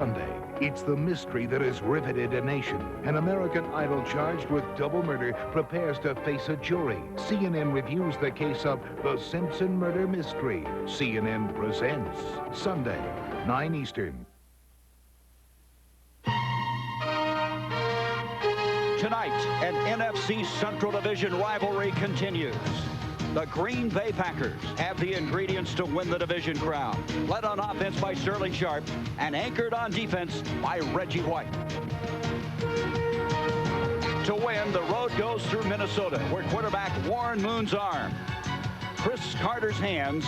Sunday, it's the mystery that has riveted a nation. An American Idol charged with double murder prepares to face a jury. CNN reviews the case of the Simpson murder mystery. CNN presents Sunday, 9 Eastern. Tonight, an NFC Central Division rivalry continues. The Green Bay Packers have the ingredients to win the division crown. Led on offense by Sterling Sharpe and anchored on defense by Reggie White. To win, the road goes through Minnesota, where quarterback Warren Moon's arm, Cris Carter's hands,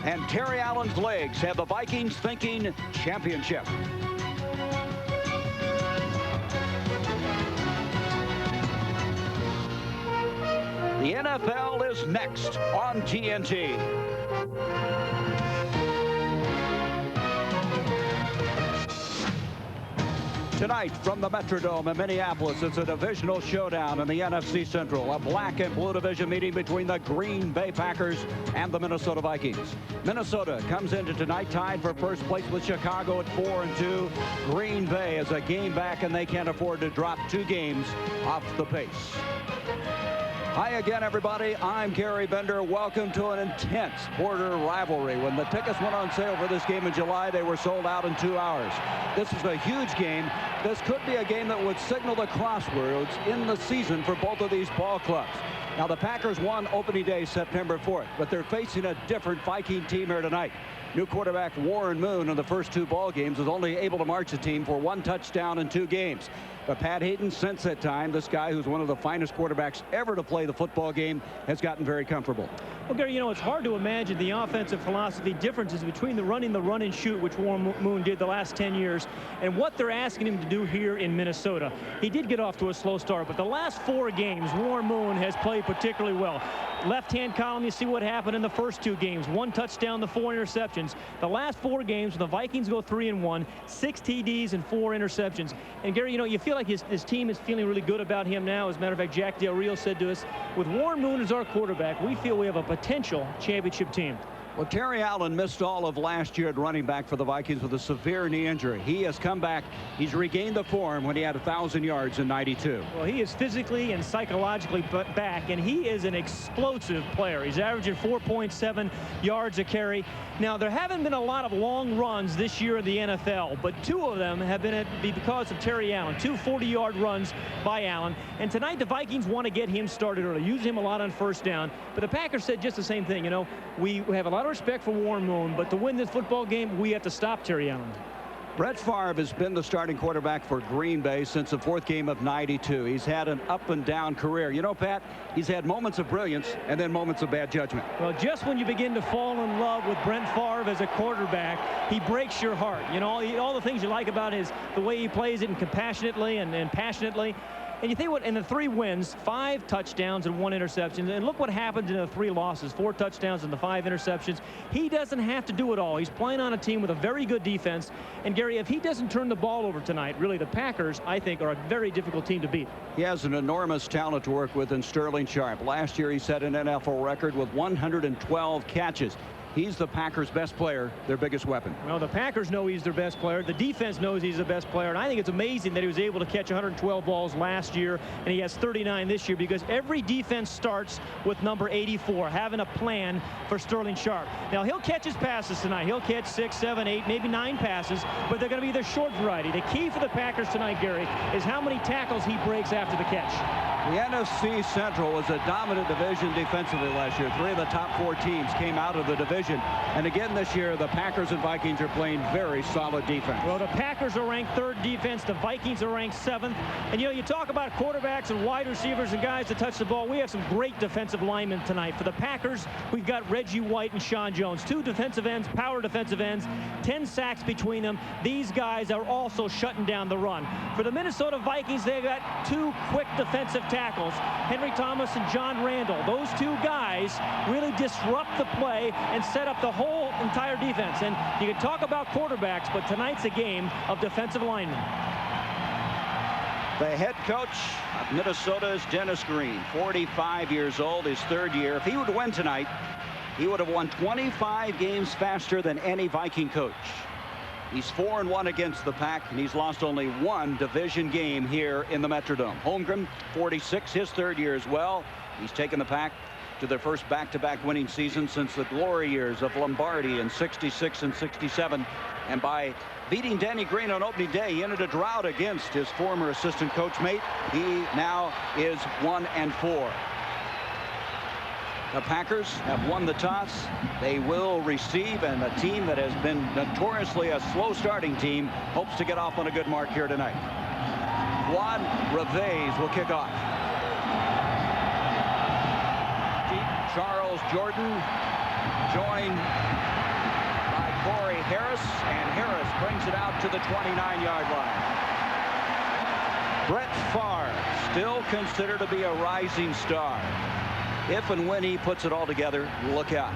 and Terry Allen's legs have the Vikings thinking championship. The NFL is next on TNT. Tonight from the Metrodome in Minneapolis, it's a divisional showdown in the NFC Central. A black and blue division meeting between the Green Bay Packers and the Minnesota Vikings. Minnesota comes into tonight tied for first place with Chicago at 4-2. Green Bay is a game back, and they can't afford to drop 2 games off the pace. Hi again, everybody. I'm Gary Bender. Welcome to an intense border rivalry. When the tickets went on sale for this game in July, they were sold out in 2 hours. This is a huge game. This could be a game that would signal the crossroads in the season for both of these ball clubs. Now, the Packers won opening day September 4th, but they're facing a different Viking team here tonight. New quarterback Warren Moon in the first 2 ball games was only able to march the team for 1 touchdown in 2 games. But Pat Hayden, since that time, this guy who's one of the finest quarterbacks ever to play the football game, has gotten very comfortable. Well, Gary, you know, it's hard to imagine the offensive philosophy differences between the run and shoot, which Warren Moon did the last 10 years, and what they're asking him to do here in Minnesota. He did get off to a slow start, but the last 4 games, Warren Moon has played particularly well. Left-hand column, you see what happened in the first 2 games. 1 touchdown to 4 interceptions. The last 4 games, the Vikings go 3-1, 6 TDs and 4 interceptions. And Gary, you know, you feel like his team is feeling really good about him now. As a matter of fact, Jack Del Rio said to us, with Warren Moon as our quarterback, we feel we have a potential championship team. Well, Terry Allen missed all of last year at running back for the Vikings with a severe knee injury. He has come back. He's regained the form when he had 1,000 yards in '92. Well, he is physically and psychologically back, and he is an explosive player. He's averaging 4.7 yards a carry. Now, there haven't been a lot of long runs this year in the NFL, but 2 of them have been because of Terry Allen. 2 40-yard runs by Allen. And tonight, the Vikings want to get him started early, use him a lot on first down. But the Packers said just the same thing. You know, we have a lot of respect for Warren Moon, but to win this football game, we have to stop Terry Allen. Brett Favre has been the starting quarterback for Green Bay since the 4th game of '92. He's had an up-and-down career. You know, Pat, he's had moments of brilliance and then moments of bad judgment. Well, just when you begin to fall in love with Brett Favre as a quarterback, he breaks your heart. You know, all the things you like about the way he plays it, and compassionately and passionately. And you think what, in the 3 wins, 5 touchdowns and 1 interception. And look what happened in the 3 losses, 4 touchdowns and the 5 interceptions. He doesn't have to do it all. He's playing on a team with a very good defense. And Gary, if he doesn't turn the ball over tonight, really the Packers, I think, are a very difficult team to beat. He has an enormous talent to work with in Sterling Sharpe. Last year, he set an NFL record with 112 catches. He's the Packers' best player, their biggest weapon. Well, the Packers know he's their best player. The defense knows he's the best player. And I think it's amazing that he was able to catch 112 balls last year, and he has 39 this year, because every defense starts with number 84, having a plan for Sterling Sharpe. Now, he'll catch his passes tonight. He'll catch 6, 7, 8, maybe 9 passes, but they're going to be the short variety. The key for the Packers tonight, Gary, is how many tackles he breaks after the catch. The NFC Central was a dominant division defensively last year. 3 of the top 4 teams came out of the division. And again this year, the Packers and Vikings are playing very solid defense. Well, the Packers are ranked 3rd defense. The Vikings are ranked 7th. And, you know, you talk about quarterbacks and wide receivers and guys that touch the ball. We have some great defensive linemen tonight. For the Packers, we've got Reggie White and Sean Jones. 2 defensive ends, power defensive ends, 10 sacks between them. These guys are also shutting down the run. For the Minnesota Vikings, they've got 2 quick defensive tackles, Henry Thomas and John Randall. Those 2 guys really disrupt the play and set up the whole entire defense. And you can talk about quarterbacks, but tonight's a game of defensive linemen. The head coach of Minnesota is Dennis Green, 45 years old, his 3rd year. If he would win tonight, he would have won 25 games faster than any Viking coach. He's 4-1 against the Pack, and he's lost only one division game here in the Metrodome. Holmgren, 46, his third year as well. He's taken the Pack to their first back-to-back winning season since the glory years of Lombardi in 66 and 67. And by beating Denny Green on opening day, he ended a drought against his former assistant coach mate. He now is 1-4. The Packers have won the toss. They will receive, and a team that has been notoriously a slow starting team hopes to get off on a good mark here tonight. Juan Reveiz will kick off. Deep Charles Jordan joined by Corey Harris, and Harris brings it out to the 29-yard line. Brett Favre, still considered to be a rising star. If and when he puts it all together, look out.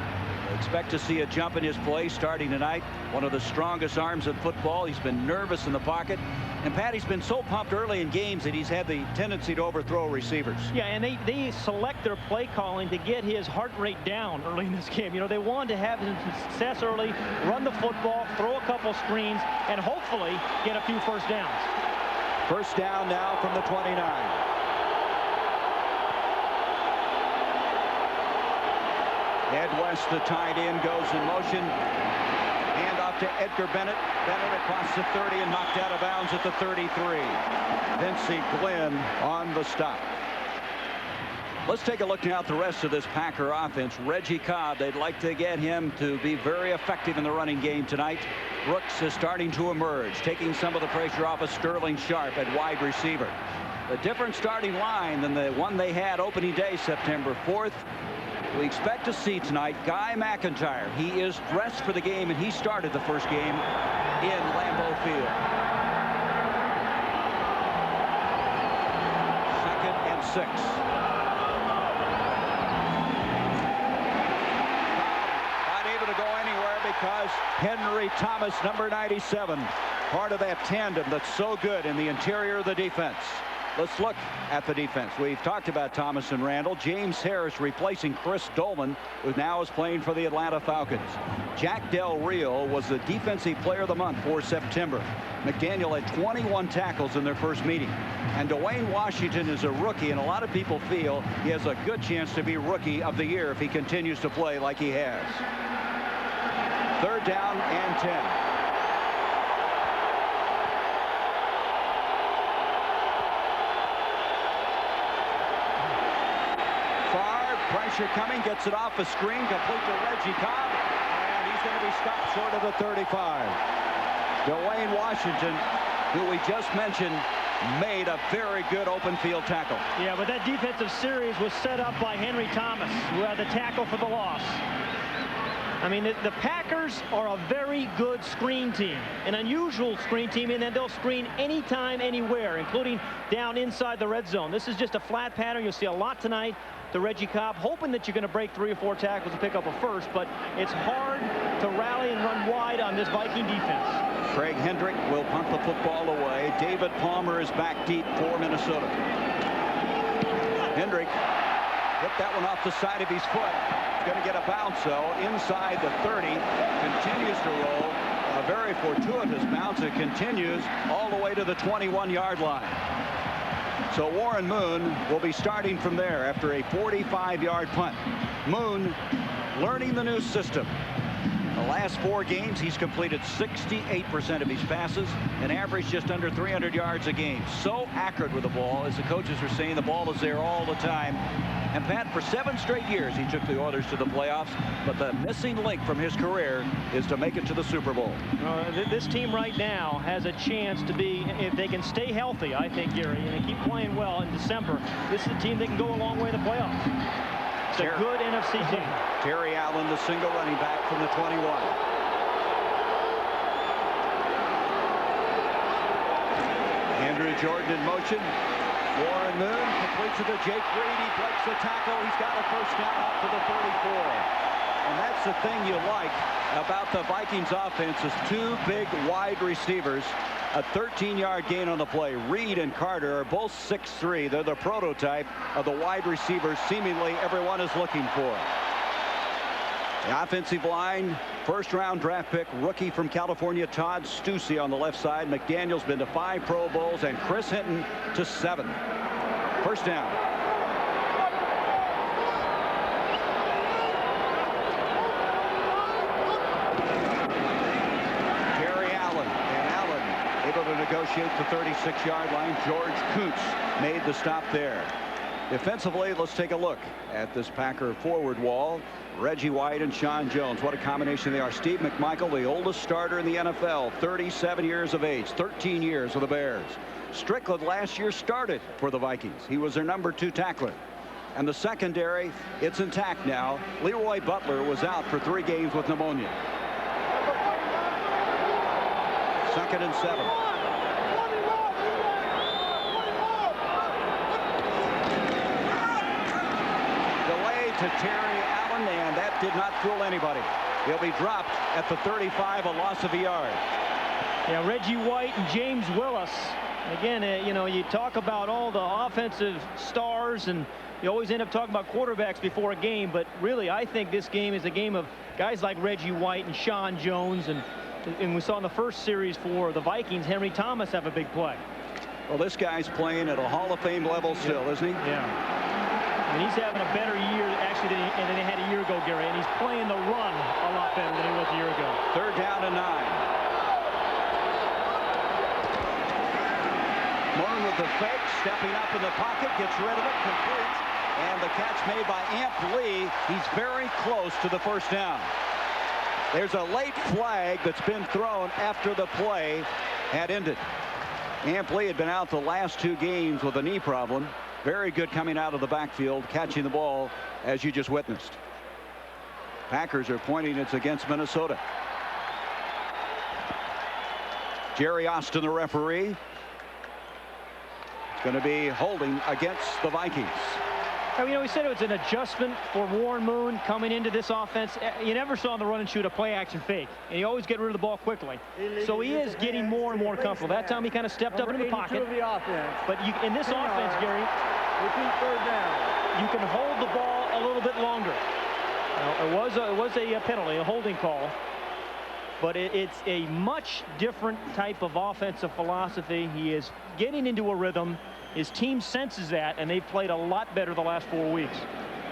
Expect to see a jump in his play starting tonight. One of the strongest arms in football. He's been nervous in the pocket. And Patty's been so pumped early in games that he's had the tendency to overthrow receivers. Yeah, and they select their play calling to get his heart rate down early in this game. You know, they wanted to have some success early, run the football, throw a couple screens, and hopefully get a few first downs. First down now from the 29. Ed West, the tight end, goes in motion. Hand off to Edgar Bennett. Bennett across the 30 and knocked out of bounds at the 33. Vincey Glenn on the stop. Let's take a look now at the rest of this Packer offense. Reggie Cobb, they'd like to get him to be very effective in the running game tonight. Brooks is starting to emerge, taking some of the pressure off of Sterling Sharp at wide receiver. A different starting line than the one they had opening day, September 4th. We expect to see tonight Guy McIntyre. He is dressed for the game, and he started the first game in Lambeau Field. 2nd and 6. Not able to go anywhere because Henry Thomas, number 97, part of that tandem that's so good in the interior of the defense. Let's look at the defense. We've talked about Thomas and Randall. James Harris replacing Chris Dolman, who now is playing for the Atlanta Falcons. Jack Del Rio was the Defensive Player of the Month for September. McDaniel had 21 tackles in their first meeting. And Dwayne Washington is a rookie, and a lot of people feel he has a good chance to be Rookie of the Year if he continues to play like he has. 3rd down and 10. Pressure coming, gets it off a screen, complete to Reggie Cobb, and he's going to be stopped short of the 35. Dwayne Washington, who we just mentioned, made a very good open field tackle. Yeah, but that defensive series was set up by Henry Thomas, who had the tackle for the loss. I mean, the Packers are a very good screen team, an unusual screen team, and then they'll screen anytime, anywhere, including down inside the red zone. This is just a flat pattern. You'll see a lot tonight to Reggie Cobb, hoping that you're going to break 3 or 4 tackles and pick up a first, but it's hard to rally and run wide on this Viking defense. Craig Hendrick will punt the football away. David Palmer is back deep for Minnesota. Hendrick hit that one off the side of his foot. Going to get a bounce, though, inside the 30. Continues to roll. A very fortuitous bounce. It continues all the way to the 21-yard line. So Warren Moon will be starting from there after a 45-yard punt. Moon learning the new system. The last 4 games, he's completed 68% of his passes, an average just under 300 yards a game. So accurate with the ball, as the coaches are saying, the ball is there all the time. And Pat, for 7 straight years, he took the Oilers to the playoffs, but the missing link from his career is to make it to the Super Bowl. This team right now has a chance to be, if they can stay healthy, I think, Gary, and they keep playing well in December, this is a team that can go a long way in the playoffs. It's a good NFC team. Terry Allen, the single running back from the 21. Andrew Jordan in motion. Warren Moon completes it to Jake Reed. He breaks the tackle. He's got a first down out to the 34. And that's the thing you like about the Vikings offense is 2 big wide receivers. A 13-yard gain on the play. Reed and Carter are both 6'3". They're the prototype of the wide receivers seemingly everyone is looking for. The offensive line First-round draft pick, rookie from California, Todd Stussy on the left side. McDaniel's been to 5 Pro Bowls, and Chris Hinton to 7. First down. Jerry Allen, and Allen able to negotiate the 36-yard line. George Kuntz made the stop there. Defensively, let's take a look at this Packer forward wall. Reggie White and Sean Jones. What a combination they are. Steve McMichael, the oldest starter in the NFL, 37 years of age, 13 years with the Bears. Strickland last year started for the Vikings. He was their number 2 tackler. And the secondary, it's intact now. Leroy Butler was out for 3 games with pneumonia. 2nd and 7. To Terry Allen, and that did not fool anybody. He'll be dropped at the 35, a loss of a yard. Yeah, Reggie White and James Willis. Again, you know, you talk about all the offensive stars, and you always end up talking about quarterbacks before a game, but really I think this game is a game of guys like Reggie White and Sean Jones, and we saw in the first series for the Vikings, Henry Thomas have a big play. Well, this guy's playing at a Hall of Fame level still, isn't he? Yeah. And he's having a better year, actually, than he had a year ago, Gary. And he's playing the run a lot better than he was a year ago. 3rd down and 9. Moon with the fake, stepping up in the pocket, gets rid of it, complete. And the catch made by Amp Lee. He's very close to the first down. There's a late flag that's been thrown after the play had ended. Amp Lee had been out the last 2 games with a knee problem. Very good coming out of the backfield, catching the ball, as you just witnessed. Packers are pointing it's against Minnesota. Jerry Austin, the referee. It's going to be holding against the Vikings. You know, we said it was an adjustment for Warren Moon coming into this offense. You never saw him the run and shoot a play action fake, and he always get rid of the ball quickly. So he is getting more and more comfortable. That time he kind of stepped up into the pocket. But in this offense, Gary, you can hold the ball a little bit longer. Now, it was a penalty, a holding call, but it's a much different type of offensive philosophy. He is getting into a rhythm. His team senses that, and they've played a lot better the last 4 weeks.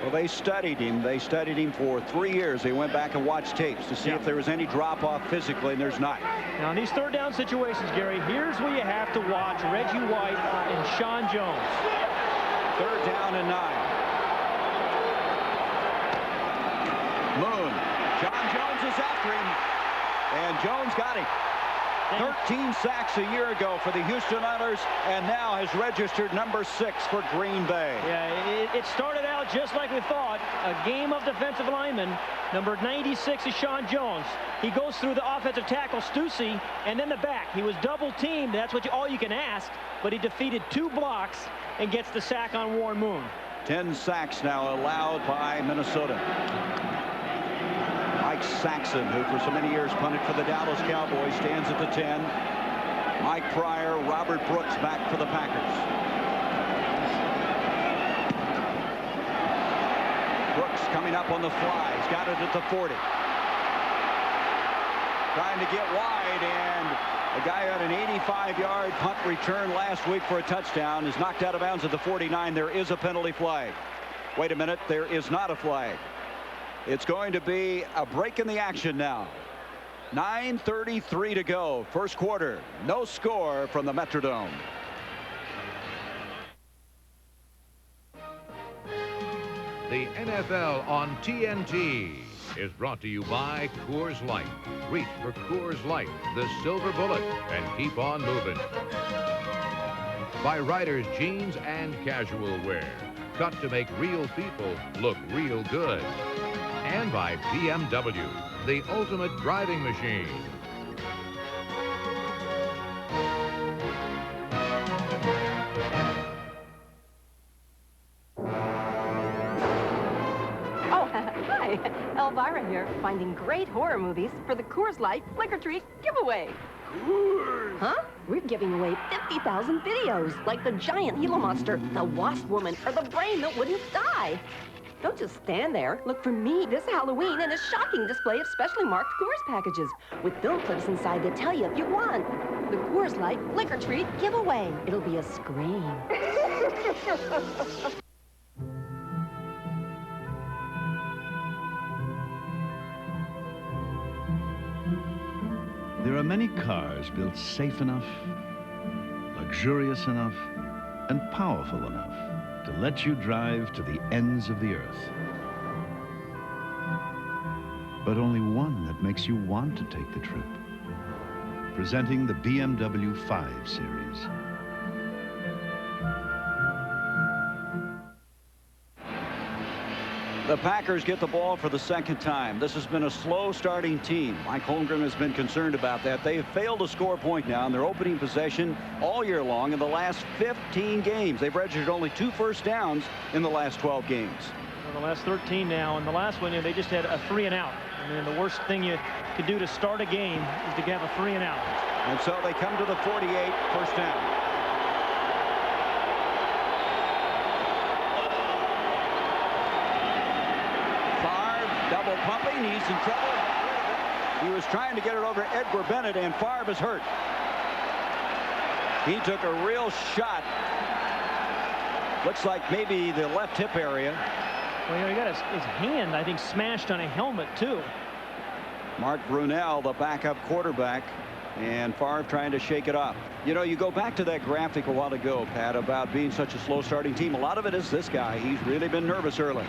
Well, they studied him. They studied him for 3 years. They went back and watched tapes to see if there was any drop-off physically, and there's not. Now, in these 3rd down situations, Gary, here's where you have to watch Reggie White and Sean Jones. 3rd down and 9. Moon. John Jones is after him, and Jones got him. 13 sacks a year ago for the Houston Oilers, and now has registered number 6 for Green Bay. Yeah, it started out just like we thought, a game of defensive linemen. Number 96 is Sean Jones. He goes through the offensive tackle, Stussy, and then the back. He was double teamed. That's all you can ask, but he defeated 2 blocks and gets the sack on Warren Moon. 10 sacks now allowed by Minnesota. Mike Saxon, who for so many years punted for the Dallas Cowboys, stands at the 10. Mike Pryor, Robert Brooks back for the Packers. Brooks coming up on the fly. He's got it at the 40. Trying to get wide, and a guy on an 85-yard punt return last week for a touchdown is knocked out of bounds at the 49. There is a penalty flag. Wait a minute, there is not a flag. It's going to be a break in the action now. 9:33 to go. First quarter. No score from the Metrodome. The NFL on TNT is brought to you by Coors Light. Reach for Coors Light, the silver bullet, and keep on moving. By Ryder's Jeans and Casual Wear. Cut to make real people look real good. And by BMW, the ultimate driving machine. Oh, hi. Elvira here, finding great horror movies for the Coors Light Flick or Treat giveaway. Coors! Huh? We're giving away 50,000 videos, like the giant Gila monster, the wasp woman, or the brain that wouldn't die. Don't just stand there. Look for me this Halloween in a shocking display of specially marked Coors packages with film clips inside that tell you if you won. The Coors Light Liquor Treat Giveaway. It'll be a scream. There are many cars built safe enough, luxurious enough, and powerful enough to let you drive to the ends of the earth. But only one that makes you want to take the trip. Presenting the BMW 5 Series. The Packers get the ball for the second time. This has been a slow starting team. Mike Holmgren has been concerned about that. They have failed to score a point now in their opening possession all year long in the last 15 games. They've registered only 2 first downs in the last 12 games. Well, the last 13 now, and the last one, they just had a 3 and out. I mean, the worst thing you could do to start a game is to have a 3 and out. And so they come to the 48, first down. Double pumping, he's in trouble. He was trying to get it over to Edgar Bennett, and Favre is hurt. He took a real shot. Looks like maybe the left hip area. Well, he got his hand, I think, smashed on a helmet, too. Mark Brunell, the backup quarterback, and Favre trying to shake it off. You know, you go back to that graphic a while ago, Pat, about being such a slow starting team. A lot of it is this guy. He's really been nervous early.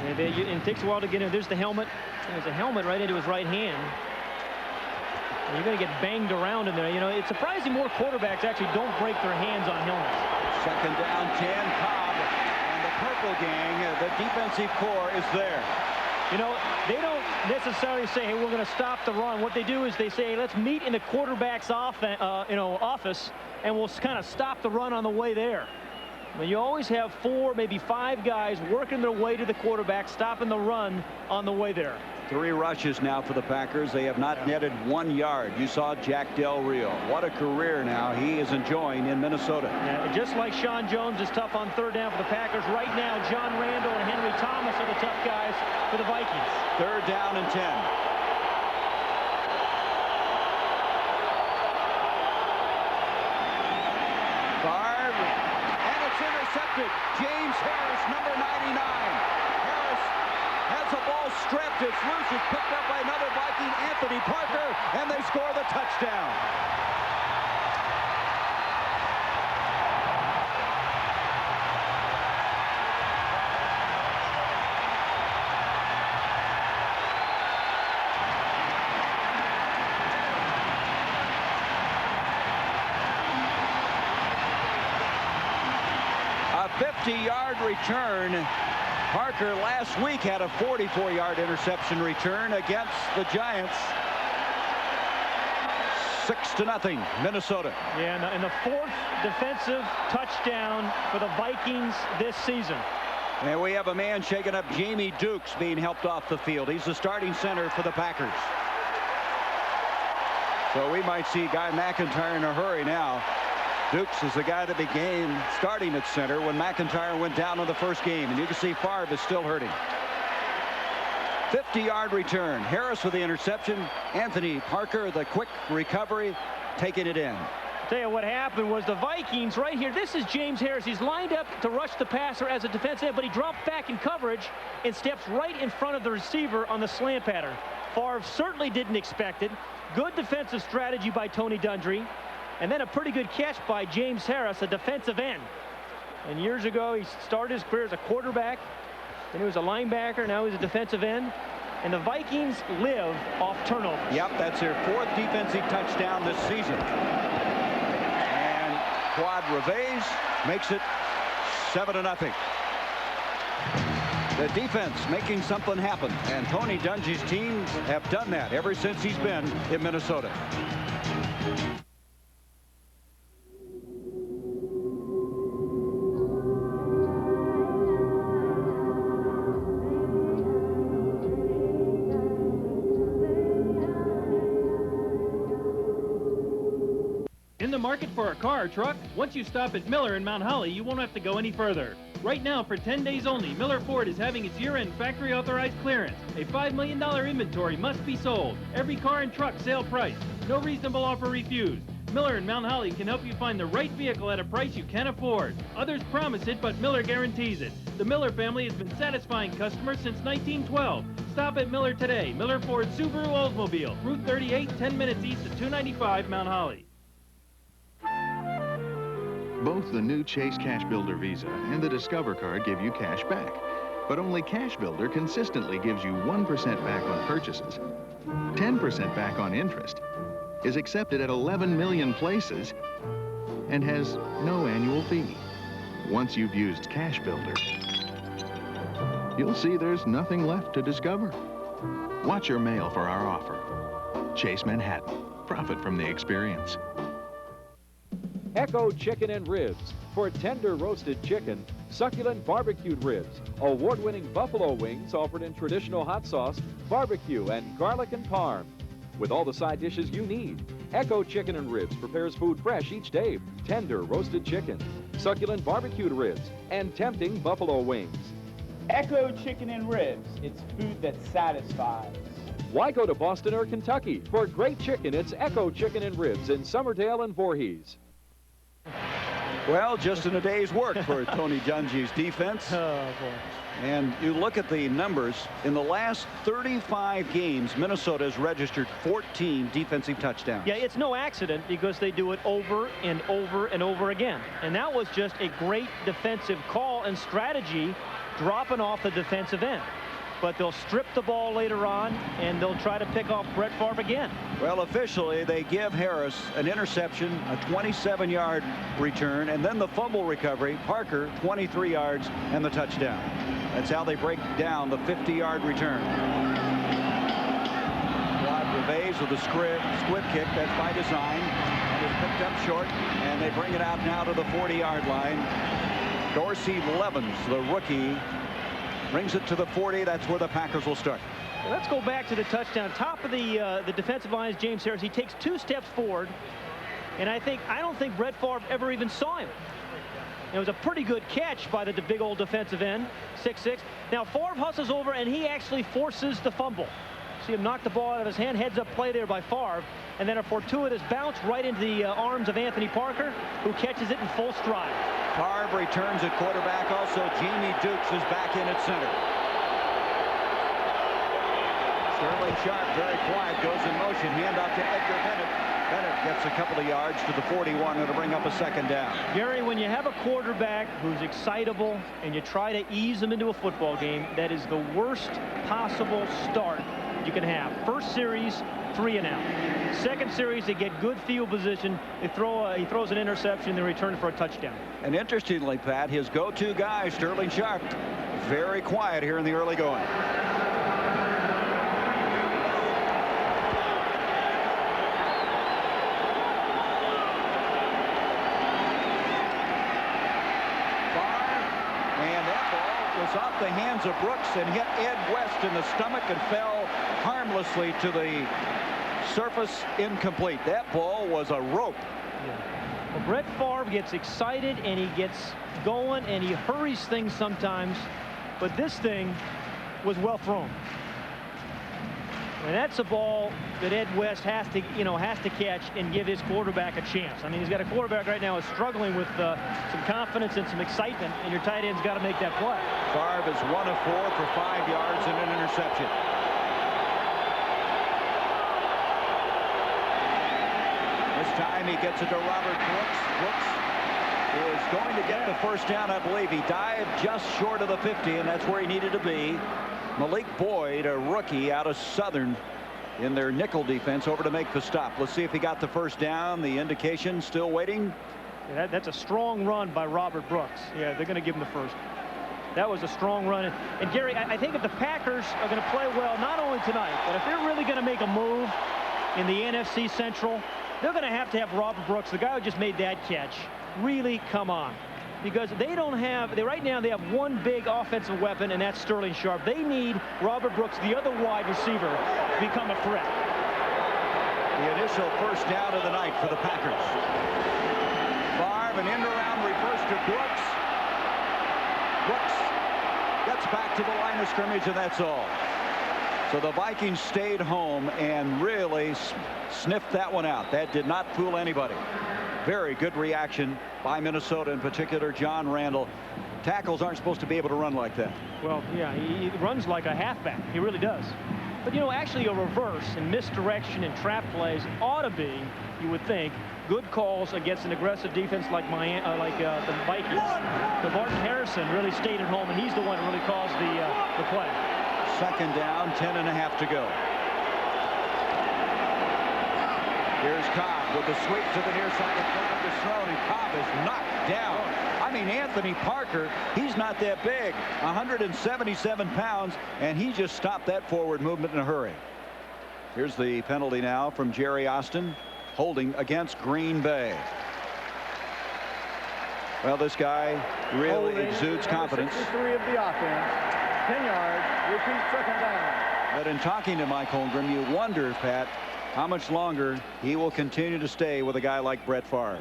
And it takes a while to get in. There's the helmet. There's a helmet right into his right hand. And you're going to get banged around in there. You know, it's surprising more quarterbacks actually don't break their hands on helmets. Second down, 10, Cobb. And the purple gang, the defensive core is there. You know, they don't necessarily say, hey, we're going to stop the run. What they do is they say, let's meet in the quarterback's office, and we'll kind of stop the run on the way there. But you always have 4, maybe 5 guys working their way to the quarterback, stopping the run on the way there. 3 rushes now for the Packers. They have not netted 1 yard. You saw Jack Del Rio. What a career now he is enjoying in Minnesota. Yeah, just like Sean Jones is tough on 3rd down for the Packers. Right now, John Randall and Henry Thomas are the tough guys for the Vikings. 3rd down and 10. James Harris, number 99. Harris has the ball stripped. It's loose. It's picked up by another Viking, Anthony Parker, and they score the touchdown. A 50-yard return. Parker last week had a 44-yard interception return against the Giants. 6-0, Minnesota. Yeah, and the 4th defensive touchdown for the Vikings this season. And we have a man shaking up, Jamie Dukes, being helped off the field. He's the starting center for the Packers. So we might see Guy McIntyre in a hurry now. Dukes is the guy that began starting at center when McIntyre went down in the first game. And you can see Favre is still hurting. 50-yard return. Harris with the interception. Anthony Parker, the quick recovery, taking it in. I'll tell you what happened was the Vikings right here. This is James Harris. He's lined up to rush the passer as a defensive end, but he dropped back in coverage and steps right in front of the receiver on the slant pattern. Favre certainly didn't expect it. Good defensive strategy by Tony Dungy. And then a pretty good catch by James Harris, a defensive end. And years ago, he started his career as a quarterback. Then he was a linebacker. Now he's a defensive end. And the Vikings live off turnovers. Yep, that's their 4th defensive touchdown this season. And Quad Reves makes it 7-0. The defense making something happen. And Tony Dungy's teams have done that ever since he's been in Minnesota. In the market for a car or truck? Once you stop at Miller in Mount Holly, you won't have to go any further. Right now, for 10 days only, Miller Ford is having its year-end factory-authorized clearance. A $5 million inventory must be sold. Every car and truck sale price. No reasonable offer refused. Miller in Mount Holly can help you find the right vehicle at a price you can afford. Others promise it, but Miller guarantees it. The Miller family has been satisfying customers since 1912. Stop at Miller today. Miller Ford Subaru Oldsmobile, Route 38, 10 minutes east of 295 Mount Holly. Both the new Chase Cash Builder Visa and the Discover card give you cash back. But only Cash Builder consistently gives you 1% back on purchases, 10% back on interest, is accepted at 11 million places, and has no annual fee. Once you've used Cash Builder, you'll see there's nothing left to discover. Watch your mail for our offer. Chase Manhattan. Profit from the experience. Echo Chicken and Ribs. For tender roasted chicken, succulent barbecued ribs, award-winning buffalo wings offered in traditional hot sauce, barbecue, and garlic and parm. With all the side dishes you need. Echo Chicken and Ribs prepares food fresh each day. Tender roasted chicken, succulent barbecued ribs, and tempting buffalo wings. Echo Chicken and Ribs. It's food that satisfies. Why go to Boston or Kentucky? For great chicken, it's Echo Chicken and Ribs in Somerdale and Voorhees. Well, just in a day's work for Tony Dungy's defense. Oh, boy. And you look at the numbers. In the last 35 games, Minnesota has registered 14 defensive touchdowns. Yeah, it's no accident because they do it over and over and over again. And that was just a great defensive call and strategy dropping off the defensive end. But they'll strip the ball later on, and they'll try to pick off Brett Favre again. Well, officially, they give Harris an interception, a 27-yard return, and then the fumble recovery. Parker, 23 yards, and the touchdown. That's how they break down the 50-yard return. Claude Reves with a squib kick. That's by design. And is picked up short, and they bring it out now to the 40-yard line. Dorsey Levens, the rookie, brings it to the 40. That's where the Packers will start. Let's go back to the touchdown. Top of the defensive line is James Harris. He takes 2 steps forward, and I don't think Brett Favre ever even saw him. It was a pretty good catch by the big old defensive end, 6'6". Now Favre hustles over, and he actually forces the fumble. See him knock the ball out of his hand. Heads up play there by Favre, and then a fortuitous bounce right into the arms of Anthony Parker, who catches it in full stride. Favre returns at quarterback. Also, Jamie Dukes is back in at center. Sterling Sharp, very quiet, goes in motion. Handoff to Edgar Bennett. Bennett gets a couple of yards to the 41 and to bring up a second down. Gary, when you have a quarterback who's excitable and you try to ease him into a football game, that is the worst possible start you can have. First series, 3 and out. Second series, they get good field position. He throws an interception, they return for a touchdown. And interestingly, Pat, his go-to guy, Sterling Sharp, very quiet here in the early going. Off the hands of Brooks and hit Ed West in the stomach and fell harmlessly to the surface, incomplete. That ball was a rope. Yeah. Well, Brett Favre gets excited and he gets going and he hurries things sometimes, but this thing was well thrown. And that's a ball that Ed West has to catch and give his quarterback a chance. I mean, he's got a quarterback right now who's struggling with some confidence and some excitement, and your tight end's got to make that play. Favre is 1 of 4 for 5 yards and an interception. This time he gets it to Robert Brooks. Brooks is going to get the first down, I believe. He dived just short of the 50, and that's where he needed to be. Malik Boyd, a rookie out of Southern in their nickel defense, over to make the stop. Let's see if he got the first down. The indication still waiting. Yeah, that's a strong run by Robert Brooks. Yeah, they're going to give him the first. That was a strong run. And Gary, I think if the Packers are going to play well, not only tonight, but if they're really going to make a move in the NFC Central, they're going to have Robert Brooks, the guy who just made that catch, really come on. Because they don't have, right now they have one big offensive weapon, and that's Sterling Sharp. They need Robert Brooks, the other wide receiver, to become a threat. The initial first down of the night for the Packers. Favre, an end around reverse to Brooks. Brooks gets back to the line of scrimmage, and that's all. So the Vikings stayed home and really sniffed that one out. That did not fool anybody. Very good reaction by Minnesota, in particular John Randall. Tackles aren't supposed to be able to run like that. Well, yeah, he runs like a halfback. He really does. But, you know, actually a reverse and misdirection and trap plays ought to be, you would think, good calls against an aggressive defense like the Vikings. But Martin Harrison really stayed at home, and he's the one who really caused the play. Second down, 10.5 to go. Here's Cobb with the sweep to the near side. The flag is thrown, and Cobb is knocked down. I mean, Anthony Parker, he's not that big, 177 pounds, and he just stopped that forward movement in a hurry. Here's the penalty now from Jerry Austin, holding against Green Bay. Well, this guy really exudes confidence. 63 of the offense, 10 yards, repeat second down. But in talking to Mike Holmgren, you wonder, Pat, how much longer he will continue to stay with a guy like Brett Favre.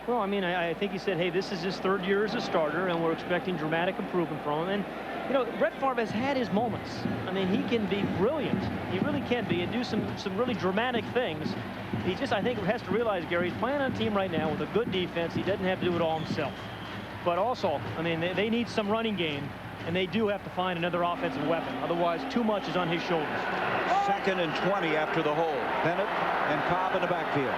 Well, I mean, I think he said, hey, this is his third year as a starter, and we're expecting dramatic improvement from him. And, you know, Brett Favre has had his moments. I mean, he can be brilliant. He really can be and do some really dramatic things. He just, I think, has to realize, Gary, he's playing on a team right now with a good defense. He doesn't have to do it all himself. But also, I mean, they need some running game, and they do have to find another offensive weapon. Otherwise, too much is on his shoulders. 2nd and 20 after the hold. Bennett and Cobb in the backfield.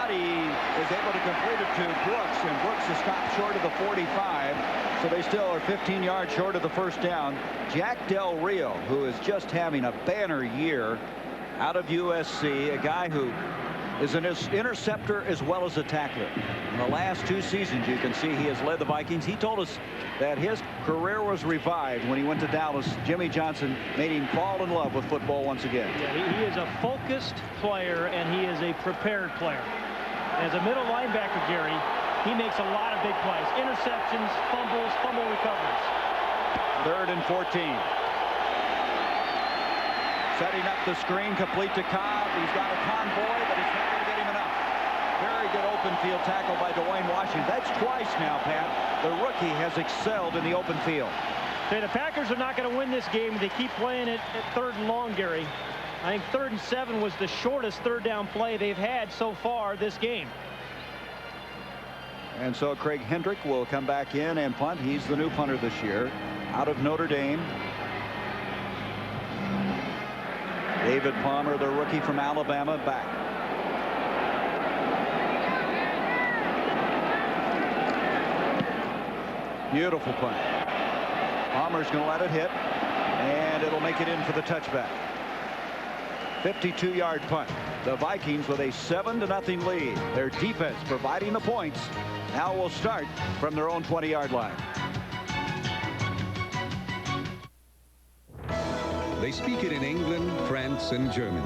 He is able to complete it to Brooks, and Brooks is stopped short of the 45, so they still are 15 yards short of the first down. Jack Del Rio, who is just having a banner year out of USC, a guy who is an interceptor as well as a tackler. In the last 2 seasons, you can see he has led the Vikings. He told us that his career was revived when he went to Dallas. Jimmy Johnson made him fall in love with football once again. Yeah, he is a focused player, and he is a prepared player. As a middle linebacker, Gary, he makes a lot of big plays. Interceptions, fumbles, fumble recoveries. 3rd and 14. Setting up the screen, complete to Cobb. He's got a convoy, but he's not going to get him enough. Very good open field tackle by Dwayne Washington. That's twice now, Pat. The rookie has excelled in the open field. Okay, the Packers are not going to win this game. They keep playing it at 3rd and long, Gary. I think 3rd and 7 was the shortest 3rd down play they've had so far this game. And so Craig Hendrick will come back in and punt. He's the new punter this year out of Notre Dame. David Palmer, the rookie from Alabama, back. Beautiful punt. Palmer's going to let it hit, and it'll make it in for the touchback. 52-yard punt. The Vikings with a 7-0 lead. Their defense providing the points. Now will start from their own 20-yard line. They speak it in England, France, and Germany.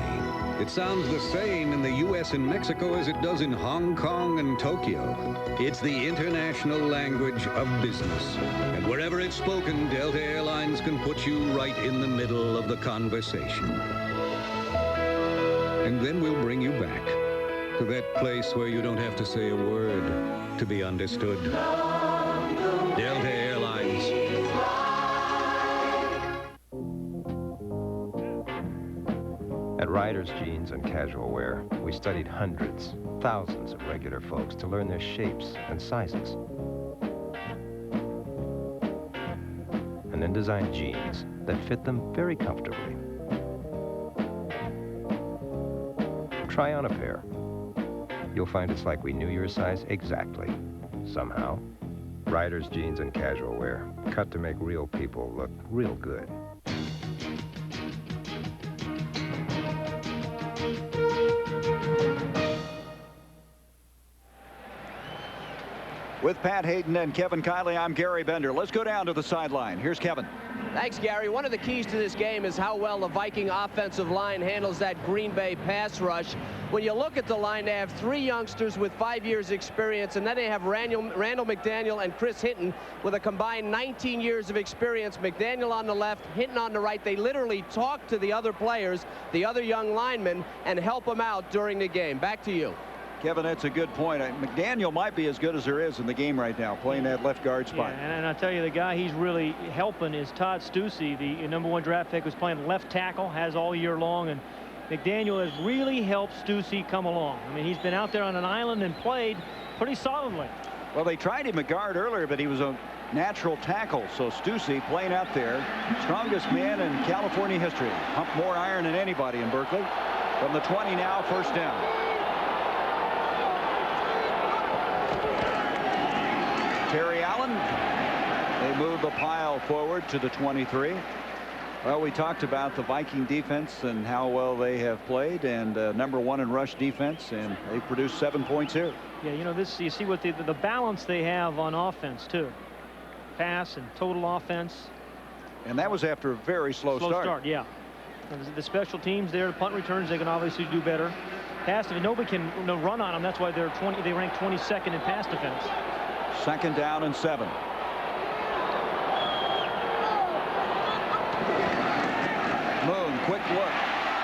It sounds the same in the U.S. and Mexico as it does in Hong Kong and Tokyo. It's the international language of business. And wherever it's spoken, Delta Airlines can put you right in the middle of the conversation. And then we'll bring you back to that place where you don't have to say a word to be understood. Delta Airlines. At Riders Jeans and Casual Wear, we studied hundreds, thousands of regular folks to learn their shapes and sizes. And then design jeans that fit them very comfortably. Try on a pair. You'll find it's like we knew your size exactly, somehow. Riders Jeans and Casual Wear, cut to make real people look real good. With Pat Hayden and Kevin Kiley, I'm Gary Bender. Let's go down to the sideline. Here's Kevin. Thanks, Gary. One of the keys to this game is how well the Viking offensive line handles that Green Bay pass rush. When you look at the line, they have 3 youngsters with 5 years experience, and then they have Randall McDaniel and Chris Hinton with a combined 19 years of experience. McDaniel on the left, Hinton on the right. They literally talk to the other players, the other young linemen, and help them out during the game. Back to you. Kevin, that's a good point. McDaniel might be as good as there is in the game right now, playing that left guard spot. Yeah, and I tell you, the guy he's really helping is Todd Stussy, the #1 draft pick, who's playing left tackle, has all year long, and McDaniel has really helped Stussy come along. I mean, he's been out there on an island and played pretty solidly. Well, they tried him at guard earlier, but he was a natural tackle. So Stussy playing out there, strongest man in California history. Pumped more iron than anybody in Berkeley. From the 20 now, first down. Terry Allen. They move the pile forward to the 23. Well, we talked about the Viking defense and how well they have played, and #1 in rush defense, and they produced 7 points here. Yeah, you know, this, you see what the balance they have on offense too. Pass and total offense. And that was after a very slow start. Yeah. And the special teams there, punt returns, they can obviously do better. Pass, if nobody can run on them, that's why they rank 22nd in pass defense. 2nd down and 7. Moon, quick look.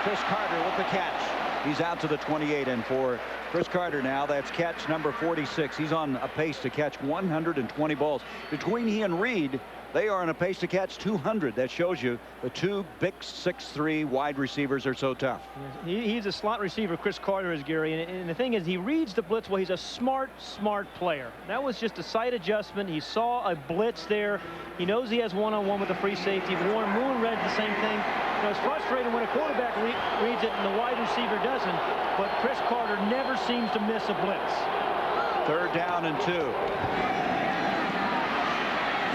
Chris Carter with the catch. He's out to the 28, and for Chris Carter now, that's catch number 46. He's on a pace to catch 120 balls. Between he and Reed, they are on a pace to catch 200. That shows you the 2 big 6'3" wide receivers are so tough. He's a slot receiver, Chris Carter is, Gary, and the thing is, he reads the blitz well. He's a smart player. That was just a sight adjustment. He saw a blitz there. He knows he has one-on-one with the free safety. Warren Moon read the same thing. You know, it's frustrating when a quarterback reads it and the wide receiver doesn't, but Chris Carter never seems to miss a blitz. 3rd down and 2.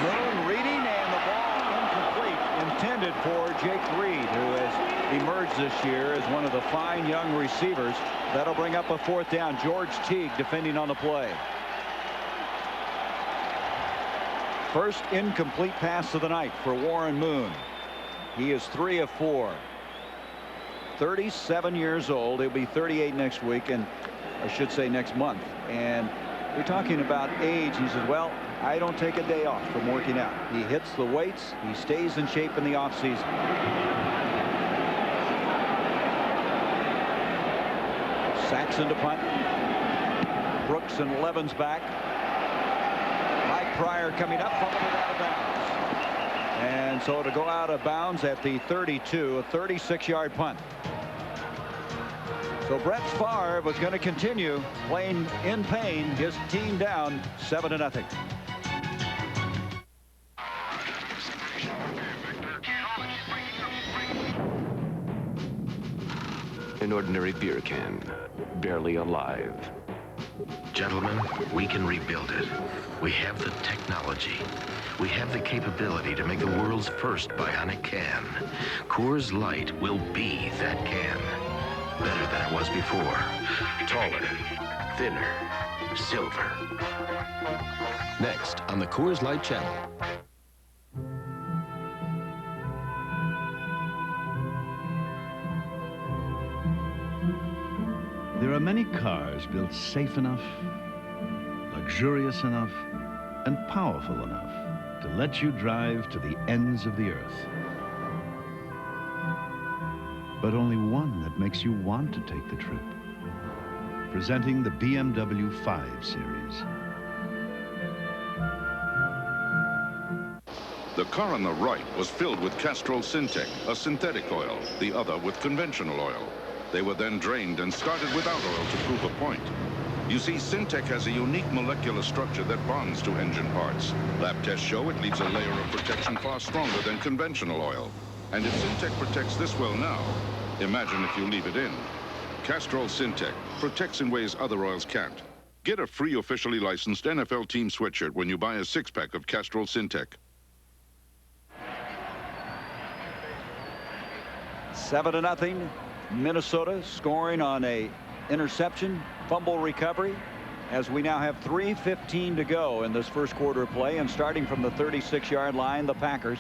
Moon reading, and the ball incomplete, intended for Jake Reed, who has emerged this year as one of the fine young receivers. That'll bring up a 4th down. George Teague defending on the play. First incomplete pass of the night for Warren Moon. He is 3 of 4. 37 years old. He'll be 38 next week, and I should say next month. And we're talking about age. He says, well, I don't take a day off from working out. He hits the weights. He stays in shape in the offseason. Saxon to punt. Brooks and Levens back. Mike Pryor coming up, fumbled it out of bounds. And so to go out of bounds at the 32, a 36-yard punt. So Brett Favre was going to continue playing in pain. His team down 7-0. An ordinary beer can, barely alive. Gentlemen, we can rebuild it. We have the technology. We have the capability to make the world's first bionic can. Coors Light will be that can. Better than it was before. Taller, thinner, silver. Next on the Coors Light channel. There are many cars built safe enough, luxurious enough, and powerful enough to let you drive to the ends of the earth. But only one that makes you want to take the trip. Presenting the BMW 5 Series. The car on the right was filled with Castrol Syntec, a synthetic oil, the other with conventional oil. They were then drained and started without oil to prove a point. You see, Syntec has a unique molecular structure that bonds to engine parts. Lab tests show it leaves a layer of protection far stronger than conventional oil. And if Syntec protects this well now, imagine if you leave it in. Castrol Syntec protects in ways other oils can't. Get a free officially licensed NFL team sweatshirt when you buy a 6-pack of Castrol Syntec. 7-0. Minnesota scoring on a interception, fumble recovery, as we now have 3:15 to go in this first quarter of play, and starting from the 36-yard line, the Packers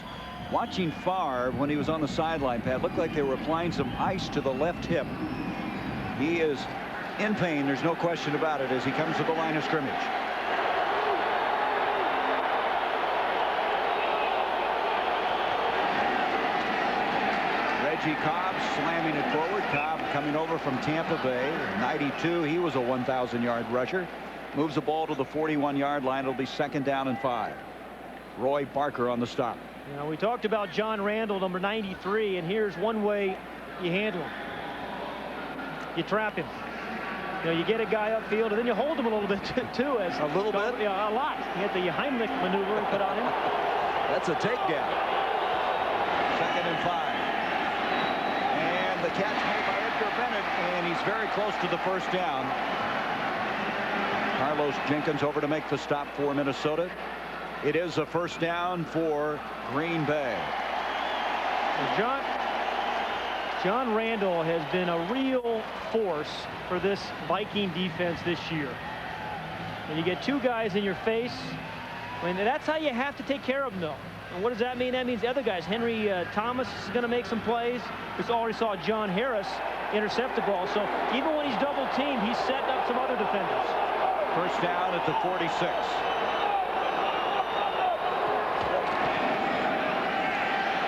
Watching Favre when he was on the sideline, Pat, looked like they were applying some ice to the left hip. He is in pain, there's no question about it, as he comes to the line of scrimmage. Reggie Cobb slamming it forward. Cobb coming over from Tampa Bay. 92, he was a 1,000-yard rusher. Moves the ball to the 41-yard line. It'll be 2nd down and 5. Roy Barker on the stop. You know, we talked about John Randall, number 93, and here's one way you handle him. You trap him. You know, you get a guy upfield, and then you hold him a little bit too. As a little bit? Yeah, a lot. You get the Heimlich maneuver and put on him. That's a takedown. 2nd and 5. And the catch made by Edgar Bennett, and he's very close to the 1st down. Carlos Jenkins over to make the stop for Minnesota. It is a 1st down for Green Bay. John Randall has been a real force for this Viking defense this year. And you get 2 guys in your face. I mean, that's how you have to take care of them, though. And what does that mean? That means the other guys. Henry Thomas is going to make some plays. We already saw John Harris intercept the ball. So even when he's double teamed, he's setting up some other defenders. 1st down at the 46.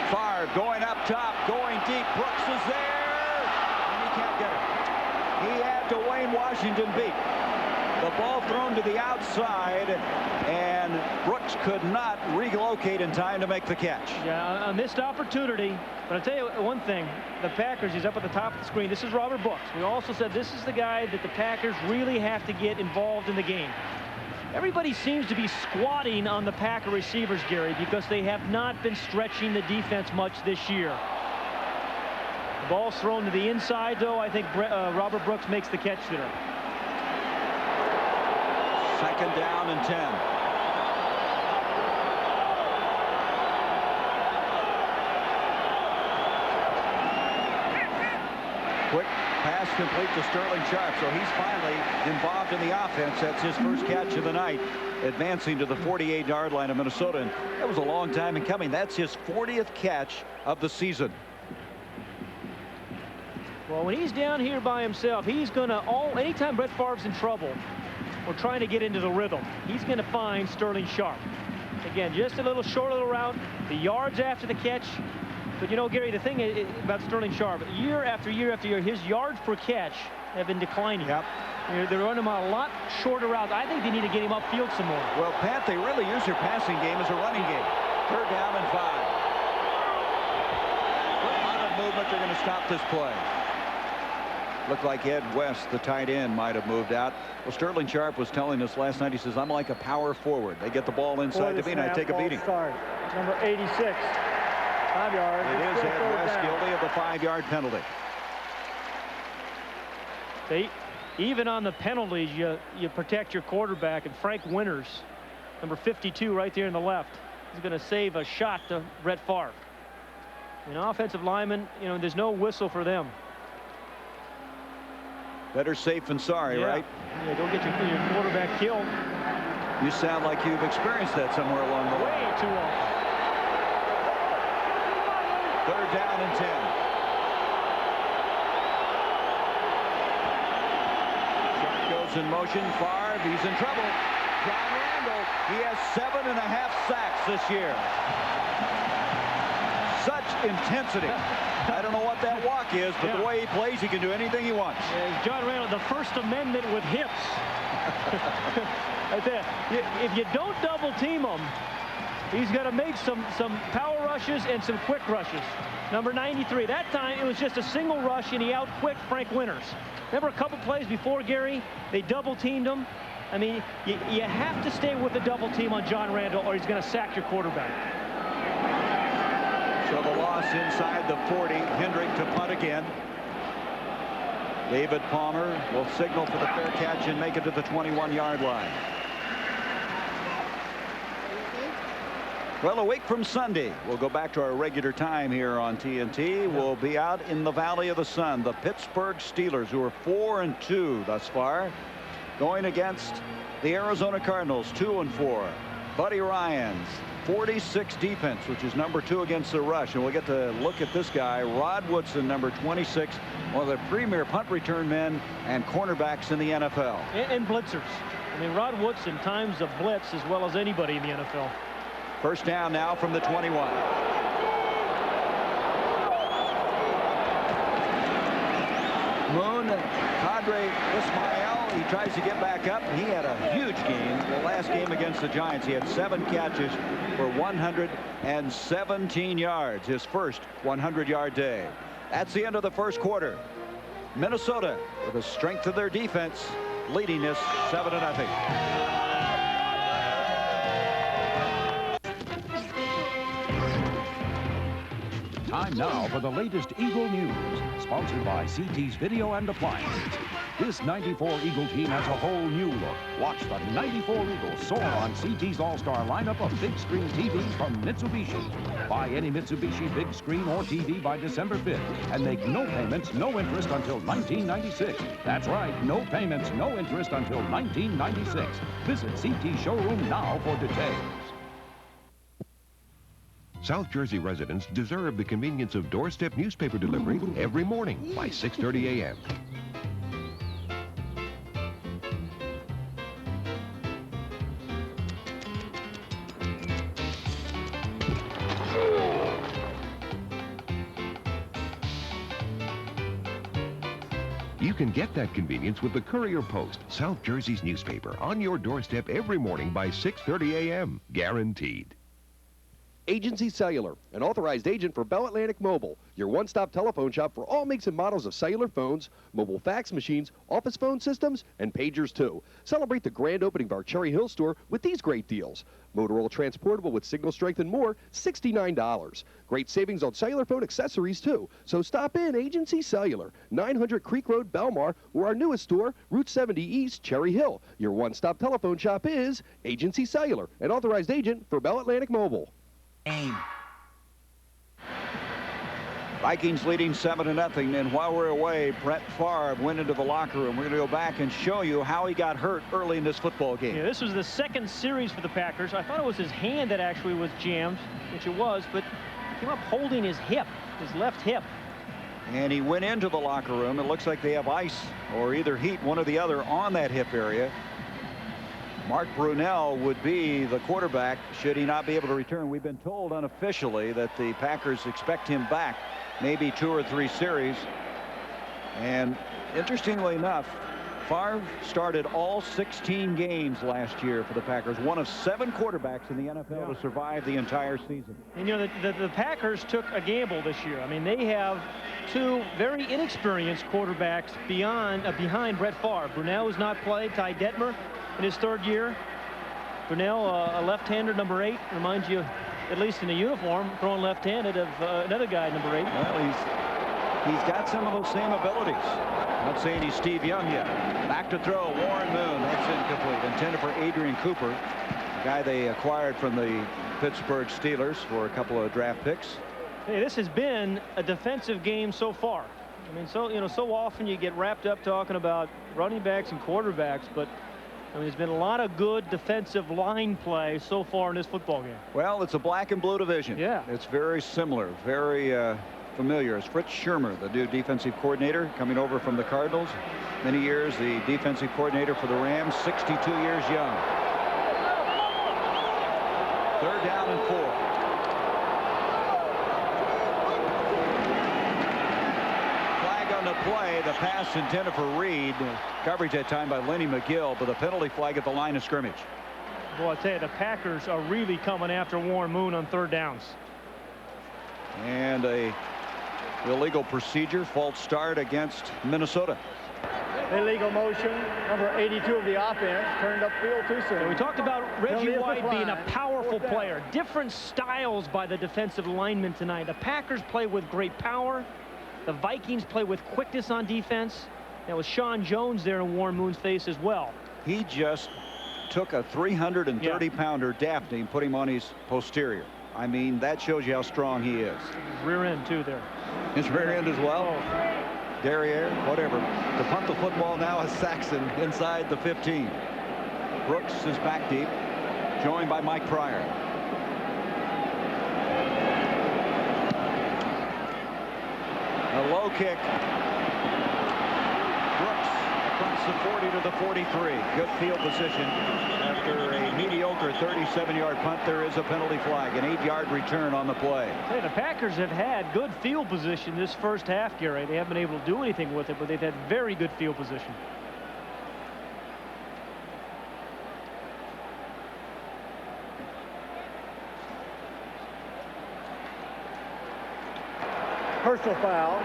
Favre going up top, going deep. Brooks is there, and he can't get it. He had Dwayne Washington beat. The ball thrown to the outside, and Brooks could not relocate in time to make the catch. Yeah, a missed opportunity. But I'll tell you one thing, the Packers, he's up at the top of the screen. This is Robert Brooks. We also said this is the guy that the Packers really have to get involved in the game. Everybody seems to be squatting on the Packer receivers, Gary, because they have not been stretching the defense much this year. The ball's thrown to the inside, though. I think Robert Brooks makes the catch there. 2nd down and 10. Quick pass complete to Sterling Sharp, so he's finally involved in the offense. That's his 1st catch of the night, advancing to the 48-yard line of Minnesota. And that was a long time in coming. That's his 40th catch of the season. Well, when he's down here by himself, he's going to anytime Brett Favre's in trouble, we're trying to get into the rhythm. He's going to find Sterling Sharp. Again, just a little short little route, the yards after the catch. But you know, Gary, the thing about Sterling Sharp, year after year after year, his yards per catch have been declining. Yep. They're running him a lot shorter routes. I think they need to get him upfield some more. Well, Pat, they really use their passing game as a running game. 3rd down and 5. A lot of movement. They're going to stop this play. Looked like Ed West, the tight end, might have moved out. Well, Sterling Sharp was telling us last night, he says, I'm like a power forward. They get the ball inside to me, and I take a beating. Number 86. 5 yards. It is Ed West guilty of the 5-yard penalty. Even on the penalties, you protect your quarterback. And Frank Winters, number 52, right there in the left, is going to save a shot to Brett Favre. An offensive lineman, you know, there's no whistle for them. Better safe than sorry, right? Yeah, don't get your quarterback killed. You sound like you've experienced that somewhere along the way. Way too long. 3rd down and 10. Sharp goes in motion. Favre, he's in trouble. John Randall, he has 7.5 sacks this year. Such intensity. I don't know what that walk is, but the way he plays, he can do anything he wants. John Randall, the First Amendment with hips. Right there. If you don't double team him, he's going to make some power rushes and some quick rushes. Number 93. That time, it was just a single rush, and he out-quicked Frank Winters. Remember a couple plays before, Gary? They double-teamed him. I mean, you have to stay with the double team on John Randall, or he's going to sack your quarterback. So the loss inside the 40. Hendrick to punt again. David Palmer will signal for the fair catch and make it to the 21-yard line. Well, a week from Sunday, we'll go back to our regular time here on TNT. We'll be out in the Valley of the Sun. The Pittsburgh Steelers, who are 4-2 thus far, going against the Arizona Cardinals, 2-4. Buddy Ryan's 46 defense, which is number 2 against the rush. And we'll get to look at this guy, Rod Woodson, number 26, one of the premier punt return men and cornerbacks in the NFL. And blitzers. I mean, Rod Woodson times a blitz as well as anybody in the NFL. First down now from the 21. Moon, Qadry Ismail, he tries to get back up. He had a huge game. The last game against the Giants, he had 7 catches for 117 yards, his first 100-yard day. That's the end of the first quarter. Minnesota, with the strength of their defense, leading this 7-0. Time now for the latest Eagle news, sponsored by CT's Video and Appliances. This 94 Eagle team has a whole new look. Watch the 94 Eagles soar on CT's all-star lineup of big screen TVs from Mitsubishi. Buy any Mitsubishi big screen or TV by December 5th and make no payments, no interest until 1996. That's right, no payments, no interest until 1996. Visit CT Showroom now for details. South Jersey residents deserve the convenience of doorstep newspaper delivery every morning by 6:30 a.m. You can get that convenience with the Courier Post, South Jersey's newspaper, on your doorstep every morning by 6:30 a.m. Guaranteed. Agency Cellular, an authorized agent for Bell Atlantic Mobile, your one-stop telephone shop for all makes and models of cellular phones, mobile fax machines, office phone systems, and pagers too. Celebrate the grand opening of our Cherry Hill store with these great deals. Motorola Transportable with signal strength and more, $69. Great savings on cellular phone accessories too. So stop in Agency Cellular, 900 Creek Road, Belmar, or our newest store, Route 70 East, Cherry Hill. Your one-stop telephone shop is Agency Cellular, an authorized agent for Bell Atlantic Mobile. Aim. Vikings leading 7-0, and while we're away, Brett Favre went into the locker room. We're going to go back and show you how he got hurt early in this football game. Yeah, this was the second series for the Packers. I thought it was his hand that actually was jammed, which it was, but he came up holding his hip, his left hip. And he went into the locker room. It looks like they have ice or either heat, one or the other, on that hip area. Mark Brunell would be the quarterback should he not be able to return. We've been told unofficially that the Packers expect him back maybe 2 or 3 series. And interestingly enough, Favre started all 16 games last year for the Packers, one of 7 quarterbacks in the NFL to survive the entire season. And you know, the Packers took a gamble this year. I mean, they have 2 very inexperienced quarterbacks behind Brett Favre. Brunell has not played. Ty Detmer in his 3rd year. Brunell, a left-hander, number 8, reminds you, at least in the uniform, throwing left-handed of another guy, number 8. Well, he's got some of those same abilities. Not saying he's Steve Young yet. Back to throw, Warren Moon. That's incomplete. Intended for Adrian Cooper, a guy they acquired from the Pittsburgh Steelers for a couple of draft picks. Hey, this has been a defensive game so far. I mean, so often you get wrapped up talking about running backs and quarterbacks, but I mean, there's been a lot of good defensive line play so far in this football game. Well, it's a black and blue division. Yeah. It's very similar, very familiar. It's Fritz Schirmer, the new defensive coordinator, coming over from the Cardinals. Many years the defensive coordinator for the Rams, 62 years young. 3rd down and 4. Play, the pass intended for Reed. Coverage that time by Lenny McGill, but the penalty flag at the line of scrimmage. Boy, I tell you, the Packers are really coming after Warren Moon on 3rd downs. And a illegal procedure, false start against Minnesota. Illegal motion, number 82 of the offense, turned upfield too soon. And we talked about Reggie White being a powerful player. Different styles by the defensive linemen tonight. The Packers play with great power. The Vikings play with quickness on defense. That was Sean Jones there in Warren Moon's face as well. He just took a 330-pounder Daphne and put him on his posterior. I mean, that shows you how strong he is. His rear end, too, there. His rear end as well. Derriere, whatever. To punt the football now is Saxon inside the 15. Brooks is back deep, joined by Mike Pryor. low kick. Brooks across the 40 to the 43. Good field position. After a mediocre 37-yard punt, there is a penalty flag, an 8-yard return on the play. Hey, the Packers have had good field position this first half, Gary. They haven't been able to do anything with it, but they've had very good field position. Personal foul,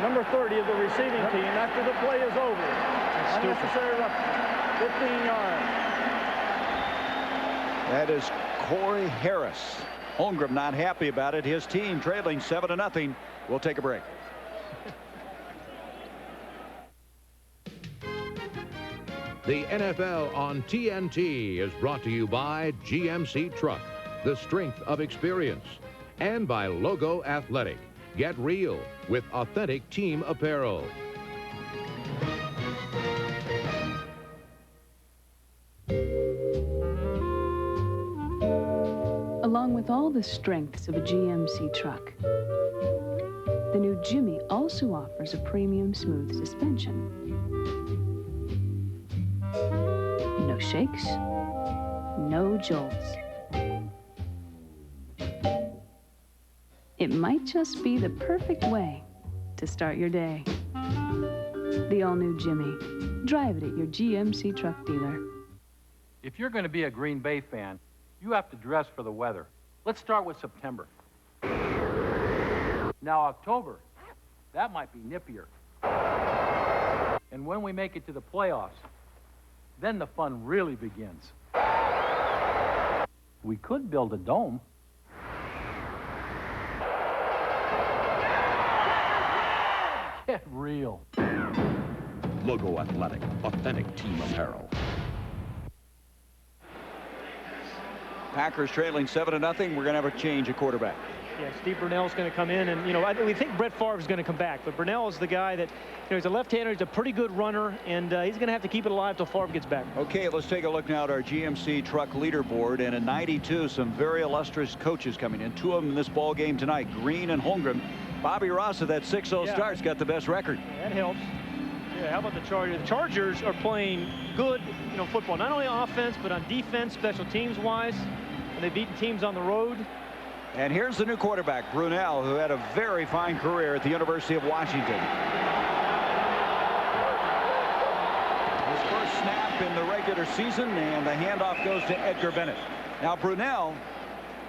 number 30 of the receiving team after the play is over. Unnecessary roughness, 15 yards. That is Corey Harris. Holmgren not happy about it. His team trailing 7-0. We'll take a break. The NFL on TNT is brought to you by GMC Truck, the strength of experience, and by Logo Athletic. Get real with authentic team apparel. Along with all the strengths of a GMC truck, the new Jimmy also offers a premium smooth suspension. No shakes, no jolts. It might just be the perfect way to start your day. The all-new Jimmy. Drive it at your GMC truck dealer. If you're going to be a Green Bay fan, you have to dress for the weather. Let's start with September. Now October, that might be nippier. And when we make it to the playoffs, then the fun really begins. We could build a dome. Get real. Logo Athletic, authentic team apparel. Packers trailing 7-0. We're going to have a change at quarterback. Yeah, Steve Brunell's going to come in, and, you know, we think Brett Favre is going to come back, but Brunell is the guy that, you know, he's a left-hander, he's a pretty good runner, and he's going to have to keep it alive till Favre gets back. Okay, let's take a look now at our GMC truck leaderboard, and in 92, some very illustrious coaches coming in. Two of them in this ball game tonight, Green and Holmgren. Bobby Ross at that 6-0 start's got the best record. Yeah, that helps. Yeah, how about the Chargers? The Chargers are playing good, you know, football, not only on offense, but on defense, special teams-wise, and they've beaten teams on the road. And here's the new quarterback, Brunell, who had a very fine career at the University of Washington. His first snap in the regular season, and the handoff goes to Edgar Bennett. Now, Brunell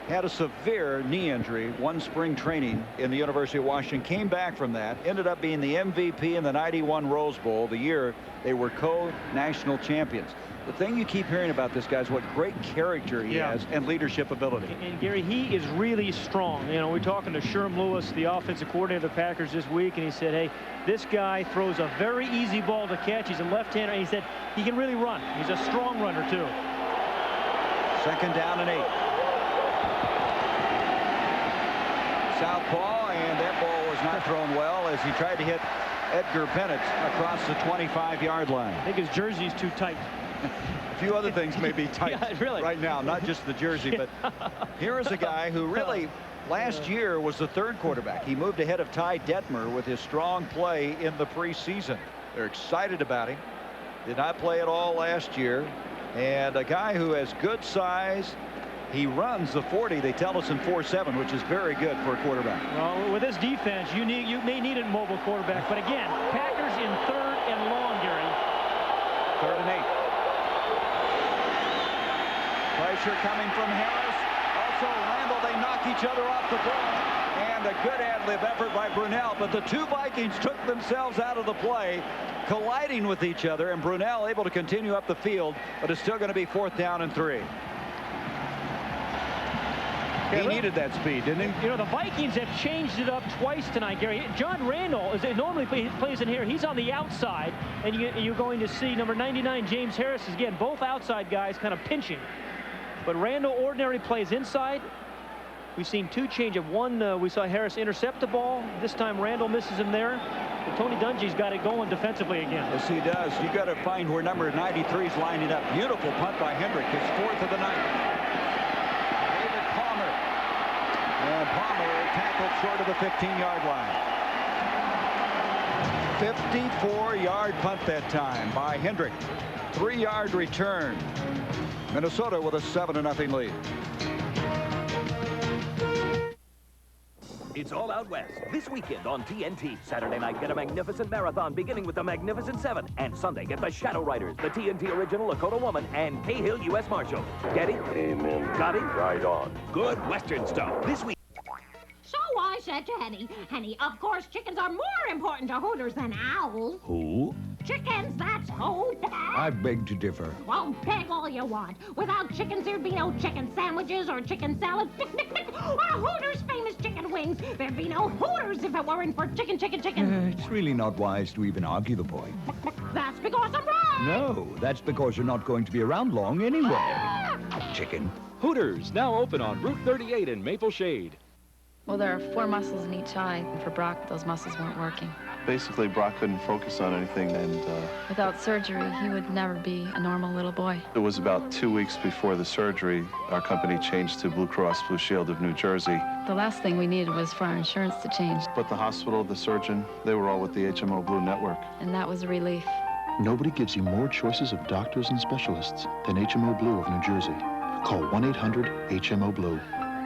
had a severe knee injury, one spring training in the University of Washington, came back from that, ended up being the MVP in the '91 Rose Bowl, the year they were co-national champions. The thing you keep hearing about this guy is what great character he has and leadership ability. And Gary, he is really strong. You know, we're talking to Sherm Lewis, the offensive coordinator of the Packers this week, and he said, hey, this guy throws a very easy ball to catch. He's a left-hander, and he said he can really run. He's a strong runner, too. 2nd down and 8. Southpaw, and that ball was not thrown well as he tried to hit Edgar Bennett across the 25-yard line. I think his jersey's too tight. A few other things may be tight right now, not just the jersey, but here is a guy who really last year was the 3rd quarterback. He moved ahead of Ty Detmer with his strong play in the preseason. They're excited about him. Did not play at all last year, and a guy who has good size. He runs the 40, they tell us, in 4.7, which is very good for a quarterback. Well, with this defense, you may need a mobile quarterback, but again, Packers in 3rd and long, Gary. 3rd and 8. Pressure coming from Harris. Also Randall, they knock each other off the ball. And a good ad-lib effort by Brunell, but the two Vikings took themselves out of the play, colliding with each other, and Brunell able to continue up the field, but it's still going to be 4th down and 3. He needed that speed, didn't he? You know, the Vikings have changed it up twice tonight, Gary. John Randall normally plays in here. He's on the outside, and you're going to see number 99, James Harris, again, both outside guys kind of pinching. But Randall ordinarily plays inside. We've seen 2 change of one. We saw Harris intercept the ball. This time Randall misses him there. But Tony Dungy's got it going defensively again. Yes, he does. You got to find where number 93 is lining up. Beautiful punt by Hendrick. His 4th of the night. And Palmer tackled short of the 15-yard line. 54-yard punt that time by Hendrick. 3-yard return. Minnesota with a 7-0 lead. It's all out west this weekend on TNT. Saturday night, get a magnificent marathon beginning with the Magnificent Seven. And Sunday, get the Shadow Riders, the TNT original Lakota Woman, and Cahill U.S. Marshal. Get it? Amen. Got it? Right on. Good Western stuff this week. So I said to Henny, of course chickens are more important to Hooters than owls. Who? Chickens, that's who. I beg to differ. Well, beg all you want. Without chickens, there'd be no chicken sandwiches or chicken salad. Or Hooters' famous chicken wings. There'd be no Hooters if it weren't for chicken. It's really not wise to even argue the point. That's because I'm right. No, that's because you're not going to be around long anyway. Chicken. Hooters, now open on Route 38 in Maple Shade. Well, there are 4 muscles in each eye, and for Brock, those muscles weren't working. Basically, Brock couldn't focus on anything, and without surgery, he would never be a normal little boy. It was about 2 weeks before the surgery, our company changed to Blue Cross Blue Shield of New Jersey. The last thing we needed was for our insurance to change. But the hospital, the surgeon, they were all with the HMO Blue Network. And that was a relief. Nobody gives you more choices of doctors and specialists than HMO Blue of New Jersey. Call 1-800-HMO-BLUE.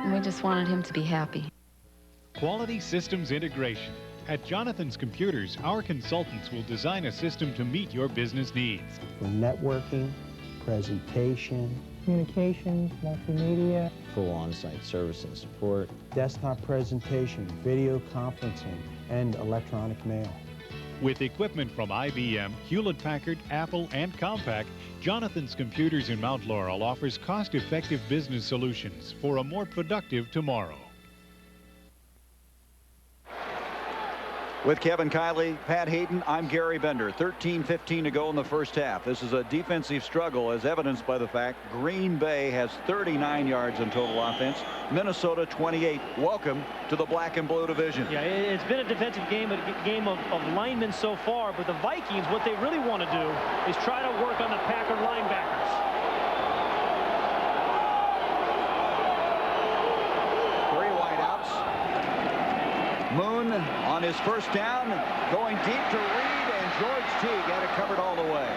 And we just wanted him to be happy. Quality systems integration. At Jonathan's Computers, our consultants will design a system to meet your business needs. For networking, presentation, communications, multimedia, full on-site service and support, desktop presentation, video conferencing, and electronic mail. With equipment from IBM, Hewlett-Packard, Apple, and Compaq, Jonathan's Computers in Mount Laurel offers cost-effective business solutions for a more productive tomorrow. With Kevin Kiley, Pat Hayden, I'm Gary Bender. 13:15 to go in the first half. This is a defensive struggle, as evidenced by the fact Green Bay has 39 yards in total offense. Minnesota 28. Welcome to the Black and Blue division. Yeah, it's been a defensive game, a game of linemen so far, but the Vikings, what they really want to do is try to work on the Packer linebackers. Moon on his first down, going deep to Reed, and George Teague had it covered all the way.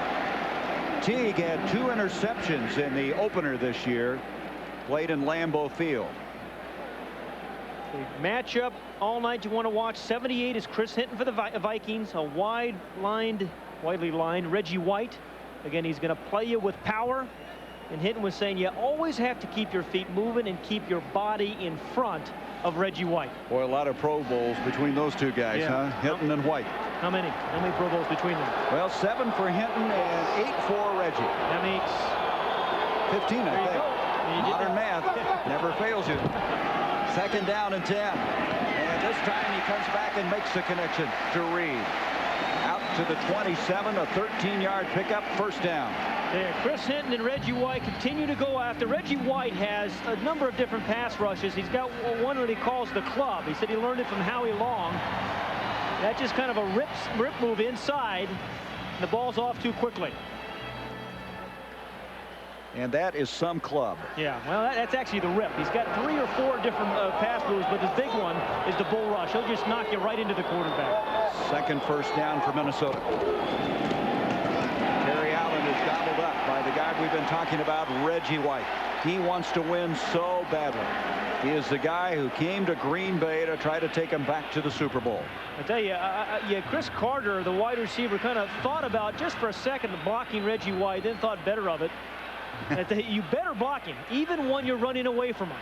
Teague had 2 interceptions in the opener this year, played in Lambeau Field. The matchup all night you want to watch. 78 is Chris Hinton for the Vikings, a widely lined Reggie White. Again, he's going to play you with power. And Hinton was saying you always have to keep your feet moving and keep your body in front of Reggie White. Boy, a lot of Pro Bowls between those two guys, yeah. Huh? Hinton and White. How many? How many Pro Bowls between them? Well, 7 for Hinton and 8 for Reggie. That makes 15, I think. Modern math never fails you. 2nd down and 10. And this time he comes back and makes the connection to Reed. Out to the 27, a 13-yard pickup, 1st down. Yeah, Chris Hinton and Reggie White continue to go after. Reggie White has a number of different pass rushes. He's got one that he calls the club. He said he learned it from Howie Long. That's just kind of a rip move inside. The ball's off too quickly. And that is some club. Yeah, well, that's actually the rip. He's got 3 or 4 different pass moves, but his big one is the bull rush. He'll just knock you right into the quarterback. 2nd first down for Minnesota. Terry Allen is gobbled up by the guy we've been talking about, Reggie White. He wants to win so badly. He is the guy who came to Green Bay to try to take him back to the Super Bowl. I tell you, Chris Carter, the wide receiver, kind of thought about just for a second blocking Reggie White, then thought better of it. You better block him, even when you're running away from him.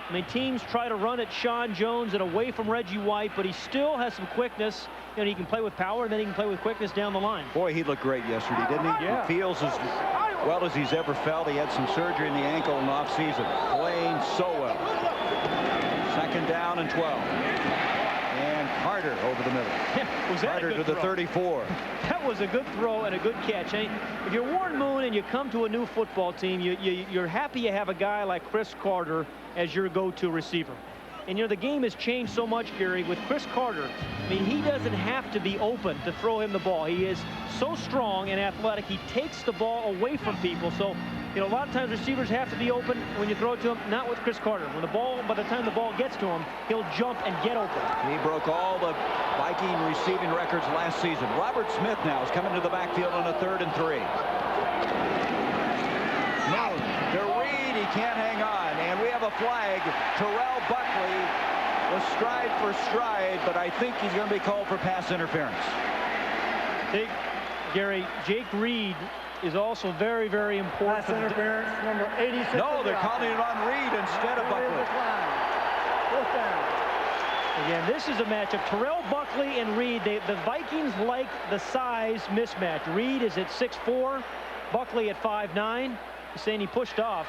I mean, teams try to run at Sean Jones and away from Reggie White, but he still has some quickness. You know, he can play with power, and then he can play with quickness down the line. Boy, he looked great yesterday, didn't he? Yeah. He feels as well as he's ever felt. He had some surgery in the ankle in the offseason. Playing so well. 2nd down and 12. And Carter over the middle. Was that Carter a good to the throw? 34. That was a good throw and a good catch. If you're Warren Moon and you come to a new football team, you're happy you have a guy like Chris Carter as your go-to receiver. And, you know, the game has changed so much, Gary, with Chris Carter. I mean, he doesn't have to be open to throw him the ball. He is so strong and athletic. He takes the ball away from people. So You know, a lot of times receivers have to be open when you throw it to him, not with Chris Carter. When the ball, by the time the ball gets to him, he'll jump and get open. He broke all the Viking receiving records last season. Robert Smith now is coming to the backfield on a 3rd and 3. No, to Reed, he can't hang on, and we have a flag. Terrell Buckley was stride for stride, but I think he's going to be called for pass interference. Gary, Jake Reed is also very, very important. Pass interference, number 86. No, they're calling it on Reed instead of Buckley. Again, this is a matchup. Terrell Buckley and Reed, the Vikings like the size mismatch. Reed is at 6'4", Buckley at 5'9". He's saying he pushed off.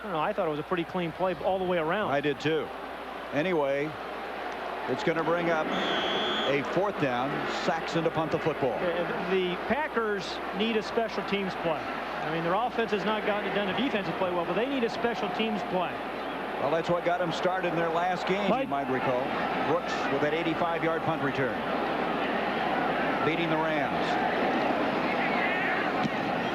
I don't know, I thought it was a pretty clean play all the way around. I did too. Anyway, it's going to bring up a 4th down. Saxon to punt the football. The Packers need a special teams play. I mean, their offense has not gotten it done. The defensive play well, but they need a special teams play. Well, that's what got them started in their last game, you might recall. Brooks with that 85-yard punt return. Beating the Rams.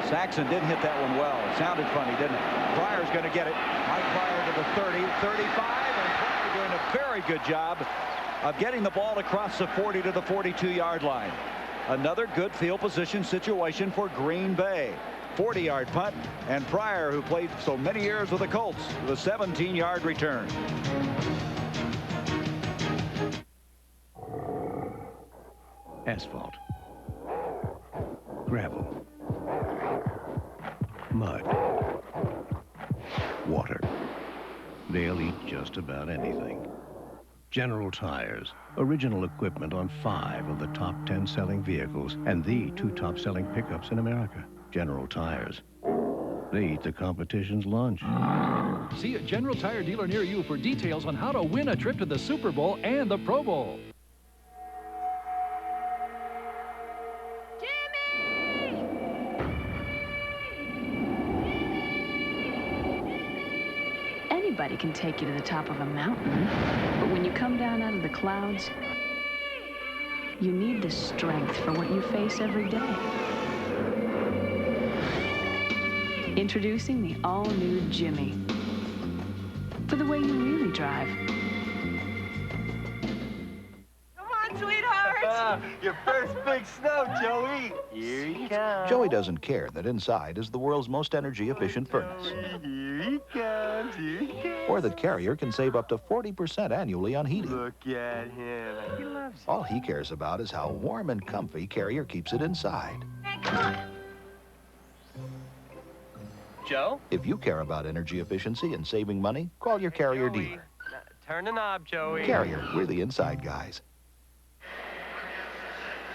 Saxon did hit that one well. It sounded funny, didn't it? Pryor's going to get it. Mike Pryor to the 30, 35, and Pryor doing a very good job of getting the ball across the 40 to the 42-yard line. Another good field position situation for Green Bay. 40-yard punt, and Pryor, who played so many years with the Colts, with a 17-yard return. Asphalt, gravel, mud, water. They'll eat just about anything. General Tires, original equipment on 5 of the top 10 selling vehicles and the 2 top selling pickups in America. General Tires. They eat the competition's lunch. See a General Tire dealer near you for details on how to win a trip to the Super Bowl and the Pro Bowl. Anybody can take you to the top of a mountain, but when you come down out of the clouds, you need the strength for what you face every day. Introducing the all-new Jimmy. For the way you really drive. Come on, sweetheart! Your first big snow, Joey. Here he comes. Joey doesn't care that inside is the world's most energy-efficient furnace. Here he comes. Here he comes. Or that Carrier can save up to 40% annually on heating. Look at him. He loves it. All he cares about is how warm and comfy Carrier keeps it inside. Hey, come on. Joe? If you care about energy efficiency and saving money, call your Carrier dealer. Turn the knob, Joey. Carrier, we're the inside guys.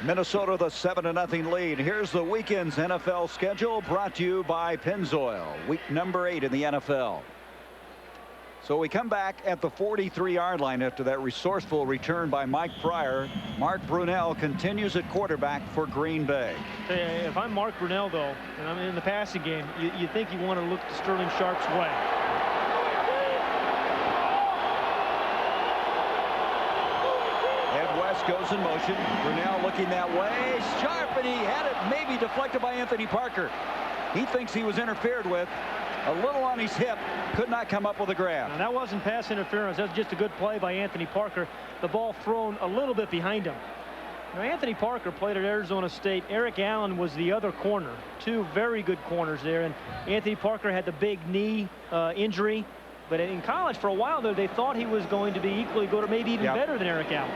Minnesota the 7-0 lead. Here's the weekend's NFL schedule brought to you by Pennzoil. Week number 8 in the NFL. So we come back at the 43-yard line after that resourceful return by Mike Pryor. Mark Brunell continues at quarterback for Green Bay. Hey, if I'm Mark Brunell, though, and I'm in the passing game, you think you want to look Sterling Sharp's way. Ed West goes in motion. Brunell looking that way. Sharp, and he had it maybe deflected by Anthony Parker. He thinks he was interfered with. A little on his hip, could not come up with a grab. Now, that wasn't pass interference. That was just a good play by Anthony Parker. The ball thrown a little bit behind him. Now, Anthony Parker played at Arizona State. Eric Allen was the other corner. 2 very good corners there. And Anthony Parker had the big knee injury. But in college, for a while there, they thought he was going to be equally good or maybe even better than Eric Allen.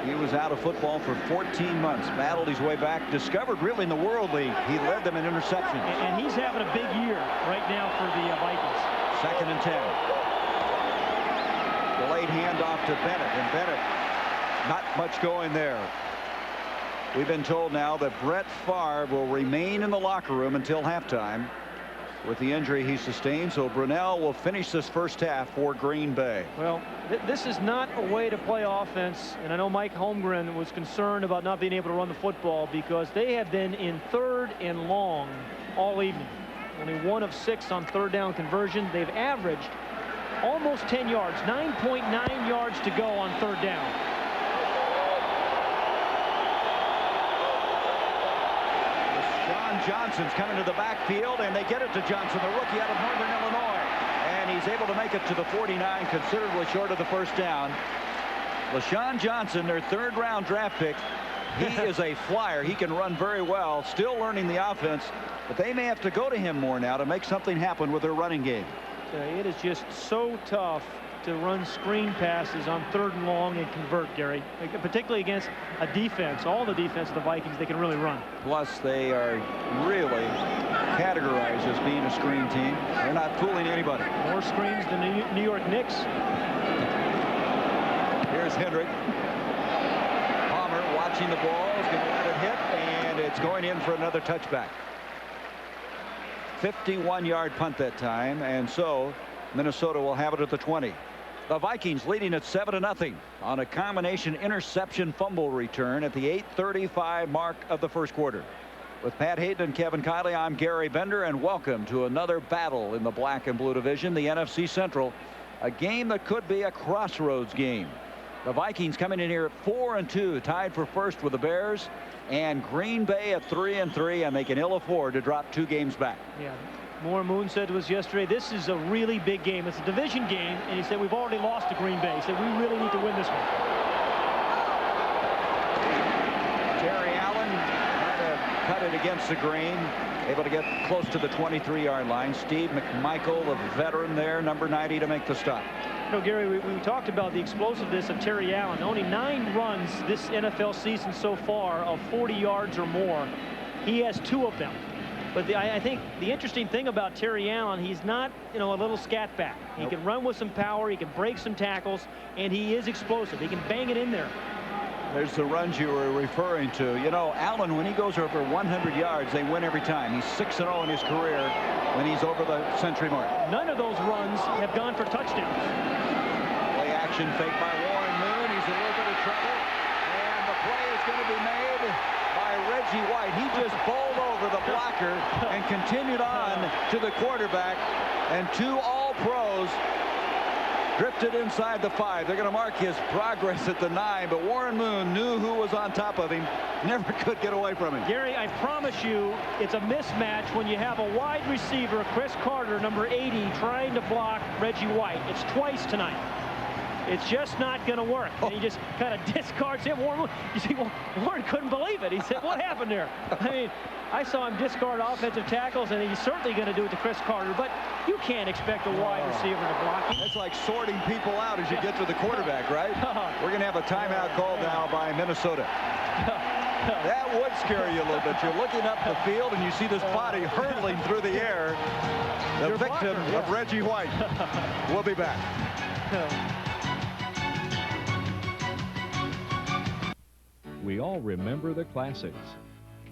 He was out of football for 14 months, battled his way back, discovered really in the World League. He led them in interceptions. And he's having a big year right now for the Vikings. 2nd and 10. Delayed handoff to Bennett, and Bennett, not much going there. We've been told now that Brett Favre will remain in the locker room until halftime with the injury he sustained, so Brunell will finish this first half for Green Bay. Well, this is not a way to play offense, and I know Mike Holmgren was concerned about not being able to run the football because they have been in 3rd and long all evening. Only 1 of 6 on 3rd down conversion. They've averaged almost 10 yards, 9.9 yards to go on 3rd down. Sean Johnson's coming to the backfield, and they get it to Johnson, the rookie out of Northern Illinois. And he's able to make it to the 49, considerably short of the first down. LaShawn Johnson, their third-round draft pick. He is a flyer. He can run very well, still learning the offense, but they may have to go to him more now to make something happen with their running game. It is just so tough to run screen passes on 3rd and long and convert, Gary, particularly against a defense. All the defense of the Vikings, they can really run. Plus, they are really categorized as being a screen team. They're not fooling anybody. More screens than the New York Knicks. Here's Hendrick. Palmer watching the ball, is going to let it hit, and it's going in for another touchback. 51-yard punt that time, and so Minnesota will have it at the 20. The Vikings leading at 7-0 on a combination interception fumble return at the 8:35 mark of the first quarter. With Pat Hayden and Kevin Kiley, I'm Gary Bender, and welcome to another battle in the black and blue division, the NFC Central. A game that could be a crossroads game. The Vikings coming in here at 4-2, tied for first with the Bears, and Green Bay at 3-3, and they can ill afford to drop 2 games back. Yeah. Warren Moon said to us yesterday, this is a really big game. It's a division game, and he said we've already lost to Green Bay. He said we really need to win this one. Terry Allen trying to cut it against the green, able to get close to the 23-yard line. Steve McMichael, the veteran there, number 90, to make the stop. You know, Gary, we talked about the explosiveness of Terry Allen. Only 9 runs this NFL season so far of 40 yards or more. He has 2 of them. But I think the interesting thing about Terry Allen, he's not, you know, a little scat back. He can run with some power, he can break some tackles, and he is explosive. He can bang it in there. There's the runs you were referring to. You know, Allen, when he goes over 100 yards, they win every time. He's 6-0 in his career when he's over the century mark. None of those runs have gone for touchdowns. Play action fake by Warren Moon. He's in a little bit of trouble. And the play is going to be made by Reggie White. He just bowled over the blocker and continued on to the quarterback. And 2 All-Pros drifted inside the 5. They're going to mark his progress at the 9, but Warren Moon knew who was on top of him. Never could get away from him. Gary, I promise you, it's a mismatch when you have a wide receiver, Chris Carter, number 80, trying to block Reggie White. It's twice tonight. It's just not going to work. And he just kind of discards him. Warren, you see, Warren couldn't believe it. He said, what happened there? I mean, I saw him discard offensive tackles, and he's certainly going to do it to Chris Carter, but you can't expect a wide receiver to block him. That's like sorting people out as you get to the quarterback, right? We're going to have a timeout called now by Minnesota. That would scare you a little bit. You're looking up the field, and you see this body hurtling through the air. The victim of Reggie White. We'll be back. We all remember the classics.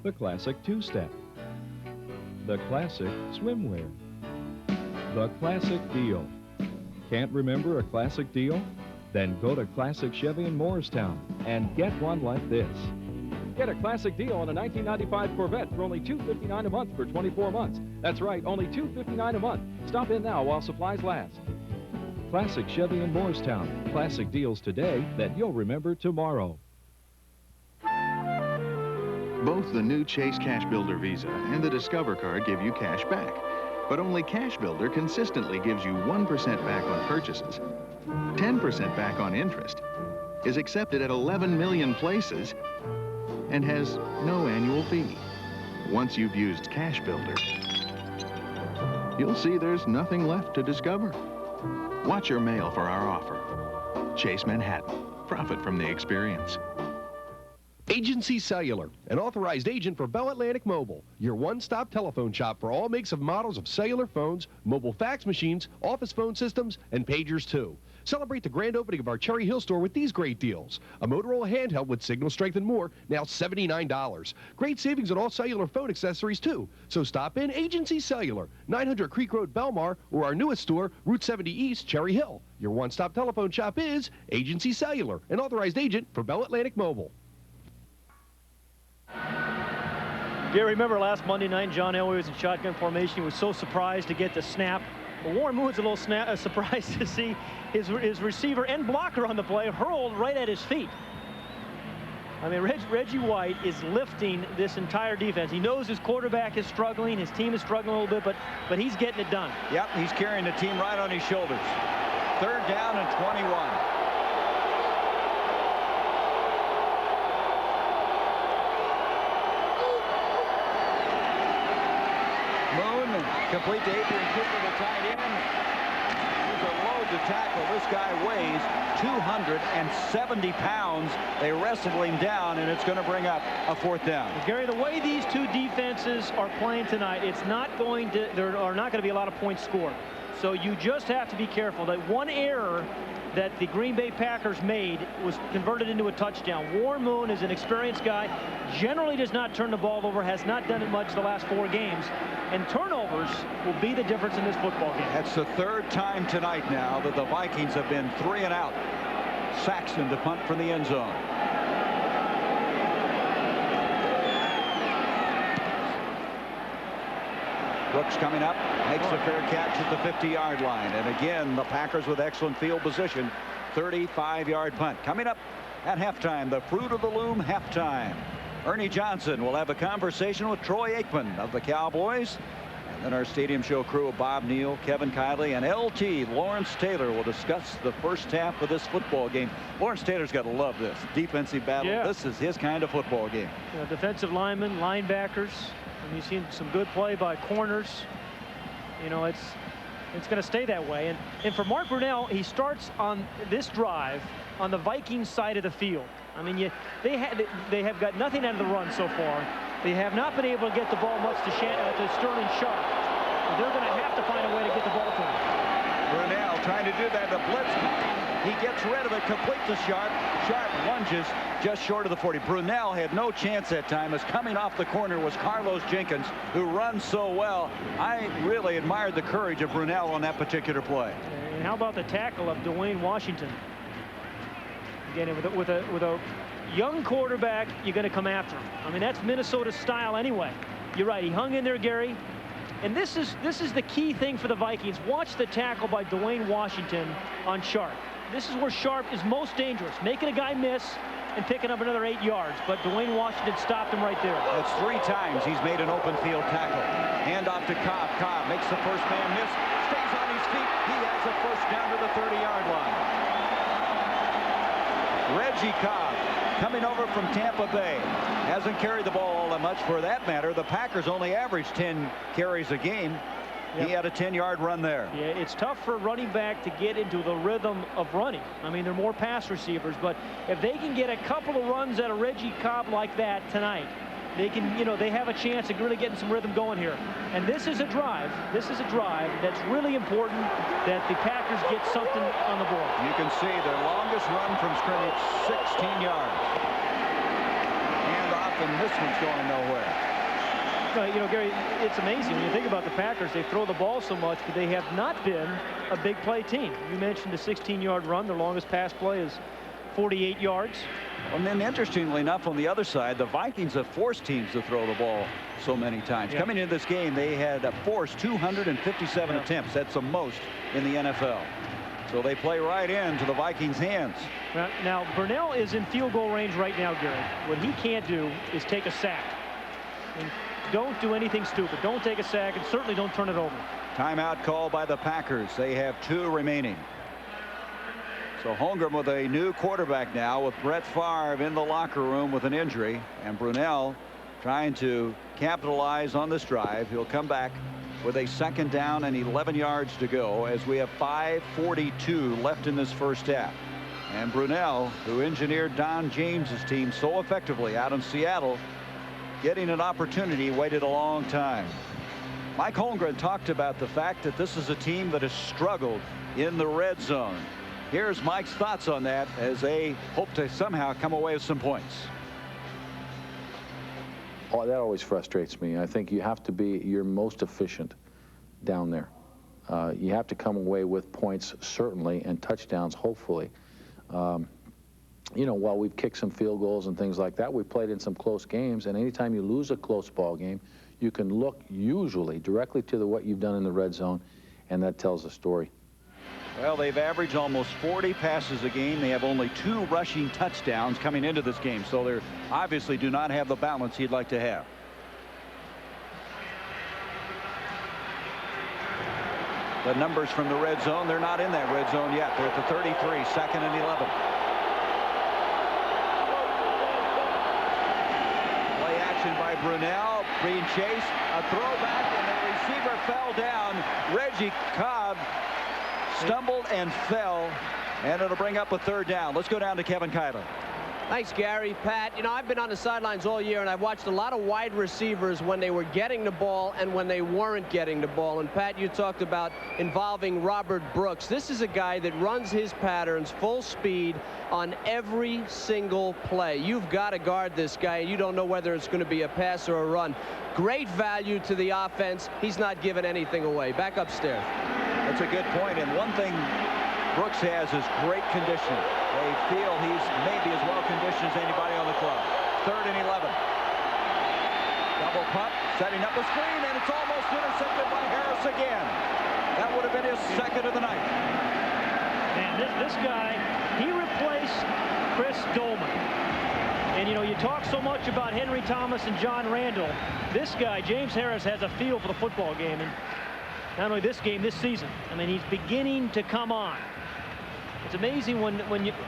The classic 2-step. The classic swimwear. The classic deal. Can't remember a classic deal? Then go to Classic Chevy in Morristown and get one like this. Get a classic deal on a 1995 Corvette for only $259 a month for 24 months. That's right, only $259 a month. Stop in now while supplies last. Classic Chevy in Morristown. Classic deals today that you'll remember tomorrow. Both the new Chase Cash Builder Visa and the Discover card give you cash back. But only Cash Builder consistently gives you 1% back on purchases, 10% back on interest, is accepted at 11 million places, and has no annual fee. Once you've used Cash Builder, you'll see there's nothing left to discover. Watch your mail for our offer. Chase Manhattan. Profit from the experience. Agency Cellular, an authorized agent for Bell Atlantic Mobile, your one-stop telephone shop for all makes of models of cellular phones, mobile fax machines, office phone systems, and pagers too. Celebrate the grand opening of our Cherry Hill store with these great deals. A Motorola handheld with signal strength and more, now $79. Great savings on all cellular phone accessories too. So stop in Agency Cellular, 900 Creek Road, Belmar, or our newest store, Route 70 East, Cherry Hill. Your one-stop telephone shop is Agency Cellular, an authorized agent for Bell Atlantic Mobile. Gary, remember last Monday night, John Elway was in shotgun formation. He was so surprised to get the snap. But Warren Moon's a little surprised to see his receiver and blocker on the play hurled right at his feet. I mean, Reggie White is lifting this entire defense. He knows his quarterback is struggling, his team is struggling a little bit, but he's getting it done. Yep, he's carrying the team right on his shoulders. 3rd down and 21. Moon, complete to Adrian Cooper, the tight end. He's a load to tackle. This guy weighs 270 pounds. They wrestled him down, and it's going to bring up a 4th down. Gary, the way these two defenses are playing tonight, it's not going to, there are not going to be a lot of points scored. So you just have to be careful that one error that the Green Bay Packers made was converted into a touchdown. Warren Moon is an experienced guy, generally does not turn the ball over, has not done it much the last 4 games, and turnovers will be the difference in this football game. That's the 3rd time tonight now that the Vikings have been 3 and out. Saxton to punt from the end zone. Brooks coming up, makes a fair catch at the 50-yard line. And again, the Packers with excellent field position. 35-yard punt. Coming up at halftime, the Fruit of the Loom halftime. Ernie Johnson will have a conversation with Troy Aikman of the Cowboys. And then our Stadium Show crew of Bob Neal, Kevin Kiley, and LT Lawrence Taylor will discuss the first half of this football game. Lawrence Taylor's got to love this defensive battle. Yeah. This is his kind of football game. You know, defensive linemen, linebackers. And you've seen some good play by corners. You know, it's going to stay that way. And for Mark Brunell, he starts on this drive on the Vikings side of the field. I mean, they have got nothing out of the run so far. They have not been able to get the ball much to Sterling Sharp. They're going to have to find a way to get the ball to him. Brunell trying to do that. The blitz. He gets rid of it, complete to Sharp. Sharp lunges just short of the 40. Brunell had no chance that time, as coming off the corner was Carlos Jenkins, who runs so well. I really admired the courage of Brunell on that particular play. And how about the tackle of Dwayne Washington? Again, with a young quarterback, you're going to come after him. I mean, that's Minnesota's style anyway. You're right. He hung in there, Gary. And this is the key thing for the Vikings. Watch the tackle by Dwayne Washington on Sharp. This is where Sharp is most dangerous, making a guy miss and picking up another 8 yards. But Dwayne Washington stopped him right there. That's 3 times he's made an open field tackle. Hand off to Cobb. Cobb makes the first man miss, stays on his feet. He has a first down to the 30-yard line. Reggie Cobb coming over from Tampa Bay. Hasn't carried the ball all that much. For that matter, the Packers only average 10 carries a game. Yep. He had a 10-yard run there. Yeah, it's tough for a running back to get into the rhythm of running. I mean, they're more pass receivers, but if they can get a couple of runs out of Reggie Cobb like that tonight, they can, you know, they have a chance of really getting some rhythm going here. And this is a drive. This is a drive that's really important that the Packers get something on the board. You can see their longest run from scrimmage, 16 yards. Hand off, and this one's going nowhere. You know, Gary, it's amazing when you think about the Packers. They throw the ball so much, but they have not been a big play team. You mentioned the 16-yard run. Their longest pass play is 48 yards. And then, interestingly enough, on the other side, the Vikings have forced teams to throw the ball so many times. Yeah. Coming into this game, they had forced 257 attempts. That's the most in the NFL. So they play right into the Vikings' hands. Now, Brunell is in field goal range right now, Gary. What he can't do is take a sack. And don't do anything stupid. Don't take a sack, and certainly don't turn it over. Timeout call by the Packers. They have 2 remaining. So Holmgren with a new quarterback now, with Brett Favre in the locker room with an injury, and Brunell trying to capitalize on this drive. He'll come back with a 2nd down and 11 yards to go, as we have 5:42 left in this first half. And Brunell, who engineered Don James's team so effectively out in Seattle, getting an opportunity, waited a long time. Mike Holmgren talked about the fact that this is a team that has struggled in the red zone. Here's Mike's thoughts on that as they hope to somehow come away with some points. Oh, that always frustrates me. I think you have to be your most efficient down there. You have to come away with points, certainly, and touchdowns, hopefully. You know, while we've kicked some field goals and things like that, we've played in some close games, and anytime you lose a close ball game, you can look usually directly to what you've done in the red zone, and that tells a story. Well, they've averaged almost 40 passes a game. They have only 2 rushing touchdowns coming into this game, so they obviously do not have the balance he'd like to have. The numbers from the red zone, they're not in that red zone yet. They're at the 33, 2nd and 11. Play action by Brunell, being chased, a throwback, and the receiver fell down. Reggie Cobb stumbled and fell, and it'll bring up a 3rd down. Let's go down to Kevin Kyler. Thanks, Gary. Pat, you know, I've been on the sidelines all year, and I've watched a lot of wide receivers when they were getting the ball and when they weren't getting the ball. And, Pat, you talked about involving Robert Brooks. This is a guy that runs his patterns full speed on every single play. You've got to guard this guy, and you don't know whether it's going to be a pass or a run. Great value to the offense. He's not giving anything away. Back upstairs. That's a good point. And one thing Brooks has is great conditioning. They feel he's maybe as well conditioned as anybody on the club. 3rd and 11. Double pump, setting up a screen, and it's almost intercepted by Harris again. That would have been his 2nd of the night. Man, this guy, he replaced Chris Dolman. And, you know, you talk so much about Henry Thomas and John Randall. This guy, James Harris, has a feel for the football game. And not only this game, this season. I mean, he's beginning to come on. It's amazing when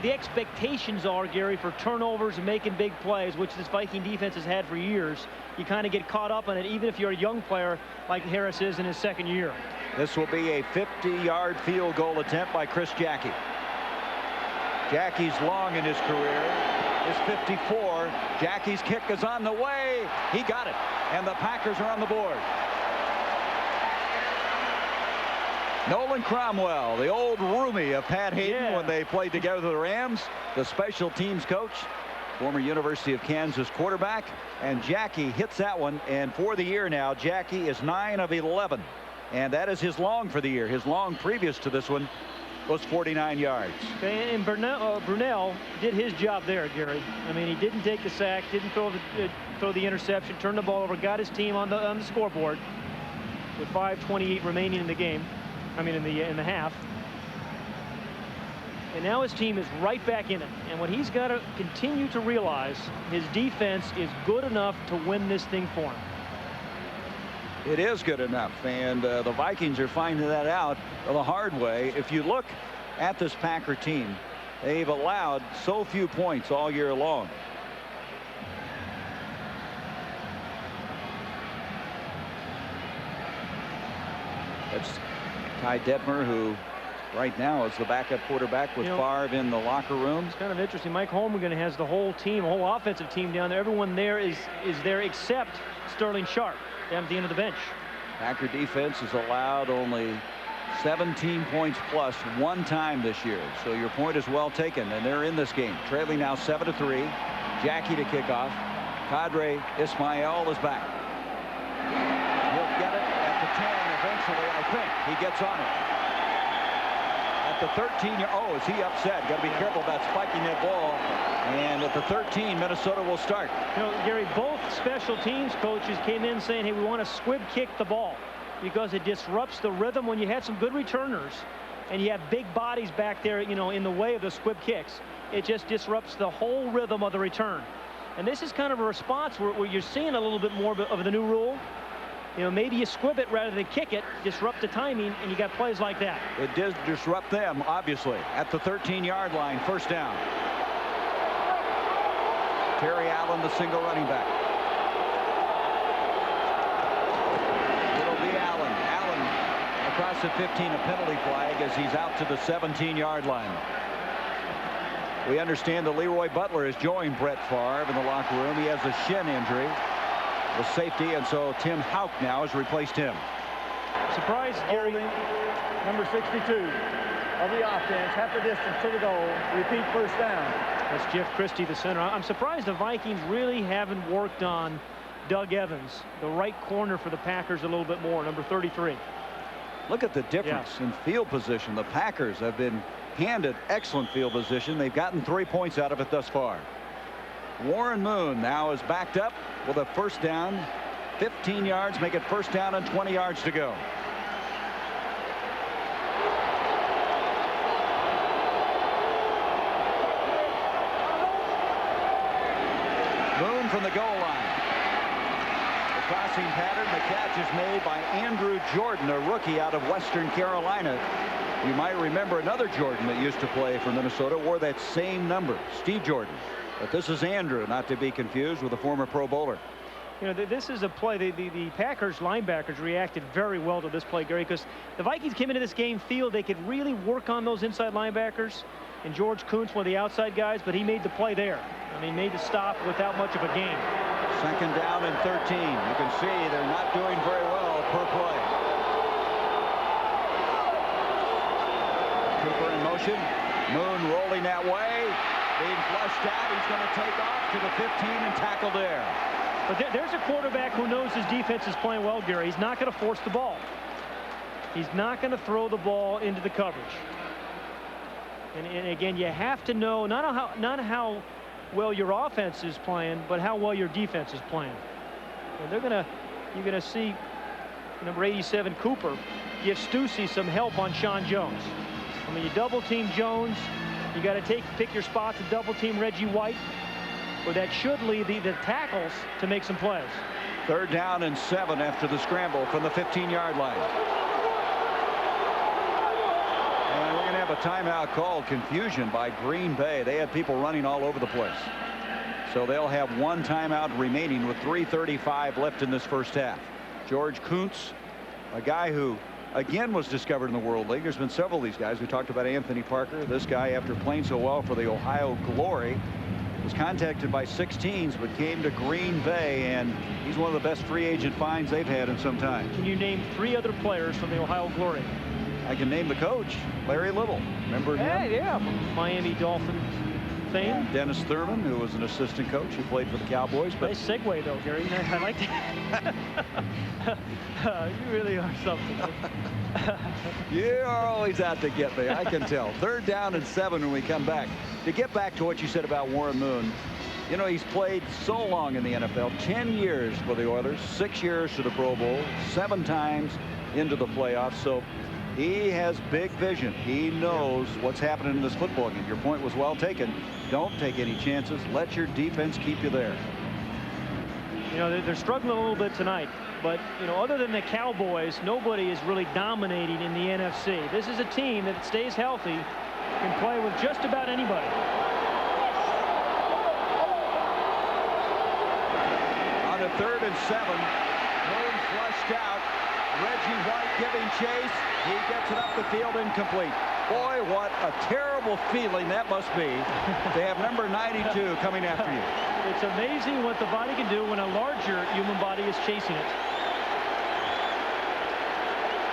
the expectations are, Gary, for turnovers and making big plays, which this Viking defense has had for years. You kind of get caught up on it, even if you're a young player like Harris is in his 2nd year. This will be a 50-yard field goal attempt by Chris Jackie. Jackie's long in his career is 54. Jackie's kick is on the way. He got it, and the Packers are on the board. Nolan Cromwell, the old roomie of Pat Hayden when they played together the Rams, the special teams coach, former University of Kansas quarterback, and Jackie hits that one, and for the year now, Jackie is 9 of 11, and that is his long for the year. His long previous to this one was 49 yards. And Brunell did his job there, Gary. I mean, he didn't take the sack, didn't throw the interception, turned the ball over, got his team on the scoreboard with 5:28 remaining in the game. I mean, in the half. And now his team is right back in it. And what he's got to continue to realize, his defense is good enough to win this thing for him. It is good enough, and the Vikings are finding that out the hard way. If you look at this Packer team, they've allowed so few points all year long. It's Ty Detmer, who right now is the backup quarterback with Favre in the locker room. It's kind of interesting. Mike Holmgren has the whole team, a whole offensive team down there. Everyone there is there except Sterling Sharp down at the end of the bench. Packer defense has allowed only 17 points plus 1 time this year. So your point is well taken, and they're in this game. Trailing now 7-3. Jackie to kick off. Kadri Ismail is back. He'll get it at the 10 eventually, I think. He gets on it. At the 13, oh, is he upset? Got to be careful about spiking that ball. And at the 13, Minnesota will start. You know, Gary, both special teams coaches came in saying, hey, we want to squib kick the ball because it disrupts the rhythm. When you had some good returners and you have big bodies back there, you know, in the way of the squib kicks, it just disrupts the whole rhythm of the return. And this is kind of a response where you're seeing a little bit more of the new rule. You know, maybe you squib it rather than kick it, disrupt the timing, and you got plays like that. It did disrupt them, obviously. At the 13-yard line, 1st down. Terry Allen, the single running back. It'll be Allen. Allen across the 15, a penalty flag as he's out to the 17-yard line. We understand that Leroy Butler has joined Brett Favre in the locker room. He has a shin injury, the safety, and so Tim Houck now has replaced him. Surprise, Gary. Number 62 of the offense, half the distance to the goal. Repeat, 1st down. That's Jeff Christie, the center. I'm surprised the Vikings really haven't worked on Doug Evans, the right corner for the Packers, a little bit more, number 33. Look at the difference in field position. The Packers have been handed excellent field position. They've gotten 3 points out of it thus far. Warren Moon now is backed up with a 1st down, 15 yards, make it 1st down and 20 yards to go. in from the goal line. The crossing pattern, the catch is made by Andrew Jordan, a rookie out of Western Carolina. You might remember another Jordan that used to play for Minnesota wore that same number, Steve Jordan. But this is Andrew, not to be confused with a former Pro Bowler. You know, this is a play. The Packers linebackers reacted very well to this play, Gary, because the Vikings came into this game feel they could really work on those inside linebackers. And George Kuntz, one of the outside guys, but he made the play there. I mean, made the stop without much of a gain. Second down and 13. You can see they're not doing very well per play. Cooper in motion. Moon rolling that way. Being flushed out. He's going to take off to the 15 and tackle there. But there's a quarterback who knows his defense is playing well, Gary. He's not going to force the ball. He's not going to throw the ball into the coverage. And again, you have to know not how well your offense is playing, but how well your defense is playing. And you're going to see number 87 Cooper give Stussy some help on Sean Jones. I mean, you double team Jones, you got to pick your spots and double team Reggie White. But that should lead the tackles to make some plays. Third down and 7 after the scramble from the 15-yard line. And we're going to have a timeout called. Confusion by Green Bay. They had people running all over the place. So they'll have one timeout remaining with 3:35 left in this first half. George Kuntz, a guy who again was discovered in the World League. There's been several of these guys. We talked about Anthony Parker. This guy, after playing so well for the Ohio Glory, was contacted by 6 teams but came to Green Bay, and he's one of the best free agent finds they've had in some time. Can you name 3 other players from the Ohio Glory? I can name the coach, Larry Little. Remember him? Yeah, Miami Dolphin fame. Dennis Thurman, who was an assistant coach who played for the Cowboys. But nice segue, though, Gary. I like that. You really are something. You are always out to get me, I can tell. Third down and 7 when we come back. To get back to what you said about Warren Moon, you know, he's played so long in the NFL, 10 years for the Oilers, 6 years to the Pro Bowl, 7 times into the playoffs. So he has big vision. He knows what's happening in this football game. Your point was well taken. Don't take any chances. Let your defense keep you there. You know, they're struggling a little bit tonight. But, you know, other than the Cowboys, nobody is really dominating in the NFC. This is a team that stays healthy, can play with just about anybody. On a 3rd and 7, Moon flushed out. Reggie White giving chase. He gets it up the field, incomplete. Boy, what a terrible feeling that must be to have number 92 coming after you. It's amazing what the body can do when a larger human body is chasing it.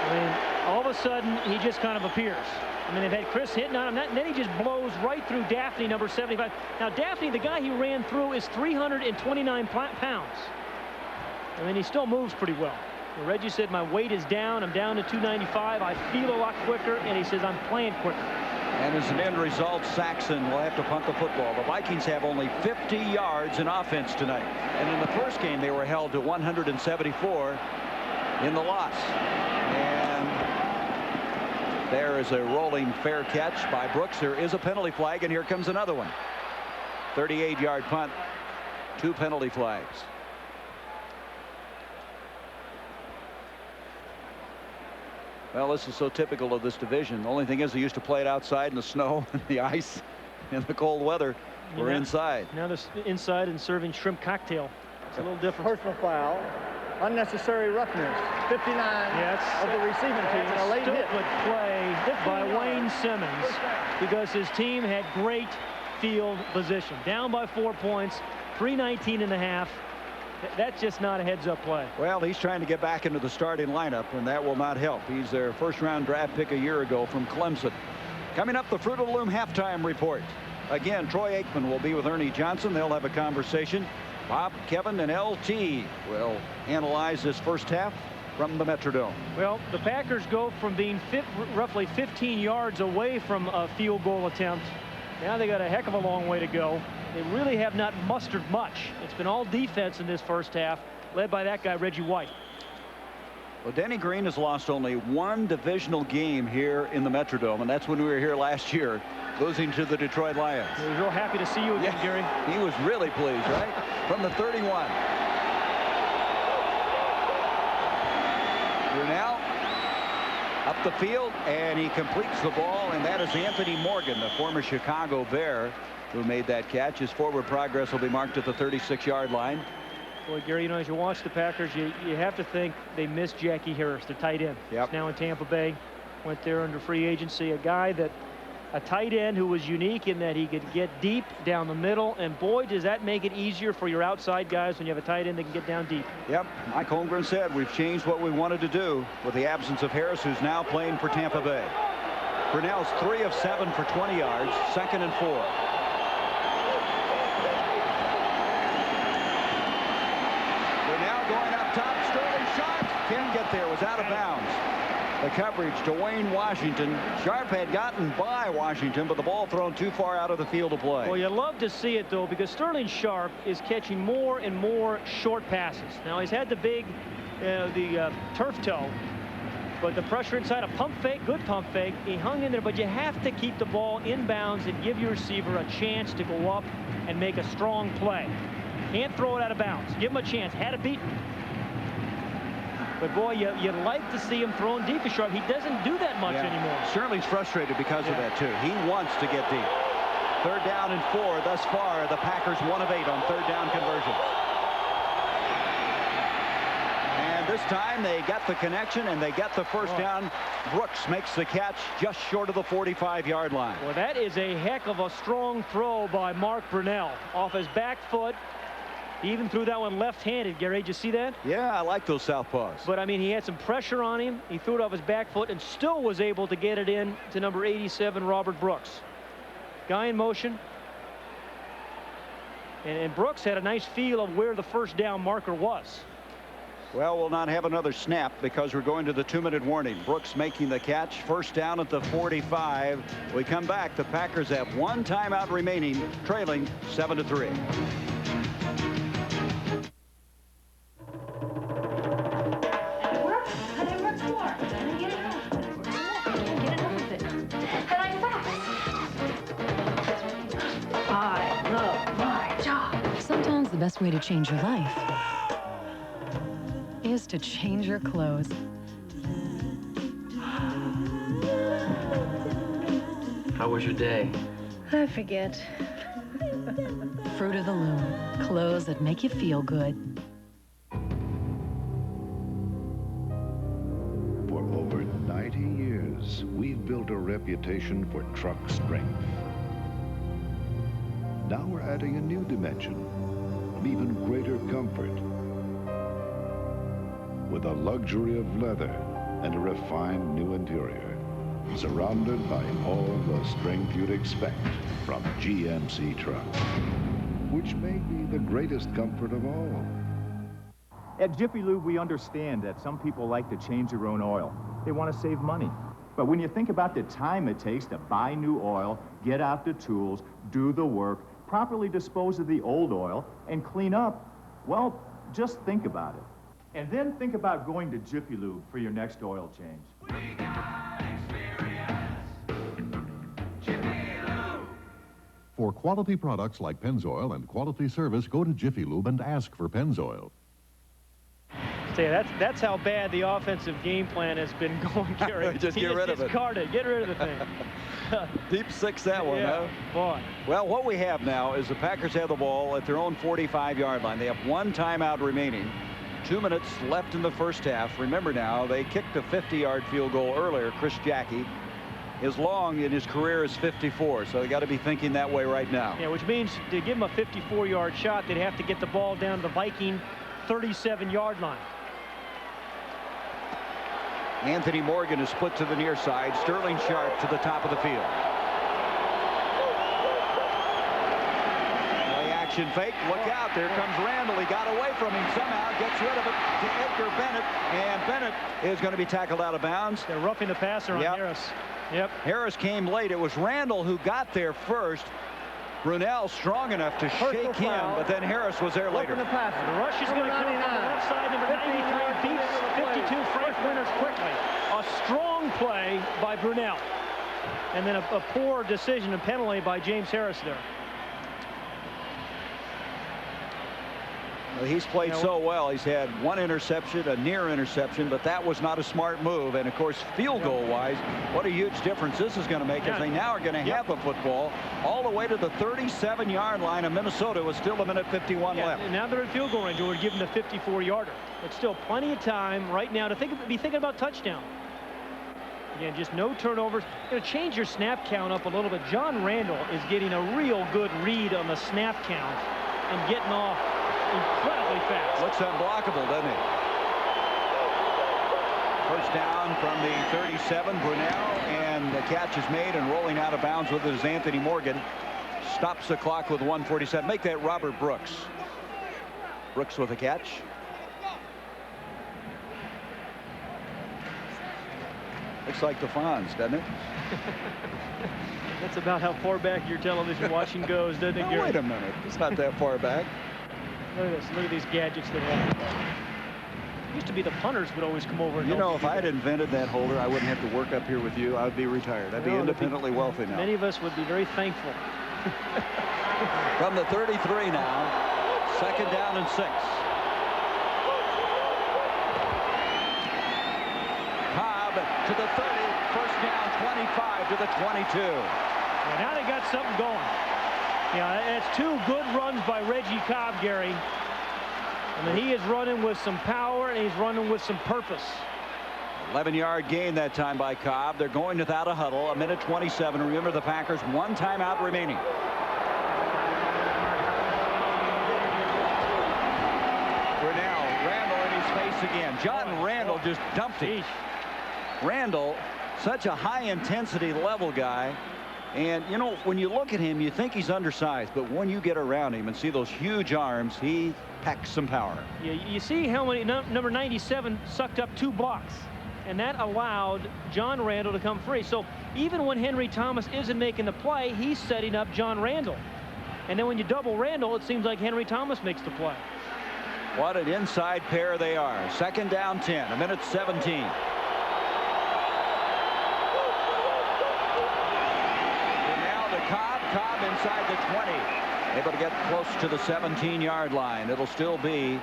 I mean, all of a sudden, he just kind of appears. I mean, they've had Chris hitting on him, and then he just blows right through Daphne, number 75. Now, Daphne, the guy he ran through, is 329 pounds. I mean, he still moves pretty well. And Reggie said, my weight is down. I'm down to 295. I feel a lot quicker, and he says, I'm playing quicker. And as an end result, Saxon will have to punt the football. The Vikings have only 50 yards in offense tonight. And in the first game, they were held to 174 in the loss. And there is a rolling fair catch by Brooks. There is a penalty flag, and here comes another one. 38-yard punt, 2 penalty flags. Well, this is so typical of this division. The only thing is they used to play it outside in the snow and the ice and the cold weather. We're inside. Now they're inside and serving shrimp cocktail. It's a little different. Personal foul. Unnecessary roughness. 59 of the receiving team. A late hit play by Wayne Simmons because his team had great field position. Down by 4 points, 3:19 and a half. That's just not a heads-up play. Well, he's trying to get back into the starting lineup, and that will not help. He's their first-round draft pick a year ago from Clemson. Coming up, the Fruit of the Loom halftime report. Again, Troy Aikman will be with Ernie Johnson. They'll have a conversation. Bob, Kevin, and LT will analyze this first half from the Metrodome. Well, the Packers go from being roughly 15 yards away from a field goal attempt. Now they got a heck of a long way to go. They really have not mustered much. It's been all defense in this first half, led by that guy, Reggie White. Well, Denny Green has lost only one divisional game here in the Metrodome, and that's when we were here last year, losing to the Detroit Lions. He was real happy to see you again, Gary. He was really pleased, right? From the 31. Brunell up the field, and he completes the ball, and that is Anthony Morgan, the former Chicago Bear, who made that catch. His forward progress will be marked at the 36-yard line. Boy, Gary, you know, as you watch the Packers, you have to think they missed Jackie Harris, their tight end. Yep. He's now in Tampa Bay. Went there under free agency. A tight end who was unique in that he could get deep down the middle. And boy, does that make it easier for your outside guys when you have a tight end that can get down deep. Yep. Mike Holmgren said we've changed what we wanted to do with the absence of Harris, who's now playing for Tampa Bay. Brunell's 3 of 7 for 20 yards, 2nd and 4. Going up top, Sterling Sharp can't get there, was out of bounds. The coverage to Wayne Washington. Sharp had gotten by Washington, but the ball thrown too far out of the field of play. Well, you love to see it, though, because Sterling Sharp is catching more and more short passes. Now, he's had the big, turf toe, but the pressure inside, a pump fake, good pump fake. He hung in there, but you have to keep the ball inbounds and give your receiver a chance to go up and make a strong play. Can't throw it out of bounds. Give him a chance. Had it beaten. But boy, you'd like to see him thrown deep to Sharp. He doesn't do that much anymore. Sterling's frustrated because of that, too. He wants to get deep. 3rd down and 4 thus far. The Packers 1 of 8 on 3rd down conversions. And this time they got the connection and they get the first down. Brooks makes the catch just short of the 45-yard line. Well, that is a heck of a strong throw by Mark Brunell. Off his back foot. He even threw that one left-handed, Gary. Did you see that? Yeah, I like those southpaws. But, I mean, he had some pressure on him. He threw it off his back foot and still was able to get it in to number 87, Robert Brooks. Guy in motion. And Brooks had a nice feel of where the first down marker was. Well, we'll not have another snap because we're going to the 2-minute warning. Brooks making the catch. First down at the 45. We come back. The Packers have 1 timeout remaining, trailing 7-3. Sometimes the best way to change your life is to change your clothes. How was your day? I forget. Fruit of the Loom. Clothes that make you feel good. For over 90 years, we've built a reputation for truck strength. Now we're adding a new dimension of even greater comfort. With a luxury of leather and a refined new interior, surrounded by all the strength you'd expect from GMC trucks, which may be the greatest comfort of all. At Jiffy Lube, we understand that some people like to change their own oil. They want to save money. But when you think about the time it takes to buy new oil, get out the tools, do the work, properly dispose of the old oil, and clean up, well, just think about it. And then think about going to Jiffy Lube for your next oil change. For quality products like Pennzoil and quality service, go to Jiffy Lube and ask for Pennzoil. That's how bad the offensive game plan has been going, Gary. Just get rid of it. Discard it. Get rid of the thing. Deep 6 that one, huh? Boy. Well, what we have now is the Packers have the ball at their own 45-yard line. They have 1 timeout remaining. 2 minutes left in the first half. Remember now, they kicked a 50-yard field goal earlier. Chris Jackie. His long in his career is 54, so they got to be thinking that way right now. Yeah, which means to give him a 54-yard shot, they'd have to get the ball down to the Viking 37-yard line. Anthony Morgan is split to the near side. Sterling Sharp to the top of the field. Play action fake. Look out. There comes Randall. He got away from him somehow. Gets rid of it to Edgar Bennett. And Bennett is going to be tackled out of bounds. They're roughing the passer on Harris. Yep. Harris came late. It was Randall who got there first. Brunell strong enough to shake him, but then Harris was there later. The rush is going to come from the left side. Number 93 beats 52 Frank Winters quickly. A strong play by Brunell. And then a poor decision and penalty by James Harris there. Well, he's played so well. He's had one interception, a near interception, but that was not a smart move. And, of course, field goal-wise, what a huge difference this is going to make as they now are going to have the football all the way to the 37-yard line of Minnesota with still 1:51 left. And now they're in field goal range. We're giving the 54-yarder. But still plenty of time right now to be thinking about touchdown. Again, just no turnovers. You're going to change your snap count up a little bit. John Randall is getting a real good read on the snap count and getting off incredibly fast. Looks unblockable, doesn't it? First down from the 37, Brunell, and the catch is made, and rolling out of bounds with it is Anthony Morgan. Stops the clock with 1:47. Make that Robert Brooks. Brooks with a catch. Looks like the Fonz, doesn't it? That's about how far back your television watching goes, doesn't it, Gary? Wait a minute. It's not that far back. Look at this. Look at these gadgets they have. Used to be the punters would always come over. And you know, if I had invented that holder, I wouldn't have to work up here with you. I would be retired. I'd be independently wealthy now. Many of us would be very thankful. From the 33 now, 2nd down and 6. Cobb to the 30, first down, 25 to the 22. Well, now they got something going. Yeah, that's 2 good runs by Reggie Cobb, Gary. I mean, he is running with some power, and he's running with some purpose. 11-yard gain that time by Cobb. They're going without a huddle. 1:27. Remember, the Packers, 1 timeout remaining. Brunell, Randall in his face again. John Randall just dumped him. Randall, such a high-intensity level guy. And, you know, when you look at him, you think he's undersized. But when you get around him and see those huge arms, he packs some power. You see how many number 97 sucked up 2 blocks. And that allowed John Randall to come free. So even when Henry Thomas isn't making the play, he's setting up John Randall. And then when you double Randall, it seems like Henry Thomas makes the play. What an inside pair they are. 2nd down 10, 1:17. Cobb inside the 20, able to get close to the 17-yard line. It'll still be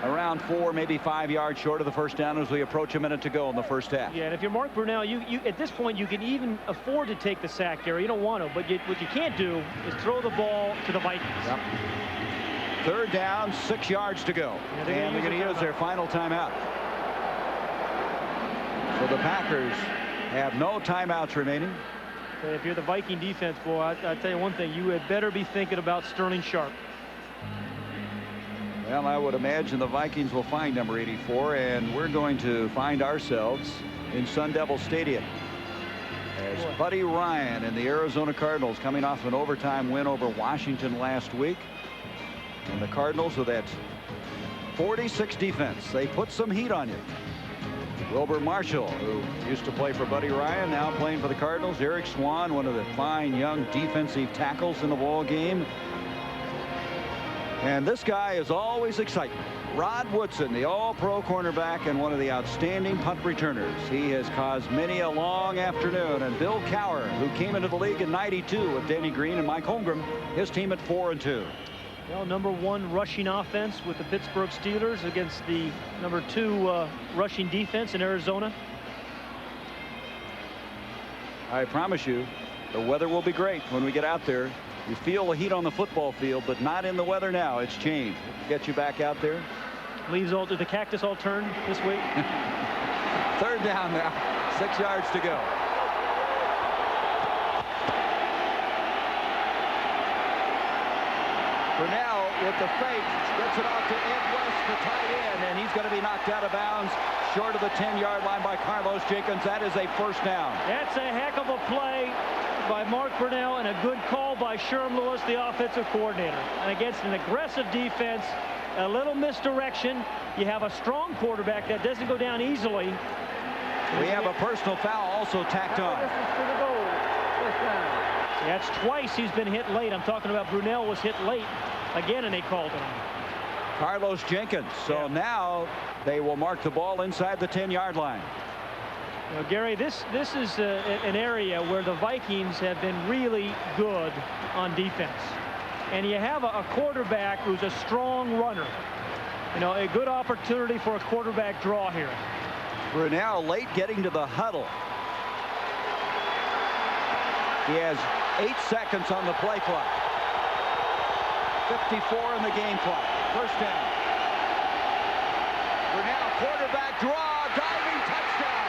around 4, maybe 5 yards short of the first down as we approach a minute to go in the first half. Yeah, and if you're Mark Brunell, you at this point you can even afford to take the sack there. You don't want to, but what you can't do is throw the ball to the Vikings. Yep. 3rd down, 6 yards to go, and they're going to use their final timeout. So the Packers have no timeouts remaining. If you're the Viking defense, boy, I'll tell you one thing, you had better be thinking about Sterling Sharp. Well, I would imagine the Vikings will find number 84, and we're going to find ourselves in Sun Devil Stadium as Buddy Ryan and the Arizona Cardinals coming off an overtime win over Washington last week. And the Cardinals with that 46 defense, they put some heat on you. Wilbur Marshall, who used to play for Buddy Ryan, now playing for the Cardinals. Eric Swan, one of the fine young defensive tackles in the ball game. And this guy is always exciting. Rod Woodson, the all-pro cornerback and one of the outstanding punt returners. He has caused many a long afternoon. And Bill Cowher, who came into the league in '92 with Denny Green and Mike Holmgren, his team at 4-2. Well, number 1 rushing offense with the Pittsburgh Steelers against the number 2 rushing defense in Arizona. I promise you, the weather will be great when we get out there. You feel the heat on the football field, but not in the weather now. It's changed. Get you back out there. Leaves all, the cactus all turned this week. 3rd down now. 6 yards to go. Brunell with the fake gets it off to Ed West, the tight end, and he's going to be knocked out of bounds short of the 10-yard line by Carlos Jenkins. That is a first down. That's a heck of a play by Mark Brunell and a good call by Sherm Lewis, the offensive coordinator. And against an aggressive defense, a little misdirection. You have a strong quarterback that doesn't go down easily. We have a personal foul also tacked on. So That's twice he's been hit late. I'm talking about Brunell was hit late again, and they called it on. Carlos Jenkins. So now they will mark the ball inside the 10-yard line. You know, Gary, this is an area where the Vikings have been really good on defense. And you have a quarterback who's a strong runner. You know, a good opportunity for a quarterback draw here. Brunell late getting to the huddle. He has 8 seconds on the play clock. 54 in the game clock. First down. Brunell, quarterback draw, diving touchdown.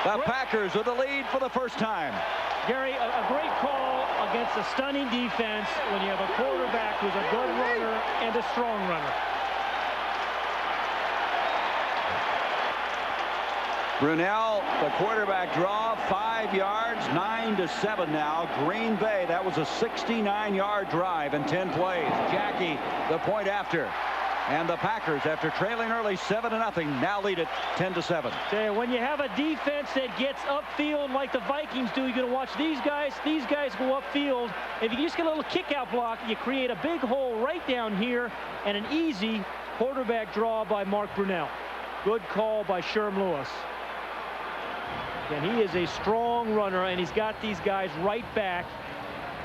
The Packers with the lead for the first time. Gary, a great call against a stunning defense when you have a quarterback who's a good runner and a strong runner. Brunell, the quarterback draw, 5 yards, 9-7 now. Green Bay, that was a 69-yard drive in 10 plays. Jackie, the point after. And the Packers, after trailing early 7-0, now lead it 10-7. When you have a defense that gets upfield like the Vikings do, you're going to watch these guys go upfield. If you just get a little kick-out block, you create a big hole right down here, and an easy quarterback draw by Mark Brunell. Good call by Sherm Lewis. And he is a strong runner, and he's got these guys right back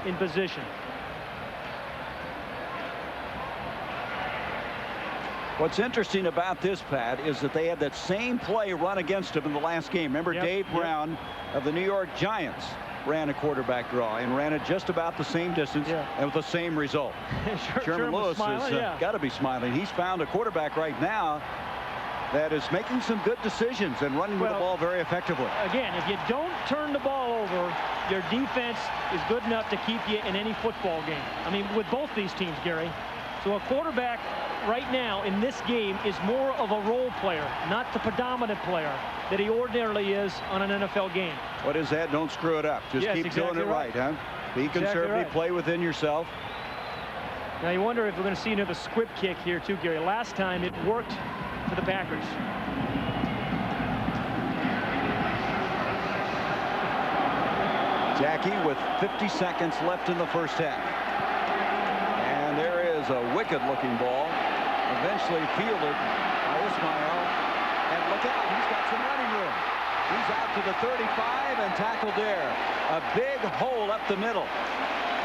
in position. What's interesting about this, Pat, is that they had that same play run against him in the last game. Remember, Dave Brown of the New York Giants ran a quarterback draw and ran it just about the same distance and with the same result. Sherman Lewis has got to be smiling. He's found a quarterback right now that is making some good decisions and running with the ball very effectively. Again, if you don't turn the ball over, your defense is good enough to keep you in any football game. I mean, with both these teams, Gary. So a quarterback right now in this game is more of a role player, not the predominant player that he ordinarily is on an NFL game. What is that? Don't screw it up. Just keep doing it right, huh? Be conservative, play within yourself. Now you wonder if we're going to see another squib kick here too, Gary. Last time it worked for the Packers. Jackie with 50 seconds left in the first half. And there is a wicked-looking ball, eventually fielded by Ismail. And look out, he's got some running room. He's out to the 35 and tackled there. A big hole up the middle.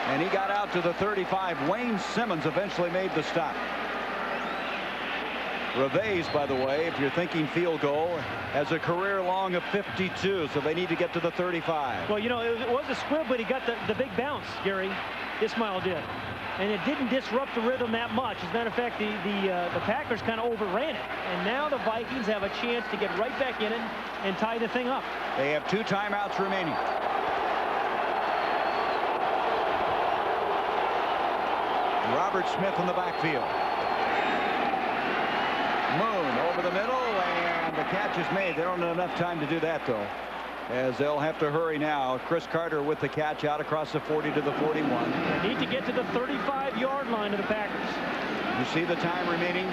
And he got out to the 35. Wayne Simmons eventually made the stop. Reves, by the way, if you're thinking field goal, has a career long of 52, so they need to get to the 35. Well, you know, it was a squib, but he got the big bounce, Gary. Ismail did. And it didn't disrupt the rhythm that much. As a matter of fact, the Packers kind of overran it. And now the Vikings have a chance to get right back in it and tie the thing up. They have 2 timeouts remaining. Robert Smith in the backfield. Moon over the middle, and the catch is made. They don't have enough time to do that, though, as they'll have to hurry now. Chris Carter with the catch out across the 40 to the 41. They need to get to the 35-yard line of the Packers. You see the time remaining.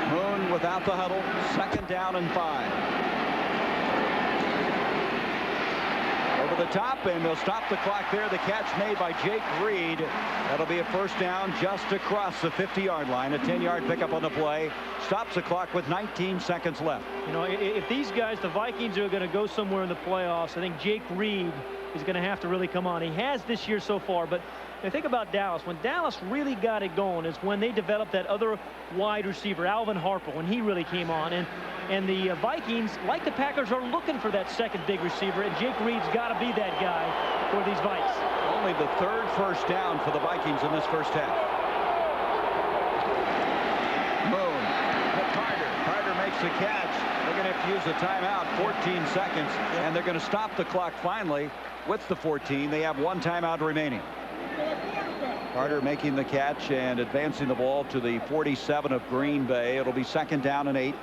Moon without the huddle. 2nd down and 5. Over the top, and they'll stop the clock there. The catch made by Jake Reed. That'll be a first down just across the 50-yard line. A 10-yard pickup on the play. Stops the clock with 19 seconds left. You know, if these guys, the Vikings, are going to go somewhere in the playoffs, I think Jake Reed is going to have to really come on. He has this year so far, but you know, think about Dallas. When Dallas really got it going is when they developed that other wide receiver, Alvin Harper, when he really came on. And the Vikings, like the Packers, are looking for that second big receiver, and Jake Reed's got to be that guy for these Vikes. Only the 3rd first down for the Vikings in this first half. Moon. Carter makes the catch. They're going to have to use the timeout. 14 seconds, and they're going to stop the clock finally with the 14. They have 1 timeout remaining. Carter making the catch and advancing the ball to the 47 of Green Bay. It'll be 2nd down and 8.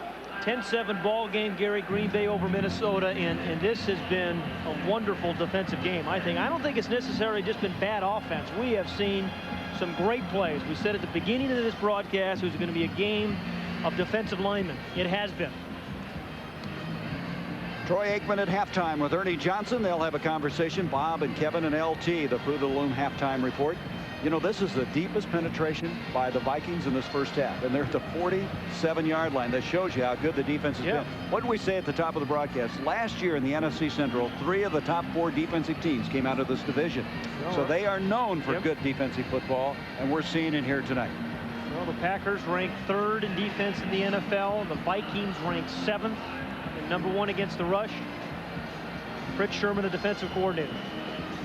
10-7 ball game, Gary. Green Bay over Minnesota, and this has been a wonderful defensive game. I don't think it's necessarily just been bad offense. We have seen some great plays. We said at the beginning of this broadcast it was going to be a game of defensive linemen. It has been. Troy Aikman at halftime with Ernie Johnson. They'll have a conversation. Bob and Kevin and LT, the Fruit of the Loom halftime report. You know, this is the deepest penetration by the Vikings in this first half, and they're at the 47-yard line. That shows you how good the defense has been. What did we say at the top of the broadcast? Last year in the NFC Central, 3 of the top 4 defensive teams came out of this division. So they are known for good defensive football, and we're seeing it here tonight. Well, the Packers ranked 3rd in defense in the NFL. The Vikings ranked 7th. Number 1 against the rush. Fritz Sherman, the defensive coordinator.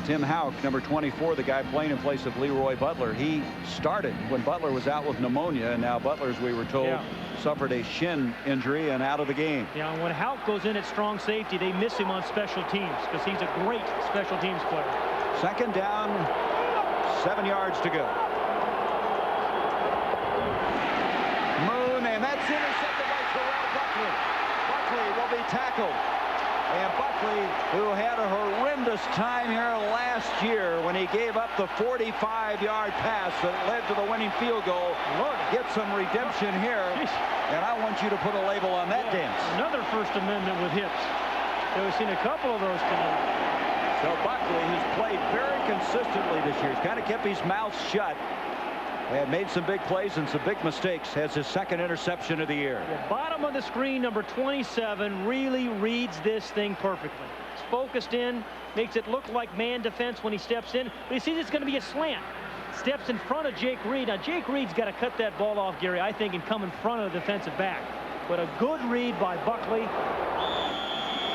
Tim Houck, number 24, the guy playing in place of Leroy Butler. He started when Butler was out with pneumonia, and now Butler, as we were told, suffered a shin injury and out of the game. Yeah, and when Houck goes in at strong safety, they miss him on special teams because he's a great special teams player. 2nd down, 7 yards to go. Moon, and that's intercepted by Terrell Buckley. Buckley will be tackled. And Buckley, who had a horrendous time here last year when he gave up the 45-yard pass that led to the winning field goal, gets some redemption here. And I want you to put a label on that dance. Another First Amendment with hips. We've seen a couple of those tonight. So Buckley has played very consistently this year. He's kind of kept his mouth shut. And made some big plays and some big mistakes. Has his 2nd interception of the year. The bottom of the screen, number 27, really reads this thing perfectly. It's focused in, makes it look like man defense when he steps in. But he sees it's going to be a slant. Steps in front of Jake Reed. Now, Jake Reed's got to cut that ball off, Gary, I think, and come in front of the defensive back. But a good read by Buckley.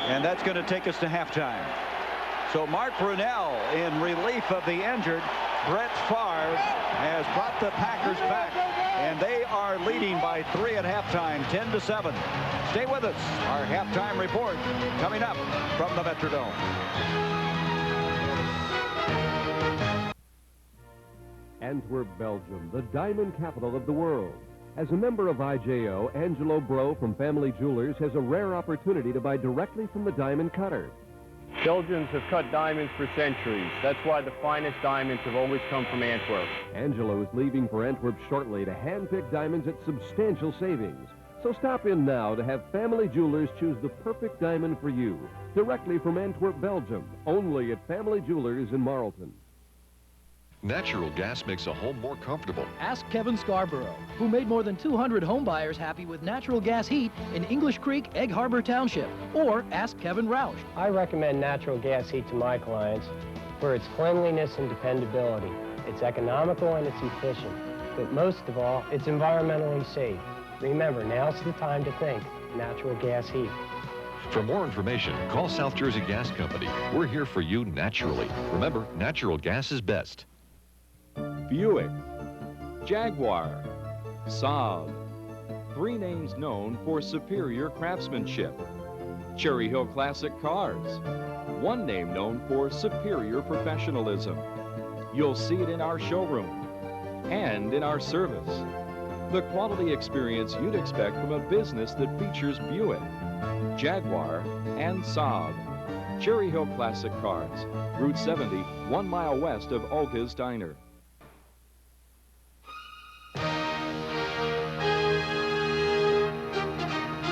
And that's going to take us to halftime. So Mark Brunell in relief of the injured Brett Favre has brought the Packers back, and they are leading by 3 at halftime, 10-7. Stay with us. Our halftime report coming up from the Metrodome. Antwerp, Belgium, the diamond capital of the world. As a member of IJO, Angelo Bro from Family Jewelers has a rare opportunity to buy directly from the diamond cutter. Belgians have cut diamonds for centuries. That's why the finest diamonds have always come from Antwerp. Angelo is leaving for Antwerp shortly to hand-pick diamonds at substantial savings. So stop in now to have Family Jewelers choose the perfect diamond for you. Directly from Antwerp, Belgium. Only at Family Jewelers in Marlton. Natural gas makes a home more comfortable. Ask Kevin Scarborough, who made more than 200 home buyers happy with natural gas heat in English Creek, Egg Harbor Township. Or ask Kevin Roush. I recommend natural gas heat to my clients for its cleanliness and dependability. It's economical and it's efficient. But most of all, it's environmentally safe. Remember, now's the time to think natural gas heat. For more information, call South Jersey Gas Company. We're here for you naturally. Remember, natural gas is best. Buick, Jaguar, Saab. 3 names known for superior craftsmanship. Cherry Hill Classic Cars. 1 name known for superior professionalism. You'll see it in our showroom and in our service. The quality experience you'd expect from a business that features Buick, Jaguar, and Saab. Cherry Hill Classic Cars. Route 70, 1 mile west of Olga's Diner.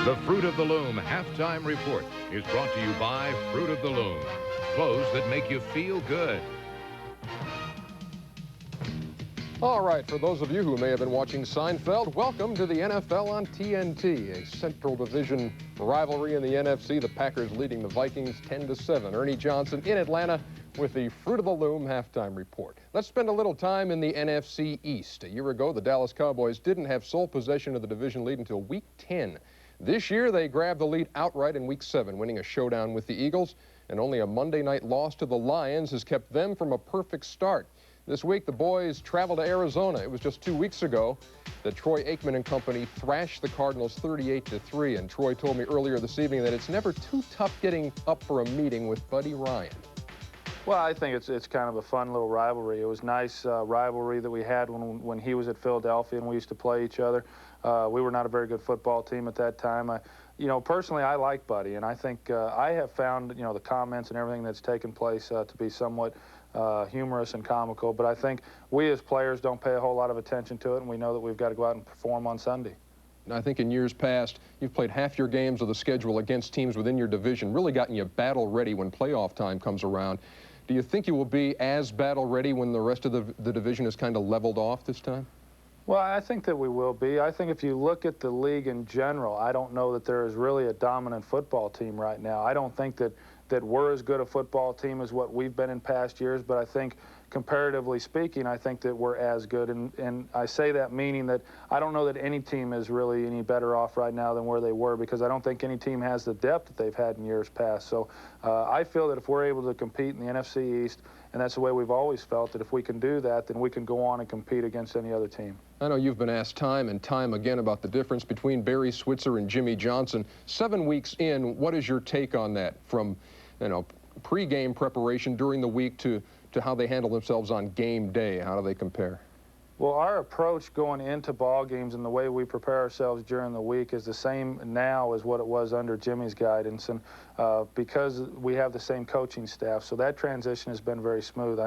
The Fruit of the Loom halftime report is brought to you by Fruit of the Loom. Clothes that make you feel good. All right, for those of you who may have been watching Seinfeld, welcome to the NFL on TNT, a Central Division rivalry in the NFC. The Packers leading the Vikings 10-7. Ernie Johnson in Atlanta with the Fruit of the Loom halftime report. Let's spend a little time in the NFC East. A year ago, the Dallas Cowboys didn't have sole possession of the division lead until Week 10. This year, they grabbed the lead outright in Week 7, winning a showdown with the Eagles, and only a Monday night loss to the Lions has kept them from a perfect start. This week, the boys travel to Arizona. It was just 2 weeks ago that Troy Aikman and company thrashed the Cardinals 38-3, and Troy told me earlier this evening that it's never too tough getting up for a meeting with Buddy Ryan. Well, I think it's kind of a fun little rivalry. It was nice rivalry that we had when he was at Philadelphia and we used to play each other. We were not a very good football team at that time. You know, personally, I like Buddy, and I think I have found, you know, the comments and everything that's taken place to be somewhat humorous and comical. But I think we as players don't pay a whole lot of attention to it, and we know that we've got to go out and perform on Sunday. I think in years past, you've played half your games of the schedule against teams within your division, really gotten you battle ready when playoff time comes around. Do you think you will be as battle ready when the rest of the division is kind of leveled off this time? Well, I think that we will be. I think if you look at the league in general, I don't know that there is really a dominant football team right now. I don't think that we're as good a football team as what we've been in past years, but I think comparatively speaking, I think that we're as good. And I say that meaning that I don't know that any team is really any better off right now than where they were, because I don't think any team has the depth that they've had in years past. So I feel that if we're able to compete in the NFC East, and that's the way we've always felt, that if we can do that, then we can go on and compete against any other team. I know you've been asked time and time again about the difference between Barry Switzer and Jimmy Johnson. 7 weeks in, what is your take on that, from, you know, pre-game preparation during the week to how they handle themselves on game day? How do they compare? Well, our approach going into ball games and the way we prepare ourselves during the week is the same now as what it was under Jimmy's guidance, and because we have the same coaching staff, so that transition has been very smooth.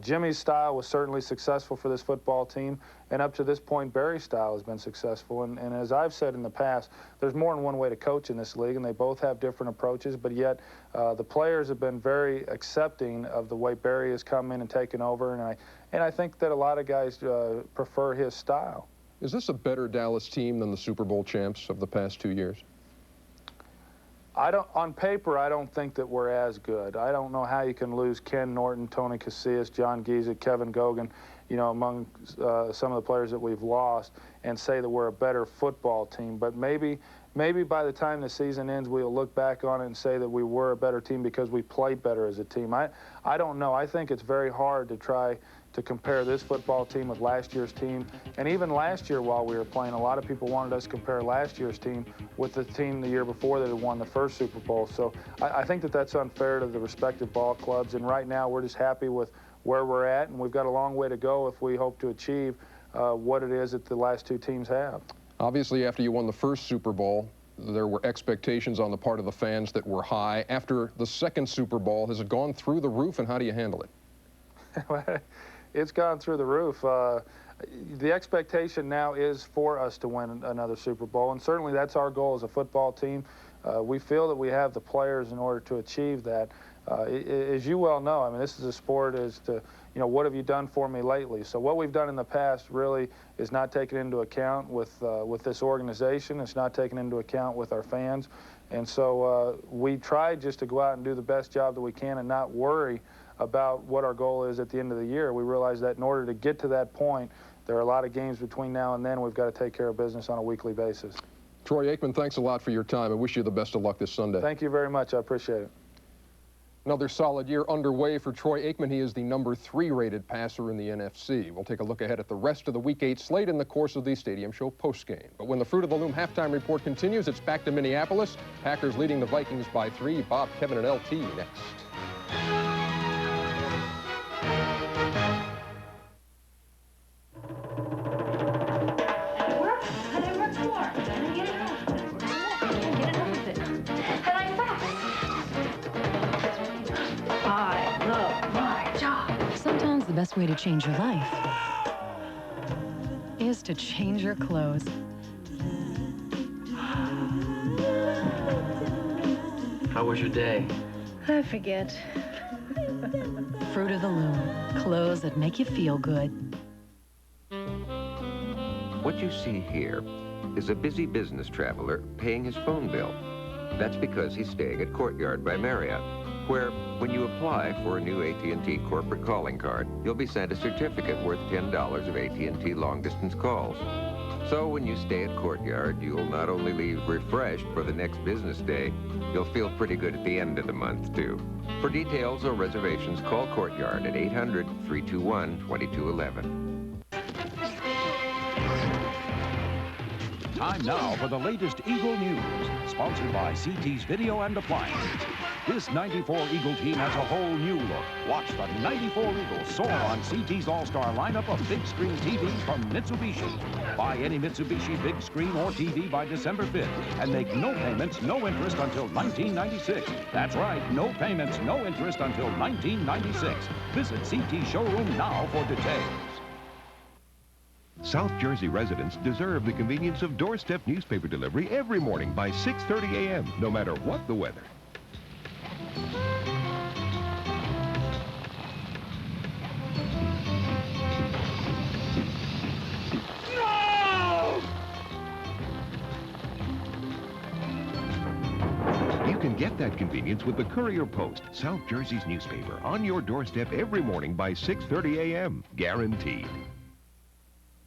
Jimmy's style was certainly successful for this football team, and up to this point, Barry's style has been successful. And as I've said in the past, there's more than one way to coach in this league, and they both have different approaches, but yet the players have been very accepting of the way Barry has come in and taken over, and I think that a lot of guys prefer his style. Is this a better Dallas team than the Super Bowl champs of the past 2 years? On paper, I don't think that we're as good. I don't know how you can lose Ken Norton, Tony Casillas, John Giesick, Kevin Gogan, you know, among some of the players that we've lost, and say that we're a better football team. But maybe by the time the season ends, we'll look back on it and say that we were a better team because we played better as a team. I don't know. I think it's very hard to try to compare this football team with last year's team. And even last year while we were playing, a lot of people wanted us to compare last year's team with the team the year before that had won the first Super Bowl. So I think that that's unfair to the respective ball clubs. And right now we're just happy with where we're at, and we've got a long way to go if we hope to achieve what it is that the last two teams have. Obviously, after you won the first Super Bowl, there were expectations on the part of the fans that were high. After the second Super Bowl, has it gone through the roof, and how do you handle it? It's gone through the roof. The expectation now is for us to win another Super Bowl, and certainly that's our goal as a football team. We feel that we have the players in order to achieve that. As you well know, I mean, this is a sport as to, you know, what have you done for me lately? So what we've done in the past really is not taken into account with this organization. It's not taken into account with our fans. And so we try just to go out and do the best job that we can and not worry about what our goal is at the end of the year. We realize that in order to get to that point, there are a lot of games between now and then. We've got to take care of business on a weekly basis. Troy Aikman, thanks a lot for your time. I wish you the best of luck this Sunday. Thank you very much. I appreciate it. Another solid year underway for Troy Aikman. He is the #3 rated passer in the NFC. We'll take a look ahead at the rest of the Week 8 slate in the course of the Stadium Show postgame. But when the Fruit of the Loom halftime report continues, it's back to Minneapolis. Packers leading the Vikings by 3. Bob, Kevin, and LT next. Sometimes the best way to change your life is to change your clothes. How was your day? I forget. Fruit of the Loom. Clothes that make you feel good. What you see here is a busy business traveler paying his phone bill. That's because he's staying at Courtyard by Marriott, where, when you apply for a new AT&T corporate calling card, you'll be sent a certificate worth $10 of AT&T long-distance calls. So when you stay at Courtyard, you'll not only leave refreshed for the next business day, you'll feel pretty good at the end of the month, too. For details or reservations, call Courtyard at 800-321-2211. Time now for the latest Eagle news, sponsored by CT's Video and Appliances. This 94 Eagle team has a whole new look. Watch the 94 Eagles soar on CT's all-star lineup of big screen TVs from Mitsubishi. Buy any Mitsubishi big screen or TV by December 5th and make no payments, no interest until 1996. That's right, no payments, no interest until 1996. Visit CT Showroom now for details. South Jersey residents deserve the convenience of doorstep newspaper delivery every morning by 6:30 a.m., no matter what the weather. You can get that convenience with the Courier Post, South Jersey's newspaper, on your doorstep every morning by 6:30 a.m., guaranteed.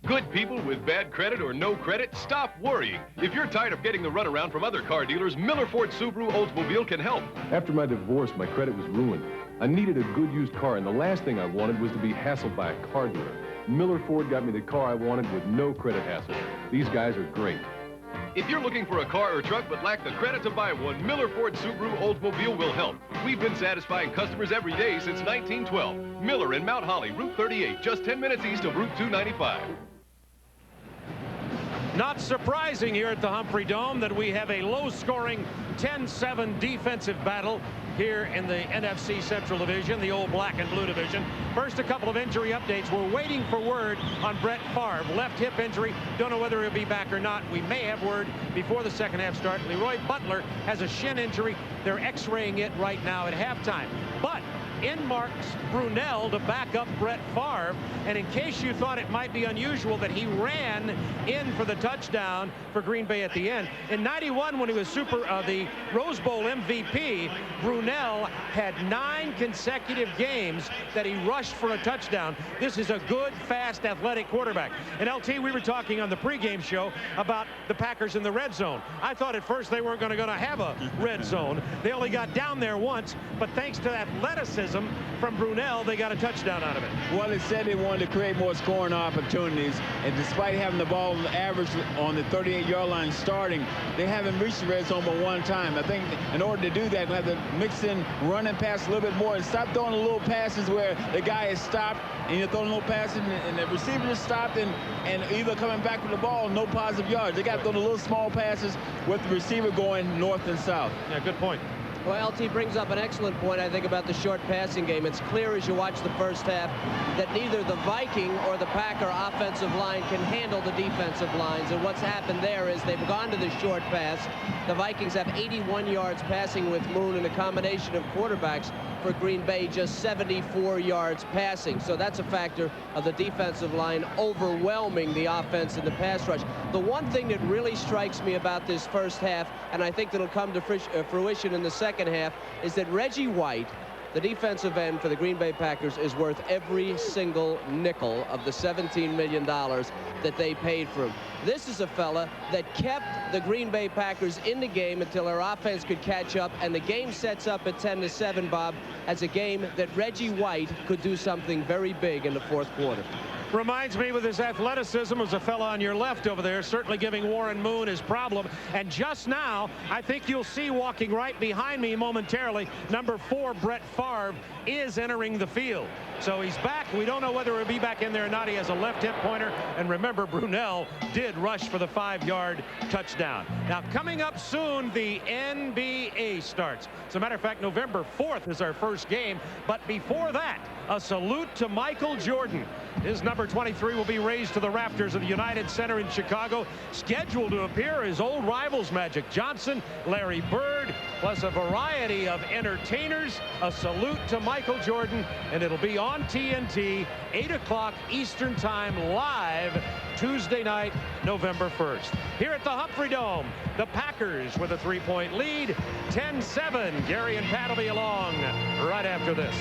Good people with bad credit or no credit, stop worrying. If you're tired of getting the runaround from other car dealers, Miller Ford Subaru Oldsmobile can help. After my divorce, my credit was ruined. I needed a good used car, and the last thing I wanted was to be hassled by a car dealer. Miller Ford got me the car I wanted with no credit hassle. These guys are great. If you're looking for a car or truck but lack the credit to buy one, Miller Ford Subaru Oldsmobile will help. We've been satisfying customers every day since 1912. Miller in Mount Holly, Route 38, just 10 minutes east of Route 295. Not surprising here at the Humphrey Dome that we have a low-scoring 10-7 defensive battle here in the NFC Central Division, the old black and blue division. First, a couple of injury updates. We're waiting for word on Brett Favre. Left hip injury. Don't know whether he'll be back or not. We may have word before the second half start. Leroy Butler has a shin injury. They're x-raying it right now at halftime. But in marks Brunell to back up Brett Favre, and in case you thought it might be unusual that he ran in for the touchdown for Green Bay at the end, in '91 when he was the Rose Bowl MVP, Brunell had 9 consecutive games that he rushed for a touchdown. This is a good, fast, athletic quarterback. And LT, we were talking on the pregame show about the Packers in the red zone. I thought at first they weren't going to have a red zone. They only got down there once, but thanks to athleticism from Brunell, they got a touchdown out of it. Well, it said they wanted to create more scoring opportunities, and despite having the ball average on the 38-yard line starting, they haven't reached the red zone but one time. I think in order to do that, we have to mix in running pass a little bit more and stop throwing the little passes where the guy is stopped and you're throwing little passes and the receiver is stopped and either coming back with the ball, no positive yards. They got to throw the little small passes with the receiver going north and south. Yeah, good point. Well, LT brings up an excellent point, I think, about the short passing game. It's clear as you watch the first half that neither the Viking or the Packer offensive line can handle the defensive lines. And what's happened there is they've gone to the short pass. The Vikings have 81 yards passing with Moon, and a combination of quarterbacks for Green Bay just 74 yards passing. So that's a factor of the defensive line overwhelming the offense in the pass rush. The one thing that really strikes me about this first half, and I think that'll come to fruition in the second half, is that Reggie White, the defensive end for the Green Bay Packers, is worth every single nickel of the $17 million that they paid for him. This is a fella that kept the Green Bay Packers in the game until their offense could catch up, and the game sets up at 10-7, Bob, as a game that Reggie White could do something very big in the fourth quarter. Reminds me, with his athleticism, as a fella on your left over there, certainly giving Warren Moon his problem. And just now, I think you'll see walking right behind me momentarily, number 4, Brett Favre, is entering the field. So he's back. We don't know whether he'll be back in there or not. He has a left hip pointer. And remember, Brunell did rush for the 5-yard touchdown. Now, coming up soon, the NBA starts. As a matter of fact, November 4th is our first game. But before that, a salute to Michael Jordan. His number 23 will be raised to the rafters of the United Center in Chicago. Scheduled to appear his old rivals, Magic Johnson, Larry Bird, plus a variety of entertainers. A salute to Michael Jordan, and it'll be on TNT, 8 o'clock Eastern Time, live Tuesday night, November 1st. Here at the Humphrey Dome, the Packers with a 3-point lead, 10-7. Gary and Pat will be along right after this.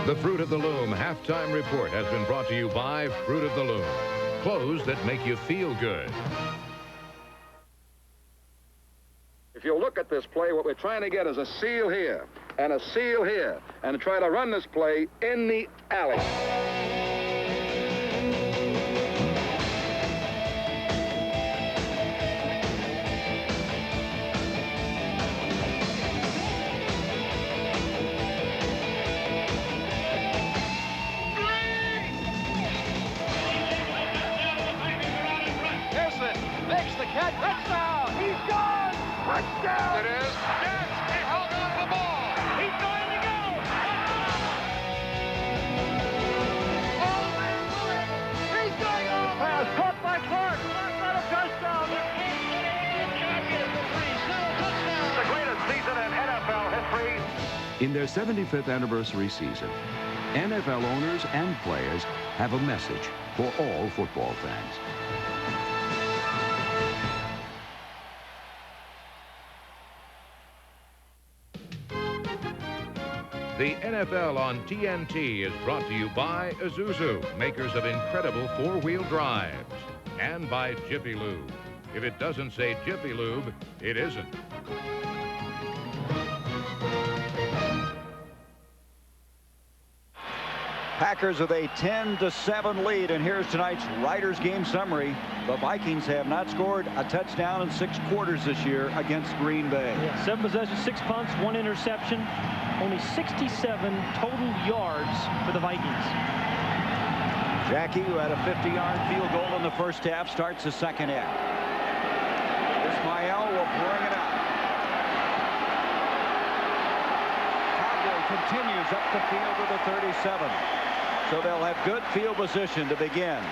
The Fruit of the Loom halftime report has been brought to you by Fruit of the Loom. Clothes that make you feel good. If you look at this play, what we're trying to get is a seal here and a seal here, and try to run this play in the alley. Touchdown! It is. Yes, he held on to the ball. He's going to go. He's going over. Pass caught by Clark. That's not a touchdown. The greatest season in NFL history. In their 75th anniversary season, NFL owners and players have a message for all football fans. The NFL on TNT is brought to you by Isuzu, makers of incredible four-wheel drives, and by Jiffy Lube. If it doesn't say Jiffy Lube, it isn't. Packers with a 10-7 lead, and here's tonight's Riders game summary. The Vikings have not scored a touchdown in 6 quarters this year against Green Bay. Yeah, 7 possessions, 6 punts, 1 interception, only 67 total yards for the Vikings. Jackie, who had a 50-yard field goal in the first half, starts the second half. Ismael will bring it up. Cowboy continues up the field to the 37. So they'll have good field position to begin.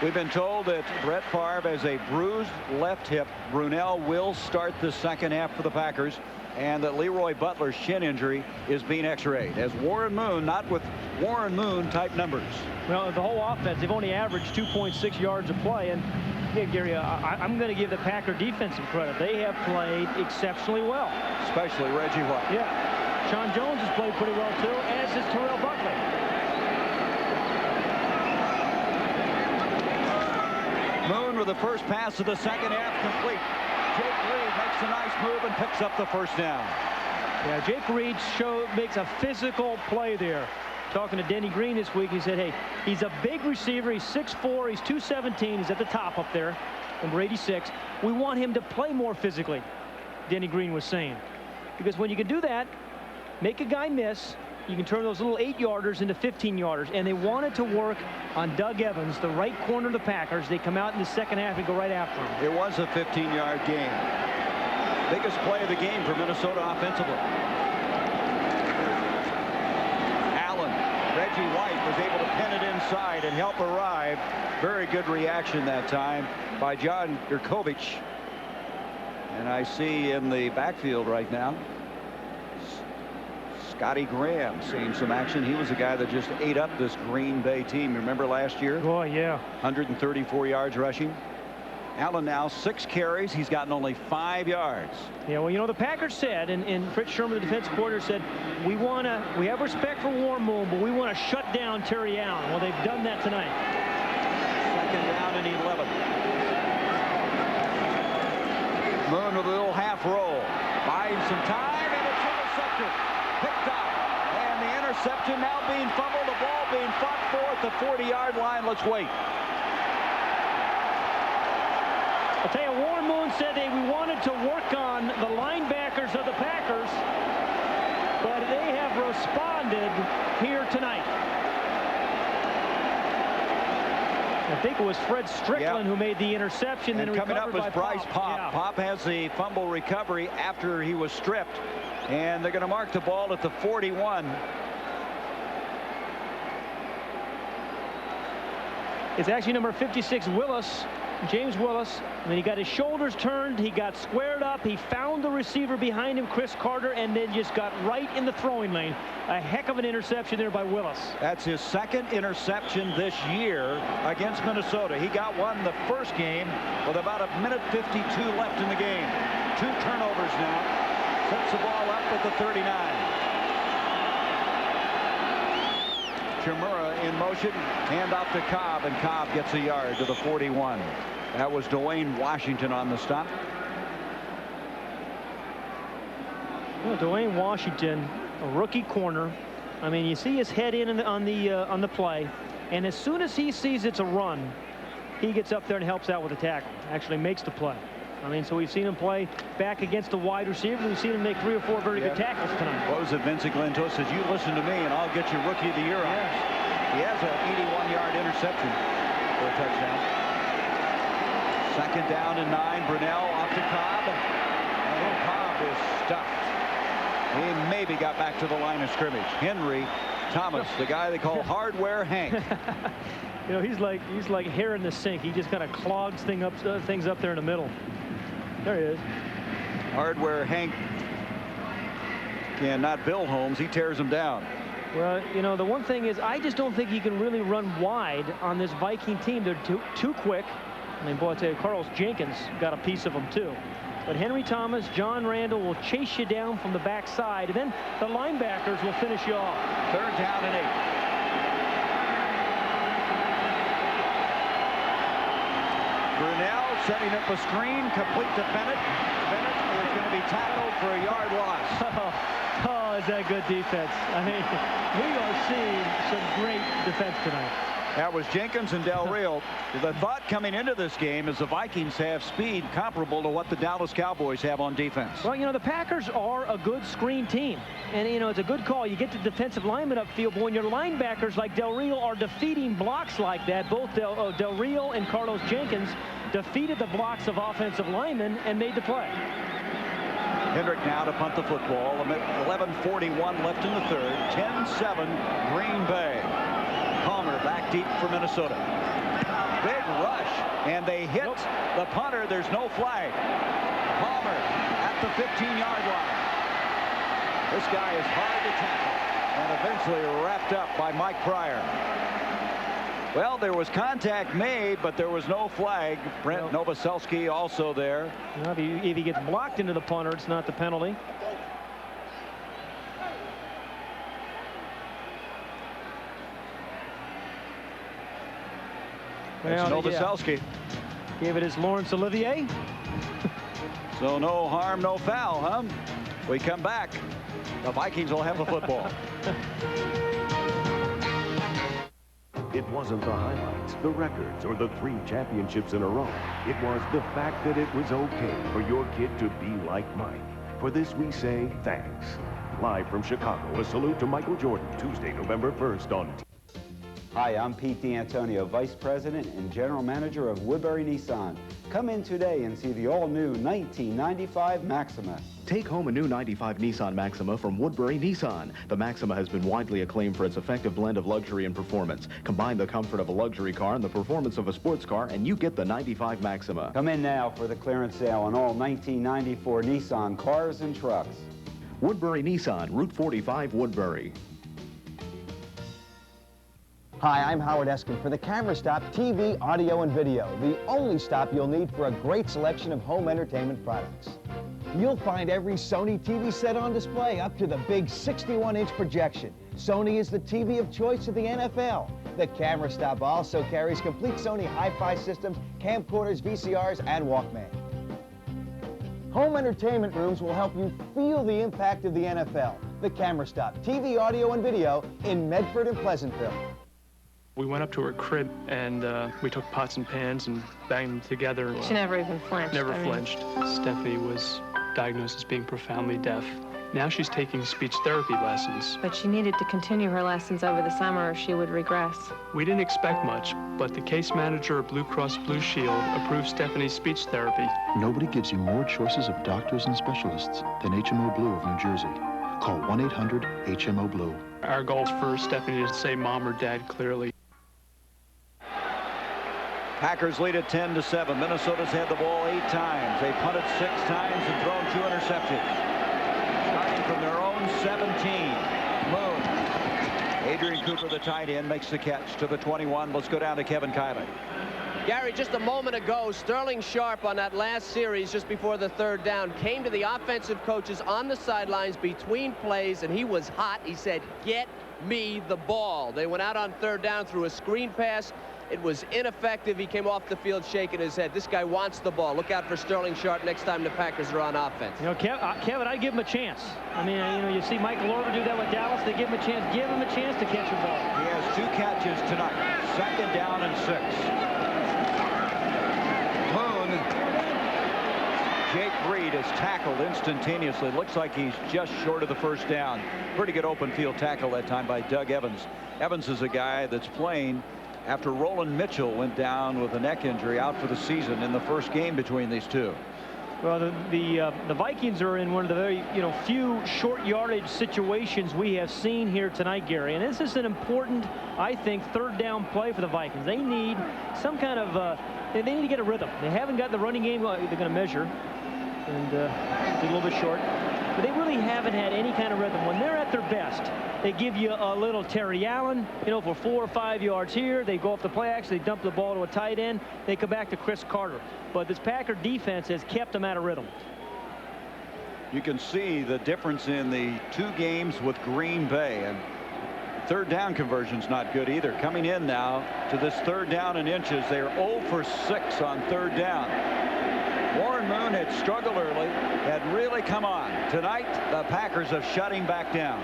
We've been told that Brett Favre has a bruised left hip. Brunell will start the second half for the Packers, and that Leroy Butler's shin injury is being x-rayed. As Warren Moon, not with Warren Moon type numbers. Well, the whole offense, they've only averaged 2.6 yards a play, and yeah, Gary, I'm going to give the Packer defense some credit. They have played exceptionally well. Especially Reggie White. Yeah. Sean Jones has played pretty well, too, as has Terrell Buckley. Moon with the first pass of the second half complete. Jake Reed makes a nice move and picks up the first down. Yeah, Jake Reed makes a physical play there. Talking to Denny Green this week, he said, hey, he's a big receiver. He's 6'4", he's 217. He's at the top up there, number 86. We want him to play more physically, Denny Green was saying. Because when you can do that, make a guy miss, you can turn those little 8-yarders into 15-yarders. And they wanted to work on Doug Evans, the right corner of the Packers. They come out in the second half and go right after him. It was a 15-yard gain. Biggest play of the game for Minnesota offensively. Allen, Reggie White was able to pin it inside and help arrive. Very good reaction that time by John Jurkovec. And I see in the backfield right now, Scotty Graham seeing some action. He was a guy that just ate up this Green Bay team. Remember last year? Oh, yeah. 134 yards rushing. Allen now 6 carries. He's gotten only 5 yards. Yeah, well, you know, the Packers said, and Fritz Sherman, the defense coordinator, said, we have respect for Warren Moon, but we want to shut down Terry Allen. Well, they've done that tonight. Second down and 11. Moon with a little half roll. Buying some time, and it's intercepted. Picked up. And the interception now being fumbled. The ball being fought for at the 40-yard line. Let's wait. I'll tell you, Warren Moon said we wanted to work on the linebackers of the Packers, but they have responded here tonight. I think it was Fred Strickland who made the interception. And then coming up was Bryce Pop. Yeah. Pop has the fumble recovery after he was stripped. And they're going to mark the ball at the 41. It's actually number 56, Willis, James Willis. When he got his shoulders turned, he got squared up. He found the receiver behind him, Chris Carter, and then just got right in the throwing lane. A heck of an interception there by Willis. That's his second interception this year against Minnesota. He got one the first game with about 1:52 left in the game. 2 turnovers now. Sets the ball up at the 39. Chimura in motion. Hand off to Cobb, and Cobb gets a yard to the 41. That was Dwayne Washington on the stop. Well, Dwayne Washington, a rookie corner. I mean, you see his head in on the play, and as soon as he sees it's a run, he gets up there and helps out with the tackle. Actually makes the play. I mean, so we've seen him play back against a wide receiver. We've seen him make 3 or 4 very good tackles tonight. What was it, Vincent Glentoe says, you listen to me and I'll get you Rookie of the Year on. Yes. He has an 81-yard interception for a touchdown. Second down and 9. Brunell off to Cobb. Cobb is stuffed. He maybe got back to the line of scrimmage. Henry Thomas, the guy they call Hardware Hank. You know, he's like hair in the sink. He just kind of clogs things up there in the middle. There he is. Hardware Hank cannot build homes. He tears them down. Well, you know, the one thing is I just don't think you can really run wide on this Viking team. They're too quick. I mean, boy, I tell you, Carlos Jenkins got a piece of them, too. But Henry Thomas, John Randall will chase you down from the backside, and then the linebackers will finish you off. 3rd down and 8. Brunel setting up a screen, complete to Bennett. Bennett is going to be tackled for a yard loss. Oh, is that good defense? I mean, we are seeing some great defense tonight. That was Jenkins and Del Rio. The thought coming into this game is the Vikings have speed comparable to what the Dallas Cowboys have on defense. Well, you know, the Packers are a good screen team. And, you know, it's a good call. You get the defensive lineman upfield, but when your linebackers like Del Rio are defeating blocks like that, both Del Rio and Carlos Jenkins defeated the blocks of offensive linemen and made the play. Hendrick now to punt the football. 11:41 left in the 3rd. 10-7 Green Bay. Palmer back deep for Minnesota. Big rush, and they hit the punter. There's no flag. Palmer at the 15-yard line. This guy is hard to tackle, and eventually wrapped up by Mike Pryor. Well, there was contact made, but there was no flag. Brent Novoselsky also there. Well, if he gets blocked into the punter, it's not the penalty. Well, Novoselsky. Gave it as Laurence Olivier. So no harm, no foul, huh? We come back. The Vikings will have the football. It wasn't the highlights, the records, or the 3 championships in a row. It was the fact that it was okay for your kid to be like Mike. For this, we say thanks. Live from Chicago, a salute to Michael Jordan, Tuesday, November 1st on Hi, I'm Pete D'Antonio, Vice President and General Manager of Woodbury Nissan. Come in today and see the all-new 1995 Maxima. Take home a new 95 Nissan Maxima from Woodbury Nissan. The Maxima has been widely acclaimed for its effective blend of luxury and performance. Combine the comfort of a luxury car and the performance of a sports car, and you get the 95 Maxima. Come in now for the clearance sale on all 1994 Nissan cars and trucks. Woodbury Nissan, Route 45, Woodbury. Hi, I'm Howard Eskin for the Camera Stop TV, audio, and video, the only stop you'll need for a great selection of home entertainment products. You'll find every Sony TV set on display, up to the big 61-inch projection. Sony is the TV of choice of the NFL. The Camera Stop also carries complete Sony hi-fi systems, camcorders, VCRs, and Walkman. Home entertainment rooms will help you feel the impact of the NFL. The Camera Stop TV, audio, and video in Medford and Pleasantville. We went up to her crib and we took pots and pans and banged them together. She never even flinched. Never flinched. Stephanie was diagnosed as being profoundly deaf. Now she's taking speech therapy lessons. But she needed to continue her lessons over the summer or she would regress. We didn't expect much, but the case manager of Blue Cross Blue Shield approved Stephanie's speech therapy. Nobody gives you more choices of doctors and specialists than HMO Blue of New Jersey. Call 1-800-HMO-BLUE. Our goal is for Stephanie to say mom or dad clearly. Packers lead at 10-7. Minnesota's had the ball 8 times. They punted 6 times and thrown 2 interceptions. Starting from their own 17. Moon. Adrian Cooper, the tight end, makes the catch to the 21. Let's go down to Kevin Kiley. Gary, just a moment ago, Sterling Sharp on that last series just before the 3rd down came to the offensive coaches on the sidelines between plays, and he was hot. He said, "Get me the ball." They went out on 3rd down through a screen pass. It was ineffective. He came off the field shaking his head. This guy wants the ball. Look out for Sterling Sharp next time the Packers are on offense. You know, Kevin, I'd give him a chance. I mean, you know, you see Michael Orver do that with Dallas. They give him a chance. Give him a chance to catch a ball. He has 2 catches tonight. 2nd down and 6. Moon. Jake Reed is tackled instantaneously. Looks like he's just short of the 1st down. Pretty good open field tackle that time by Doug Evans. Evans is a guy that's playing after Roland Mitchell went down with a neck injury, out for the season in the 1st game between these two. Well, the Vikings are in one of the very, few short yardage situations we have seen here tonight, Gary. And this is an important, I think, third down play for the Vikings. They need some kind of, they need to get a rhythm. They haven't got the running game they're going to measure. And a little bit short. But they really haven't had any kind of rhythm. When they're at their best, they give you a little Terry Allen, for 4 or 5 yards here. They go off the play action. They dump the ball to a tight end. They come back to Chris Carter. But this Packer defense has kept them out of rhythm. You can see the difference in the 2 games with Green Bay. And third down conversion's not good either. Coming in now to this third down and inches. They're 0 for 6 on third down. Warren Moon had struggled early, had really come on. Tonight, the Packers have shut him back down.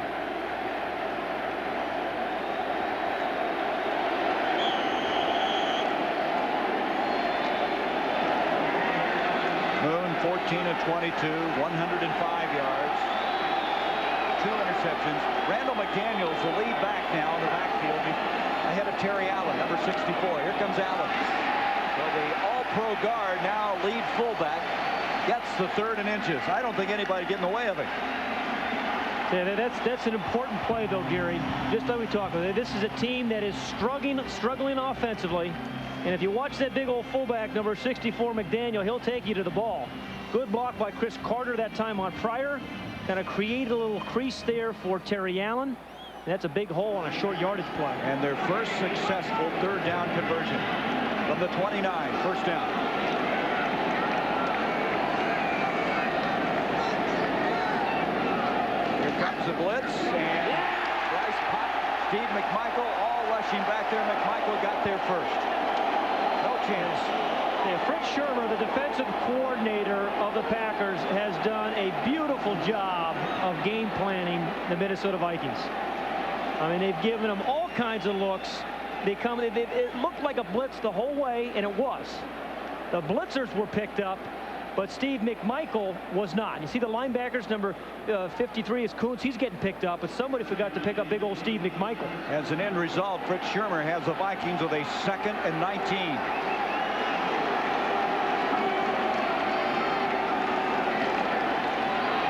Moon 14 of 22, 105 yards, 2 interceptions. Randall McDaniels, the lead back now in the backfield ahead of Terry Allen, number 64. Here comes Allen. So the all-pro guard, now lead fullback, gets the 3rd and inches. I don't think anybody get in the way of it. Yeah, that's an important play, though, Gary. Just like we talked about, this is a team that is struggling offensively. And if you watch that big old fullback, number 64, McDaniel, he'll take you to the ball. Good block by Chris Carter that time on Pryor. Kind of create a little crease there for Terry Allen. That's a big hole on a short yardage play. And their first successful third down conversion from the 29, first down. Here comes the blitz, and Bryce Pott, Steve McMichael, all rushing back there. McMichael got there first. No chance. Yeah, Fritz Shurmur, the defensive coordinator of the Packers, has done a beautiful job of game planning the Minnesota Vikings. I mean, they've given them all kinds of looks. It looked like a blitz the whole way, and it was. The blitzers were picked up, but Steve McMichael was not. You see the linebackers, number 53 is Kuntz. He's getting picked up, but somebody forgot to pick up big old Steve McMichael. As an end result, Fritz Shurmur has the Vikings with a 2nd and 19.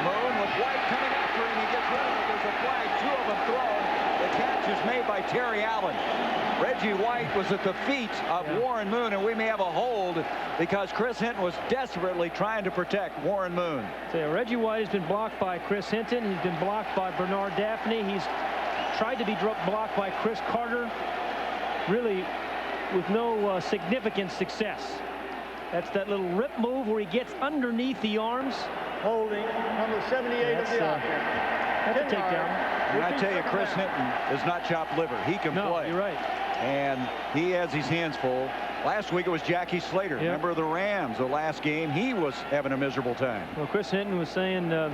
Moon with White coming after him. He gets rid of it. There's a flag. 2 of them thrown. The catch is made by Terry Allen. Reggie White was at the feet of Warren Moon, and we may have a hold because Chris Hinton was desperately trying to protect Warren Moon. So Reggie White has been blocked by Chris Hinton. He's been blocked by Bernard Daphne. He's tried to be blocked by Chris Carter, really with no significant success. That's that little rip move where he gets underneath the arms. Holding number 78 of the offense. That's a takedown. And I tell you, Chris Hinton is not chopped liver. He can play. You're right. And he has his hands full. Last week it was Jackie Slater, member of the Rams. The last game, he was having a miserable time. Well, Chris Hinton was saying, I'm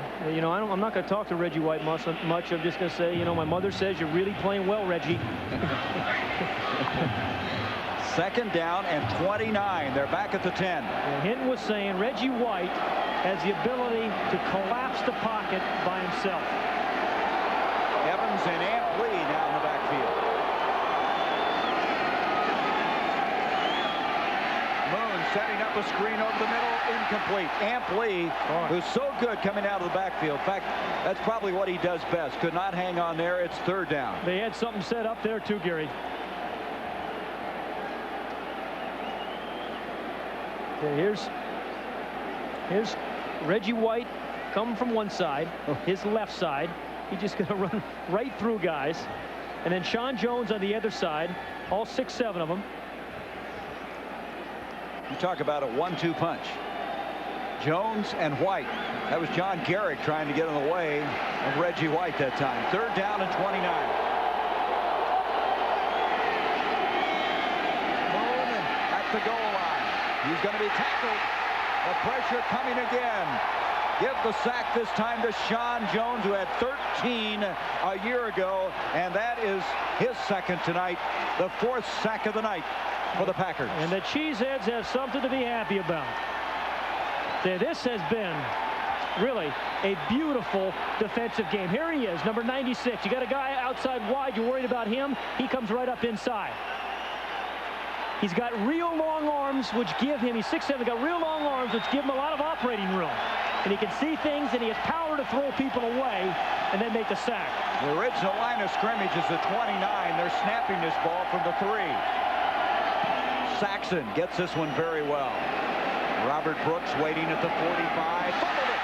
not going to talk to Reggie White much. I'm just going to say, my mother says you're really playing well, Reggie. 2nd down and 29. They're back at the 10. And Hinton was saying Reggie White has the ability to collapse the pocket by himself. Evans and Amp Lee now in the backfield. Moon setting up a screen over the middle, incomplete. Amp Lee, who's so good coming out of the backfield. In fact, that's probably what he does best. Could not hang on there. It's 3rd down. They had something set up there too, Gary. Okay, here's Reggie White coming from one side, his left side. He's just going to run right through guys. And then Sean Jones on the other side, all 6-7 of them. You talk about a 1-2 punch. Jones and White. That was John Garrick trying to get in the way of Reggie White that time. 3rd down and 29. Moon at the goal line. He's going to be tackled. The pressure coming again. Give the sack this time to Sean Jones, who had 13 a year ago, and that is his 2nd tonight, the 4th sack of the night for the Packers. And the Cheeseheads have something to be happy about. This has been really a beautiful defensive game. Here he is, number 96. You got a guy outside wide. You're worried about him. He comes right up inside. He's got real long arms, which give him, he's 6'7", got real long arms, which give him a lot of operating room. And he can see things, and he has power to throw people away and then make the sack. The original line of scrimmage is the 29. They're snapping this ball from the 3. Saxon gets this one very well. Robert Brooks waiting at the 45. Fumbled it.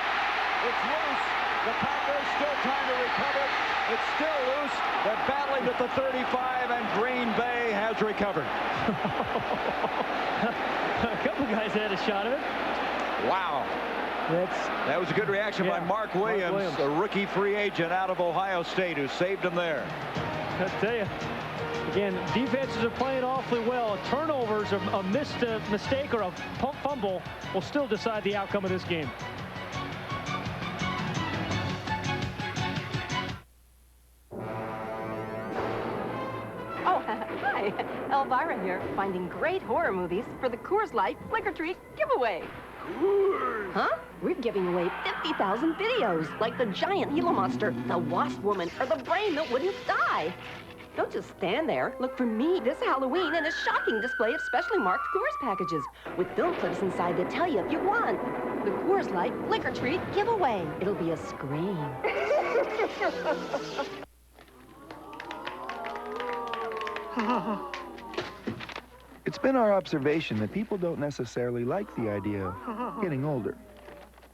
It's loose. The Packers still trying to recover. It's still loose. They're battling at the 35, and Green Bay has recovered. A couple guys had a shot of it. Wow. That was a good reaction by Mark Williams, a rookie free agent out of Ohio State who saved him there. I tell you, again, defenses are playing awfully well. Turnovers, a missed mistake or a fumble will still decide the outcome of this game. Oh, hi. Elvira here, finding great horror movies for the Coors Light Flicker Treat giveaway. Huh? We're giving away 50,000 videos, like the giant Gila monster, the wasp woman, or the brain that wouldn't die. Don't just stand there. Look for me this Halloween in a shocking display of specially marked Coors packages with film clips inside that tell you if you won. The Coors Light Flicker Treat giveaway. It'll be a scream. It's been our observation that people don't necessarily like the idea of getting older.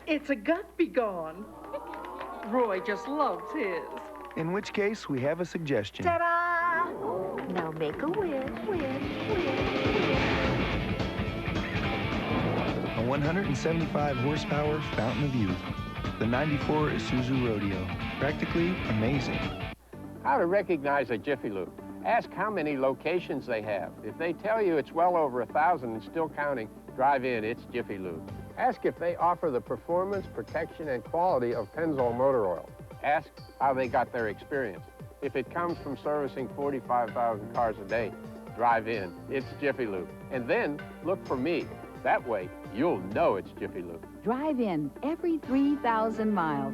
It's a gut be gone. Roy just loves his. In which case, we have a suggestion. Ta-da! Now make a wish, A 175 horsepower fountain of youth. The 94 Isuzu Rodeo. Practically amazing. How to recognize a Jiffy Lube. Ask how many locations they have. If they tell you it's well over 1,000 and still counting, drive in, it's Jiffy Lube. Ask if they offer the performance, protection, and quality of Pennzoil motor oil. Ask how they got their experience. If it comes from servicing 45,000 cars a day, drive in, it's Jiffy Lube. And then look for me. That way, you'll know it's Jiffy Lube. Drive in every 3,000 miles.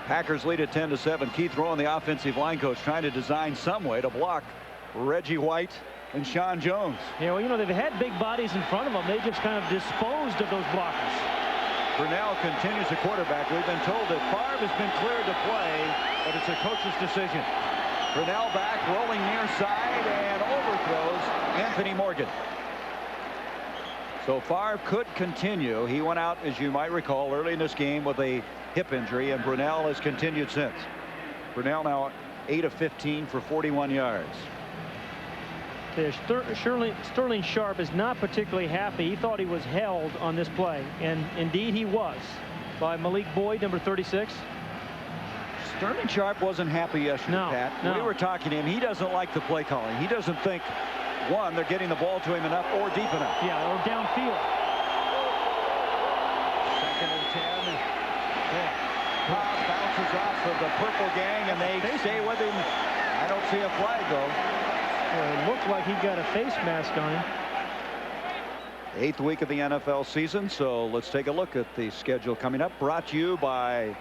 Packers lead at 10-7. Keith Rowan, the offensive line coach, trying to design some way to block Reggie White and Sean Jones. Yeah, well, you know, they've had big bodies in front of them. They just kind of disposed of those blockers. Brunell continues the quarterback. We've been told that Favre has been cleared to play, but it's a coach's decision. Brunell back, rolling near side, and overthrows Anthony Morgan. So Favre could continue. He went out, as you might recall, early in this game with a hip injury, and Brunell has continued since. Brunell now 8 of 15 for 41 yards. Sterling Sharp is not particularly happy. He thought he was held on this play, and indeed he was, by Malik Boyd, number 36. Sterling Sharp wasn't happy yesterday, Pat. No. We were talking to him. He doesn't like the play calling. He doesn't think, one, they're getting the ball to him enough or deep enough. Yeah, or downfield. 2nd and 10. Cobb bounces off of the purple gang, and they stay with him. I don't see a flag, though. Well, it looked like he got a face mask on him. 8th week of the NFL season, so let's take a look at the schedule coming up. Brought to you by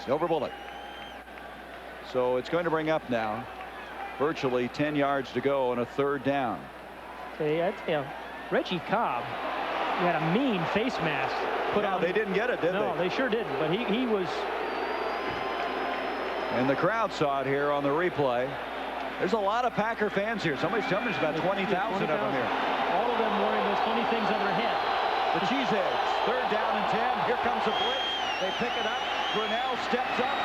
Silver Bullet. So it's going to bring up now virtually 10 yards to go on a 3rd down. Reggie Cobb had a mean face mask put on. They didn't get it, did they? No, they sure didn't, but he was. And the crowd saw it here on the replay. There's a lot of Packer fans here. Somebody's telling me there's about 20,000 of them here. All of them wearing those funny things on their head. The cheeseheads. 3rd down and 10. Here comes a blitz. They pick it up. Brunell steps up.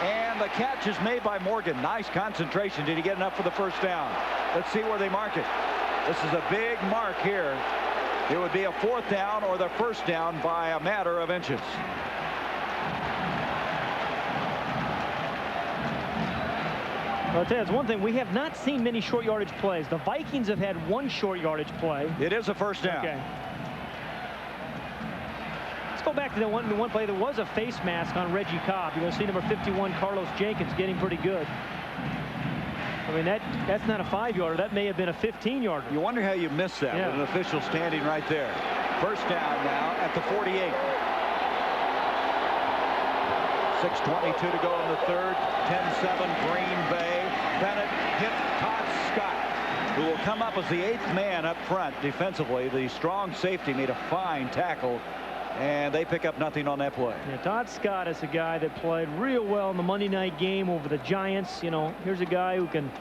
And the catch is made by Morgan. Nice concentration. Did he get enough for the 1st down? Let's see where they mark it. This is a big mark here. It would be a 4th down or the 1st down by a matter of inches. I'll tell you, it's one thing. We have not seen many short yardage plays. The Vikings have had one short yardage play. It is a 1st down. Okay. Let's go back to the one play. There was a face mask on Reggie Cobb. You're going to see number 51, Carlos Jenkins, getting pretty good. I mean, that's not a 5-yarder. That may have been a 15-yarder. You wonder how you missed that with an official standing right there. 1st down now at the 48. 6:22 to go in the 3rd. 10-7 Green Bay. Bennett hit Todd Scott, who will come up as the 8th man up front defensively. The strong safety made a fine tackle, and they pick up nothing on that play. Yeah, Todd Scott is a guy that played real well in the Monday night game over the Giants. You know, here's a guy who can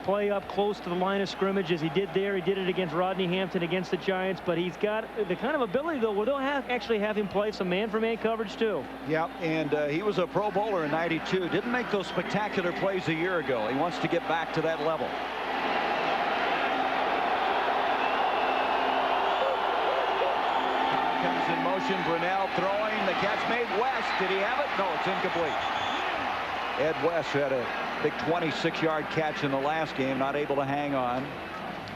play up close to the line of scrimmage as he did there. He did it against Rodney Hampton against the Giants, but he's got the kind of ability, though, where they'll actually have him play some man-for-man coverage, too. Yeah, and he was a Pro Bowler in '92. Didn't make those spectacular plays a year ago. He wants to get back to that level. Comes in motion. Brunell throwing. The catch made. West. Did he have it? No, it's incomplete. Ed West had a big 26-yard catch in the last game, not able to hang on,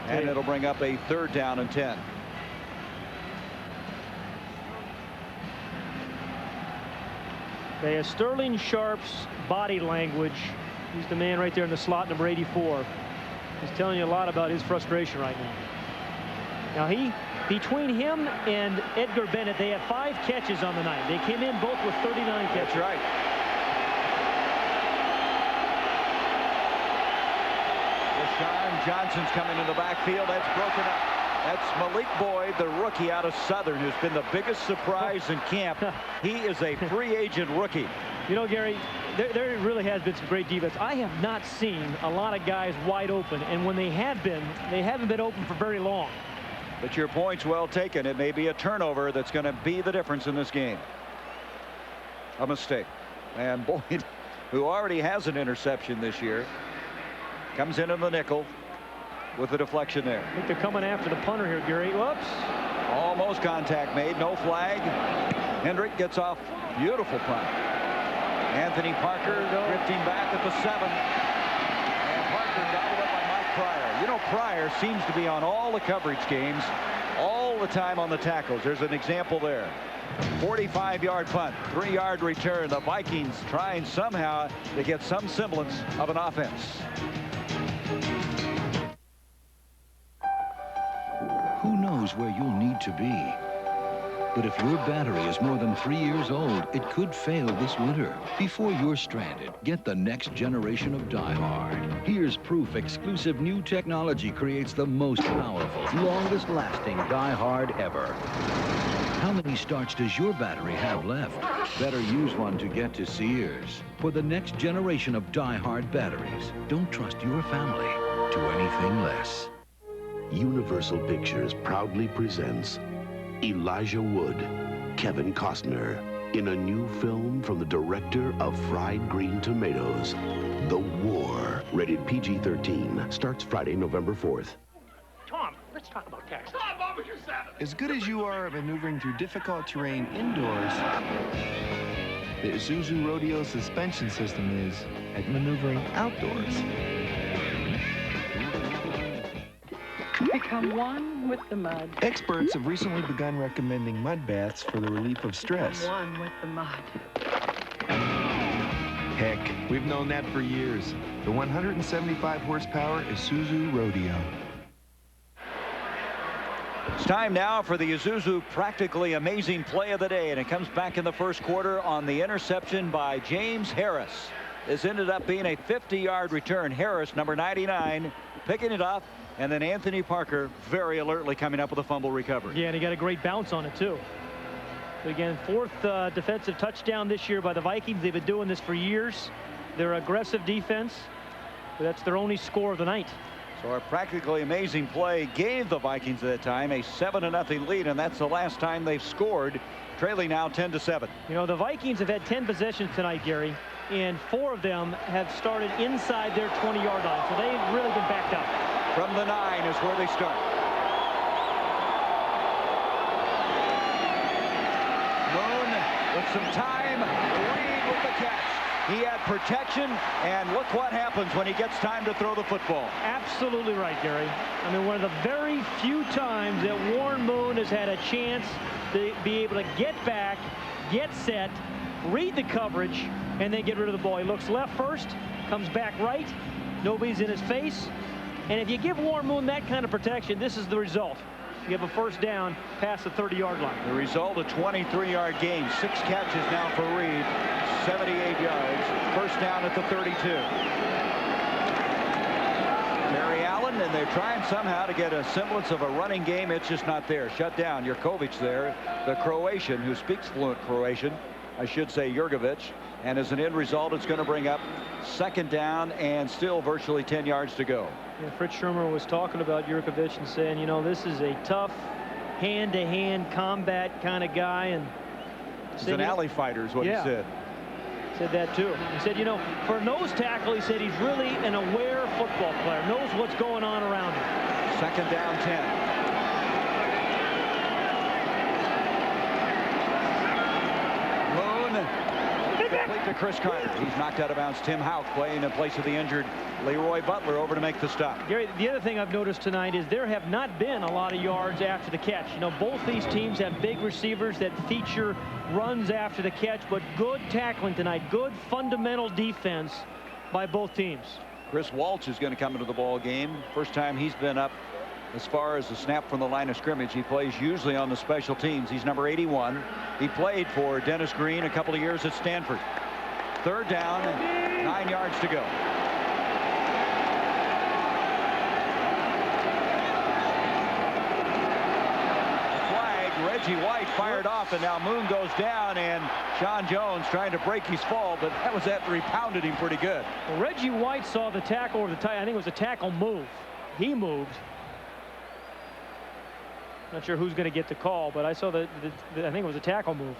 and it'll bring up a 3rd down and 10. Okay, Sterling Sharp's body language. He's the man right there in the slot, number 84. He's telling you a lot about his frustration right now. Now between him and Edgar Bennett, they have 5 catches on the night. They came in both with 39 catches. That's right. Deshaun Johnson's coming in the backfield. That's broken up. That's Malik Boyd, the rookie out of Southern, who's been the biggest surprise in camp. He is a free agent rookie. You know, Gary, there really has been some great defense. I have not seen a lot of guys wide open, and when they have been, they haven't been open for very long. But your point's well taken. It may be a turnover that's going to be the difference in this game. A mistake. And Boyd, who already has an interception this year, comes into the nickel with the deflection there. I think they're coming after the punter here, Gary. Whoops. Almost contact made. No flag. Hendrick gets off. Beautiful punt. Anthony Parker drifting back at the 7. And Parker gobbled up by Mike Pryor. You know, Pryor seems to be on all the coverage games all the time on the tackles. There's an example there. 45-yard punt, 3-yard return. The Vikings trying somehow to get some semblance of an offense. Who knows where you'll need to be? But if your battery is more than 3 years old, it could fail this winter. Before you're stranded, get the next generation of Die-Hard. Here's proof exclusive new technology creates the most powerful, longest-lasting Die-Hard ever. How many starts does your battery have left? Better use one to get to Sears. For the next generation of Die-Hard batteries, don't trust your family to anything less. Universal Pictures proudly presents Elijah Wood, Kevin Costner, in a new film from the director of Fried Green Tomatoes, The War. Rated PG-13. Starts Friday, November 4th. Tom, let's talk about taxes. As good as you are at maneuvering through difficult terrain indoors, the Isuzu Rodeo suspension system is at maneuvering outdoors. Become one with the mud. Experts have recently begun recommending mud baths for the relief of stress. One with the mud. Heck, we've known that for years. The 175 horsepower Isuzu Rodeo. It's time now for the Isuzu practically amazing play of the day, and it comes back in the first quarter on the interception by James Harris. This ended up being a 50-yard return. Harris, number 99, picking it up, and then Anthony Parker very alertly coming up with a fumble recovery. Yeah, and he got a great bounce on it, too. But again, 4th defensive touchdown this year by the Vikings. They've been doing this for years. They're aggressive defense, but that's their only score of the night. So our practically amazing play gave the Vikings at that time a 7-0 lead, and that's the last time they've scored, trailing now 10-7. You know, the Vikings have had 10 possessions tonight, Gary, and 4 of them have started inside their 20-yard line, so they've really been backed up. From the 9 is where they start. Moon with some time. Reed with the catch. He had protection, and look what happens when he gets time to throw the football. Absolutely right, Gary. I mean, one of the very few times that Warren Moon has had a chance to be able to get back, get set, read the coverage, and then get rid of the ball. He looks left first, comes back right, nobody's in his face. And if you give Warren Moon that kind of protection, this is the result. You have a first down past the 30-yard line. The result, a 23-yard gain. 6 catches now for Reed. 78 yards. First down at the 32. Terry Allen, and they're trying somehow to get a semblance of a running game. It's just not there. Shut down. Jurkovic there, the Croatian who speaks fluent Croatian. I should say Jurgovic. And as an end result, it's going to bring up 2nd down and still virtually 10 yards to go. Yeah, Fritz Shermer was talking about Jurkovic and saying, you know, this is a tough hand-to-hand combat kind of guy. And he's an alley fighter is what he said. Said that too. He said, you know, for a nose tackle, he said he's really an aware football player, knows what's going on around him. 2nd down 10. Complete to Chris Carter. He's knocked out of bounds. Tim Houck playing in place of the injured Leroy Butler over to make the stop. Gary, the other thing I've noticed tonight is there have not been a lot of yards after the catch. You know, both these teams have big receivers that feature runs after the catch, but good tackling tonight. Good fundamental defense by both teams. Chris Walsh is going to come into the ball game. First time he's been up as far as the snap from the line of scrimmage. He plays usually on the special teams. He's number 81. He played for Dennis Green a couple of years at Stanford. 3rd down, 9 yards to go. Reggie White fired off, and now Moon goes down, and Sean Jones trying to break his fall, but that was after he pounded him pretty good. Well, Reggie White saw the tackle over the tie. I think it was a tackle move. He moved. Not sure who's going to get the call, but I saw I think it was a tackle move.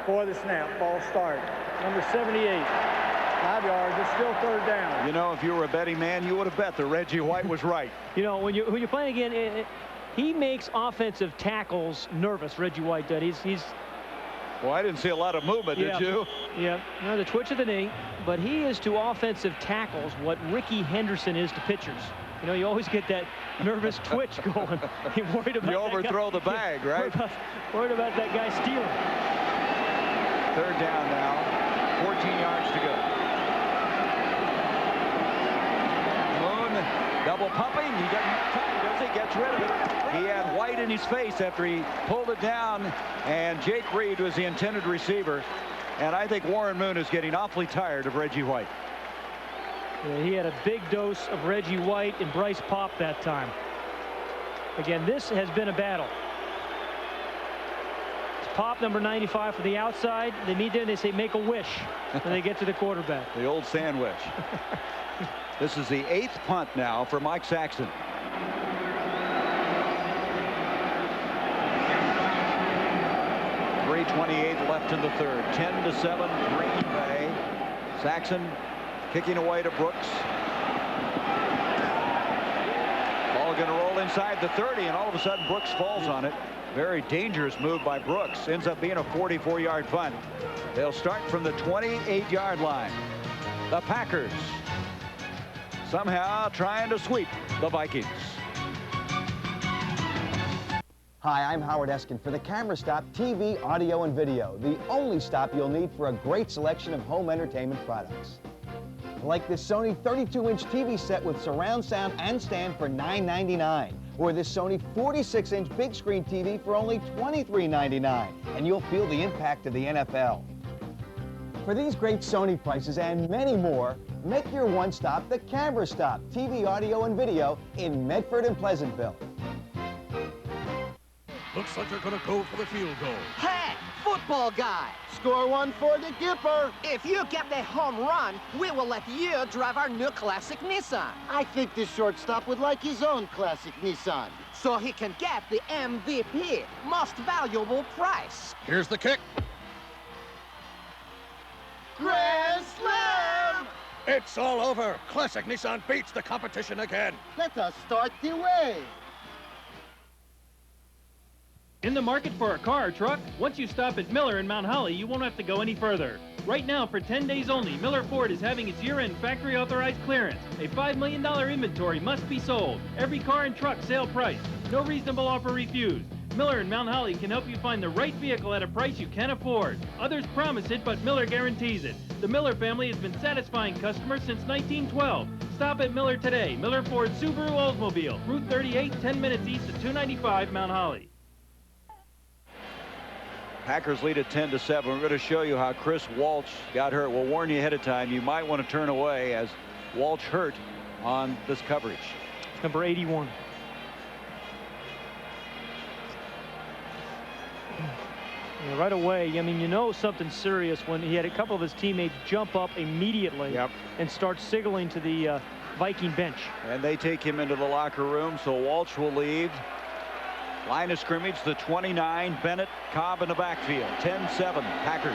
For the snap, ball start. Number 78. 5 yards. It's still 3rd down. You know, if you were a betting man, you would have bet that Reggie White was right. You know, when you're playing again, he makes offensive tackles nervous. Reggie White did. He's. Well, I didn't see a lot of movement, did you? Yeah. You know, the twitch of the knee, but he is to offensive tackles what Ricky Henderson is to pitchers. You know, you always get that nervous twitch going. You're worried about you overthrow the bag, right? Worried about that guy stealing. 3rd down now. 14 yards to go. Moon double pumping. He doesn't have time, does he? Gets rid of it. He had White in his face after he pulled it down, and Jake Reed was the intended receiver. And I think Warren Moon is getting awfully tired of Reggie White. Yeah, he had a big dose of Reggie White and Bryce Pop that time. Again, this has been a battle. It's Pop, number 95, for the outside. They meet there and they say, make a wish when they get to the quarterback. The old sandwich. This is the 8th punt now for Mike Saxton. .328 left in the 3rd. 10-7 Green Bay. Saxton kicking away to Brooks. Ball going to roll inside the 30, and all of a sudden Brooks falls on it. Very dangerous move by Brooks. Ends up being a 44-yard punt. They'll start from the 28-yard line. The Packers somehow trying to sweep the Vikings. Hi, I'm Howard Eskin for the Camera Stop TV, audio, and video, the only stop you'll need for a great selection of home entertainment products. Like this Sony 32-inch TV set with surround sound and stand for $9.99, or this Sony 46-inch big screen TV for only $23.99, and you'll feel the impact of the NFL. For these great Sony prices and many more, make your one stop the Camera Stop TV, audio, and video in Medford and Pleasantville. Looks like they're going to go for the field goal. Hey, football guy! Score one for the Gipper. If you get the home run, we will let you drive our new classic Nissan. I think this shortstop would like his own classic Nissan. So he can get the MVP, most valuable prize. Here's the kick. Grand Slam! It's all over. Classic Nissan beats the competition again. Let us start the way. In the market for a car or truck? Once you stop at Miller in Mount Holly, you won't have to go any further. Right now, for 10 days only, Miller Ford is having its year-end factory-authorized clearance. A $5 million inventory must be sold. Every car and truck sale price. No reasonable offer refused. Miller in Mount Holly can help you find the right vehicle at a price you can afford. Others promise it, but Miller guarantees it. The Miller family has been satisfying customers since 1912. Stop at Miller today. Miller Ford Subaru Oldsmobile, Route 38, 10 minutes east of 295 Mount Holly. Packers lead at 10-7. We're going to show you how Chris Walsh got hurt. We'll warn you ahead of time. You might want to turn away as Walsh hurt on this coverage. Number 81. Yeah, right away, I mean, you know something serious when he had a couple of his teammates jump up immediately and start signaling to the Viking bench. And they take him into the locker room, so Walsh will leave. Line of scrimmage, the 29, Bennett, Cobb in the backfield. 10-7, Packers.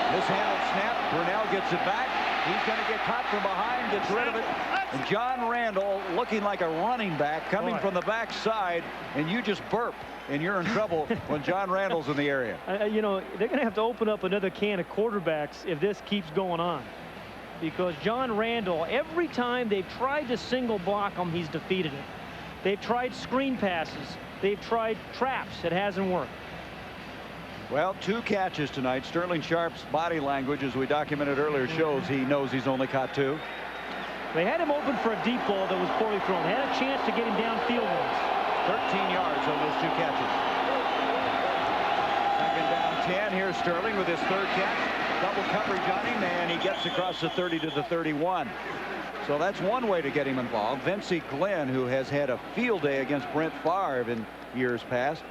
Mishandled snap, Brunell gets it back. He's going to get caught from behind, gets rid of it. And John Randall looking like a running back coming from the backside, and you just burp, and you're in trouble when John Randall's in the area. You know, they're going to have to open up another can of quarterbacks if this keeps going on. Because John Randall, every time they've tried to single block him, he's defeated it. They've tried screen passes. They've tried traps. It hasn't worked. Well, 2 catches tonight. Sterling Sharp's body language, as we documented earlier, shows he knows he's only caught 2. They had him open for a deep ball that was poorly thrown. They had a chance to get him downfield once. 13 yards on those 2 catches. Second down 10. Here's Sterling with his 3rd catch. Double coverage on him, and he gets across the 30 to the 31. So that's one way to get him involved. Vincey Glenn, who has had a field day against Brent Favre in years past,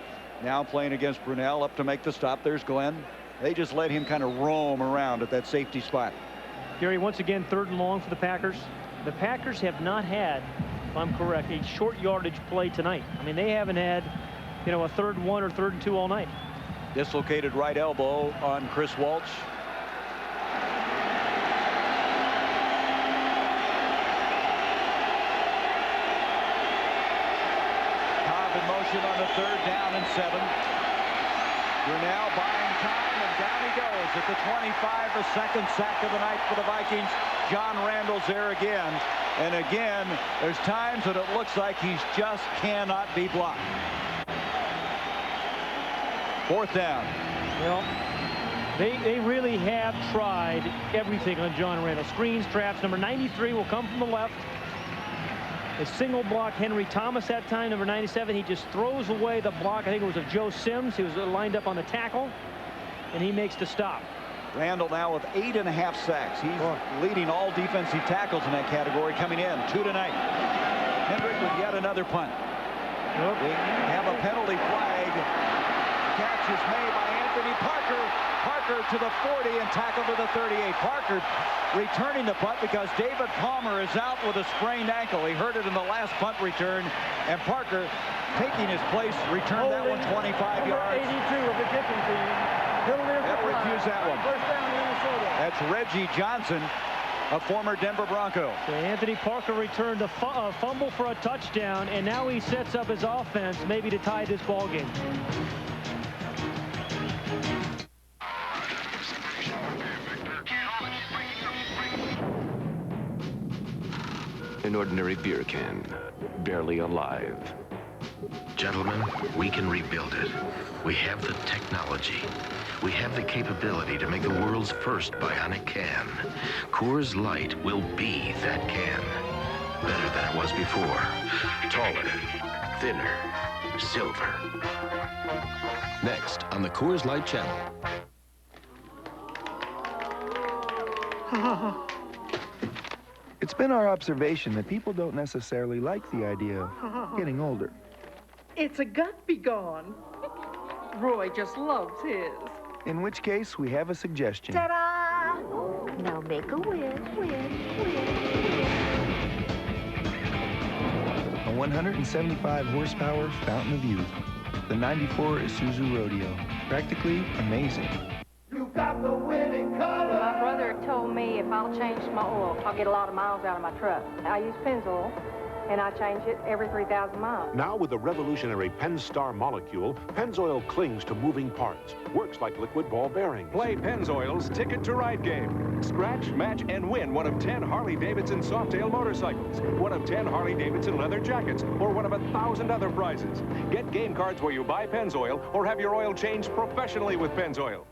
now playing against Brunell, up to make the stop. There's Glenn. They just let him kind of roam around at that safety spot. Gary, once again, 3rd and long for the Packers. The Packers have not had, if I'm correct, a short yardage play tonight. I mean, they haven't had, you know, a 3rd and 1 or 3rd and 2 all night. Dislocated right elbow on Chris Walsh. Motion on the 3rd down and 7. Brunell buying time, and down he goes at the 25, the 2nd sack of the night for the Vikings. John Randall's there again, and again there's times that it looks like he just cannot be blocked. 4th down. Well, they really have tried everything on John Randall. Screens, traps. Number 93 will come from the left. A single block Henry Thomas that time, number 97. He just throws away the block. I think it was of Joe Sims. He was lined up on the tackle, and he makes the stop. Randall now with 8.5 sacks. He's leading all defensive tackles in that category, coming in 2 tonight. Hendrick with yet another punt. They have a penalty flag. Catch is made by Anthony Parker. Parker to the 40 and tackled to the 38. Parker returning the punt because David Palmer is out with a sprained ankle. He hurt it in the last punt return, and Parker taking his place returned that one 25 yards. 82 of the kicking team. Refuse that one. 1st down, Minnesota. That's Reggie Johnson, a former Denver Bronco. So Anthony Parker returned a fumble for a touchdown, and now he sets up his offense maybe to tie this ball game. An ordinary beer can, barely alive. Gentlemen, we can rebuild it. We have the technology. We have the capability to make the world's first bionic can. Coors Light will be that can. Better than it was before. Taller, thinner, silver. Next on the Coors Light channel. It's been our observation that people don't necessarily like the idea of getting older. It's a gut be gone. Roy just loves his. In which case, we have a suggestion. Ta-da! Now make a wish, A 175 horsepower fountain of youth. The 94 Isuzu Rodeo. Practically amazing. You got the winning color. My brother told me if I'll change my oil, I'll get a lot of miles out of my truck. I use Pennzoil, and I change it every 3,000 miles. Now with the revolutionary Pennstar molecule, Pennzoil clings to moving parts. Works like liquid ball bearings. Play Pennzoil's Ticket to Ride game. Scratch, match, and win one of 10 Harley-Davidson Softail motorcycles, one of 10 Harley-Davidson leather jackets, or one of 1,000 other prizes. Get game cards where you buy Pennzoil or have your oil changed professionally with Pennzoil.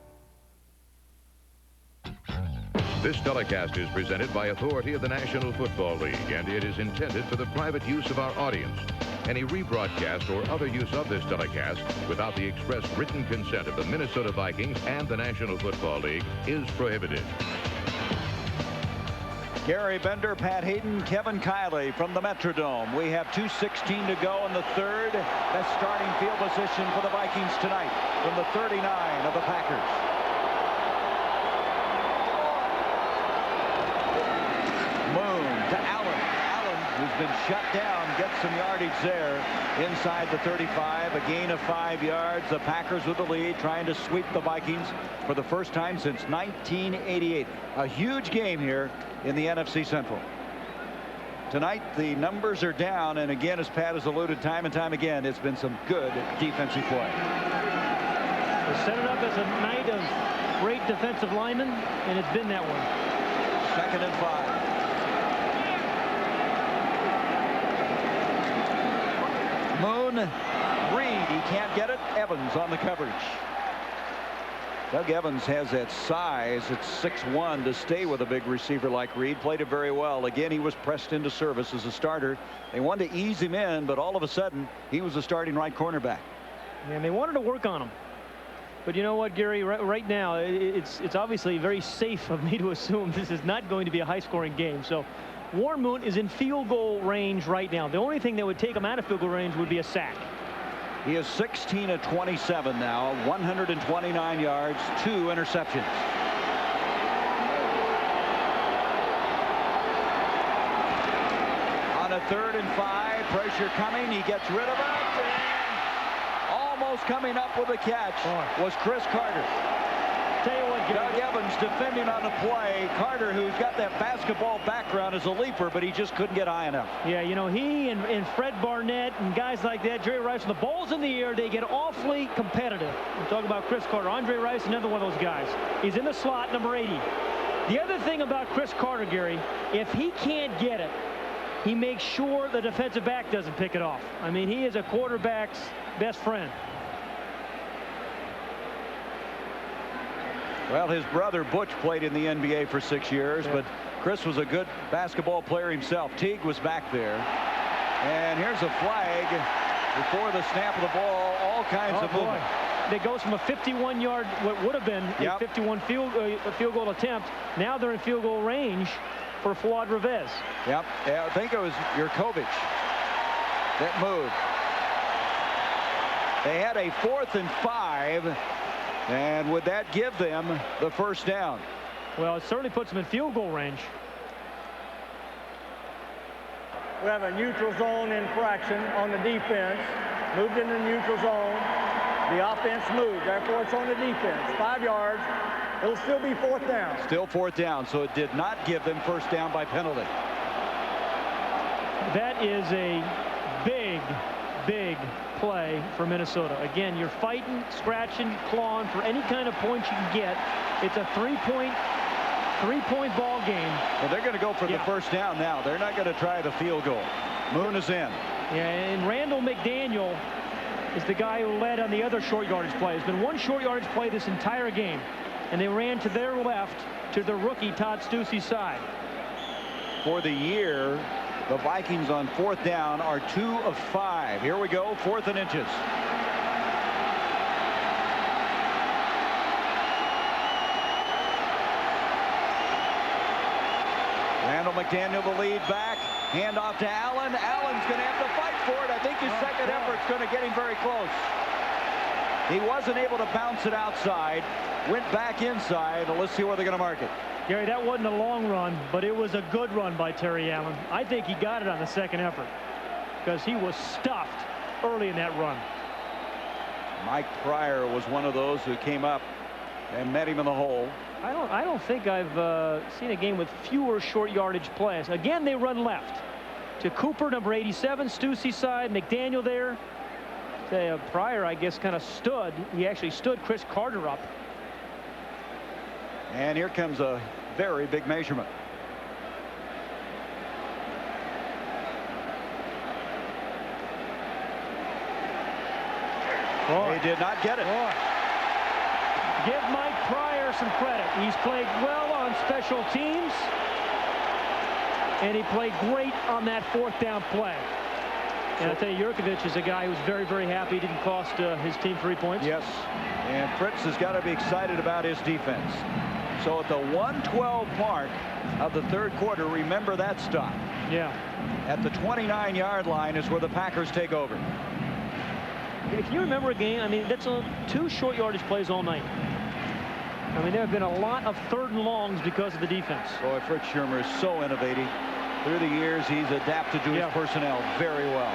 This telecast is presented by authority of the National Football League, and it is intended for the private use of our audience. Any rebroadcast or other use of this telecast without the express written consent of the Minnesota Vikings and the National Football League is prohibited. Gary Bender, Pat Hayden, Kevin Kiley from the Metrodome. We have 2:16 to go in the third. Best starting field position for the Vikings tonight from the 39 of the Packers. Moon to Allen. Allen, who's been shut down, gets some yardage there inside the 35. A gain of 5 yards. The Packers with the lead, trying to sweep the Vikings for the first time since 1988. A huge game here in the NFC Central. Tonight the numbers are down, and again, as Pat has alluded time and time again, it's been some good defensive play. They set it up as a night of great defensive linemen, and it's been that one. 2nd and 5. Moon, Reed, he can't get it. Evans on the coverage. Doug Evans has that size at 6'1" to stay with a big receiver like Reed. Played it very well. Again, he was pressed into service as a starter. They wanted to ease him in, but all of a sudden he was the starting right cornerback. And they wanted to work on him. But you know what, Gary, right now it's obviously very safe of me to assume this is not going to be a high-scoring game. So Warren Moon is in field goal range right now. The only thing that would take him out of field goal range would be a sack. He is 16 of 27 now, 129 yards, 2 interceptions. On a 3rd and 5, pressure coming, he gets rid of it. Almost coming up with a catch was Chris Carter. Tell you what, Doug Evans defending on the play. Carter, who's got that basketball background, is a leaper, but he just couldn't get high enough. Yeah, you know, he and Fred Barnett and guys like that, Jerry Rice, when the ball's in the air, they get awfully competitive. I'm talking about Chris Carter. Andre Rice, another one of those guys. He's in the slot, number 80. The other thing about Chris Carter, Gary, if he can't get it, he makes sure the defensive back doesn't pick it off. I mean, he is a quarterback's best friend. Well, his brother Butch played in the NBA for 6 years, but Chris was a good basketball player himself. Teague was back there. And here's a flag before the snap of the ball. All kinds of movement. It goes from a 51-yard, what would have been a 51 field goal attempt. Now they're in field goal range for Fuad Revez. Yep. Yeah, I think it was Jurkovich that moved. They had a 4th and 5. And would that give them the first down? Well, it certainly puts them in field goal range. We have a neutral zone infraction on the defense. Moved into the neutral zone. The offense moved. Therefore, it's on the defense. 5 yards. It'll still be 4th down. Still 4th down, so it did not give them first down by penalty. That is a big, big play for Minnesota. Again, you're fighting, scratching, clawing for any kind of points you can get. It's a three-point ball game. Well, they're going to go for the first down now. They're not going to try the field goal. Moon is in. Yeah, and Randall McDaniel is the guy who led on the other short yardage play. There's been one short yardage play this entire game, and they ran to their left to the rookie Todd Stussey's side. For the year, the Vikings on 4th down are 2 of 5. Here we go, 4th and inches. Randall McDaniel, the lead back. Hand off to Allen. Allen's going to have to fight for it. I think his second effort's going to get him very close. He wasn't able to bounce it outside. Went back inside. Let's see where they're going to mark it. Gary, that wasn't a long run, but it was a good run by Terry Allen. I think he got it on the second effort because he was stuffed early in that run. Mike Pryor was one of those who came up and met him in the hole. I don't think I've seen a game with fewer short yardage plays. Again, they run left to Cooper, number 87, Stussey's side, McDaniel there. Pryor, I guess, kind of stood. He actually stood Chris Carter up. And here comes a very big measurement. He did not get it. Give Mike Pryor some credit. He's played well on special teams, and he played great on that 4th down play. And I'll tell you, Jurkovich is a guy who's very, very happy. He didn't cost his team 3 points. Yes, and Fritz has got to be excited about his defense. So at the 1:12 mark of the third quarter, remember that stop. Yeah. At the 29-yard line is where the Packers take over. Can you remember a game? I mean, that's 2 short yardage plays all night. I mean, there have been a lot of 3rd and longs because of the defense. Boy, Fritz Shurmur is so innovative. Through the years, he's adapted to his personnel very well.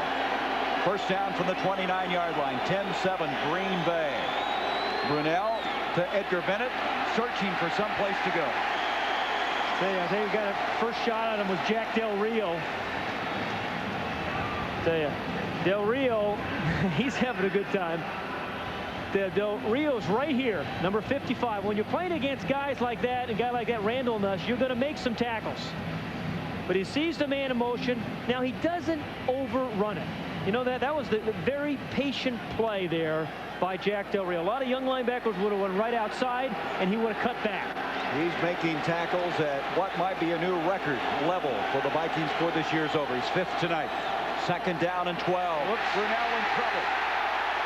First down from the 29-yard line, 10-7, Green Bay. Brunell to Edgar Bennett, searching for some place to go. I think we got a first shot at him was Jack Del Rio. Tell you, Del Rio, he's having a good time. Del Rio's right here, number 55. When you're playing against guys like that, a guy like that, Randall Nuss, you're going to make some tackles. But he sees the man in motion. Now, he doesn't overrun it. You know, that was the very patient play there by Jack Del Rio. A lot of young linebackers would have went right outside, and he would have cut back. He's making tackles at what might be a new record level for the Vikings for this year's over. He's 5th tonight. 2nd down and 12. Look, Brunell in trouble.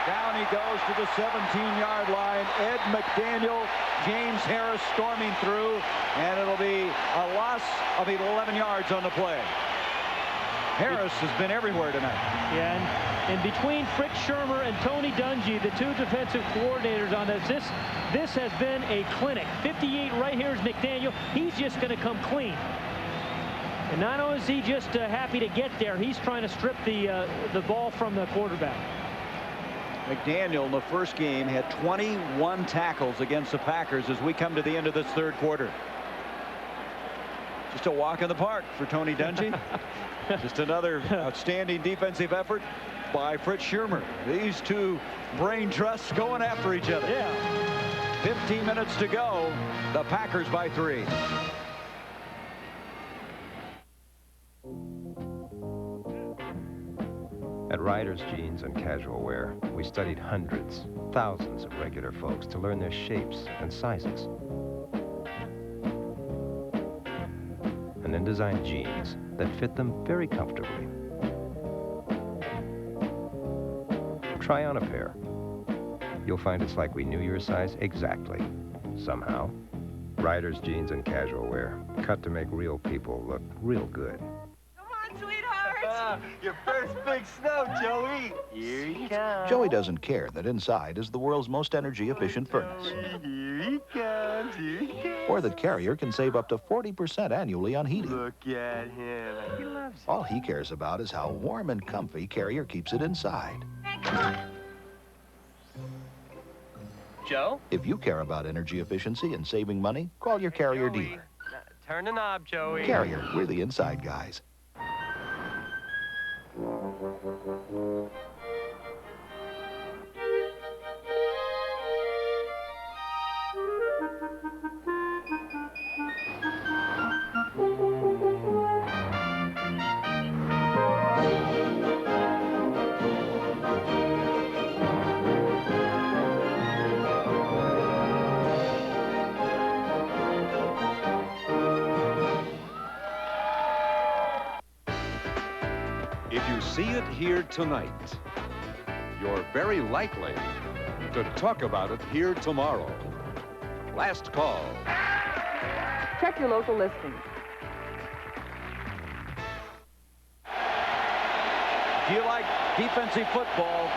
Down he goes to the 17-yard line. Ed McDaniel, James Harris storming through, and it'll be a loss of 11 yards on the play. Harris has been everywhere tonight. Yeah, and between Fritz Shurmur and Tony Dungy, the 2 defensive coordinators on this has been a clinic. 58 right here is McDaniel. He's just going to come clean. And not only is he just happy to get there, he's trying to strip the ball from the quarterback. McDaniel in the first game had 21 tackles against the Packers as we come to the end of this third quarter. Just a walk in the park for Tony Dungy. Just another outstanding defensive effort by Fritz Shurmur. These 2 brain trusts going after each other. Yeah. 15 minutes to go. The Packers by 3. At Riders Jeans and Casual Wear, we studied hundreds, thousands of regular folks to learn their shapes and sizes. And then designed jeans that fit them very comfortably. Try on a pair. You'll find it's like we knew your size exactly, somehow. Riders Jeans and Casual Wear, cut to make real people look real good. Your first big snow, Joey. Here he comes. Joey doesn't care that inside is the world's most energy-efficient furnace. Here he comes. Here he comes. Or that Carrier can save up to 40% annually on heating. Look at him. He loves it. All he cares about is how warm and comfy Carrier keeps it inside. Joe? If you care about energy efficiency and saving money, call your Carrier dealer. Turn the knob, Joey. Carrier, we're the inside guys. If you see it here tonight, you're very likely to talk about it here tomorrow. Last call. Check your local listings. Do you like defensive football?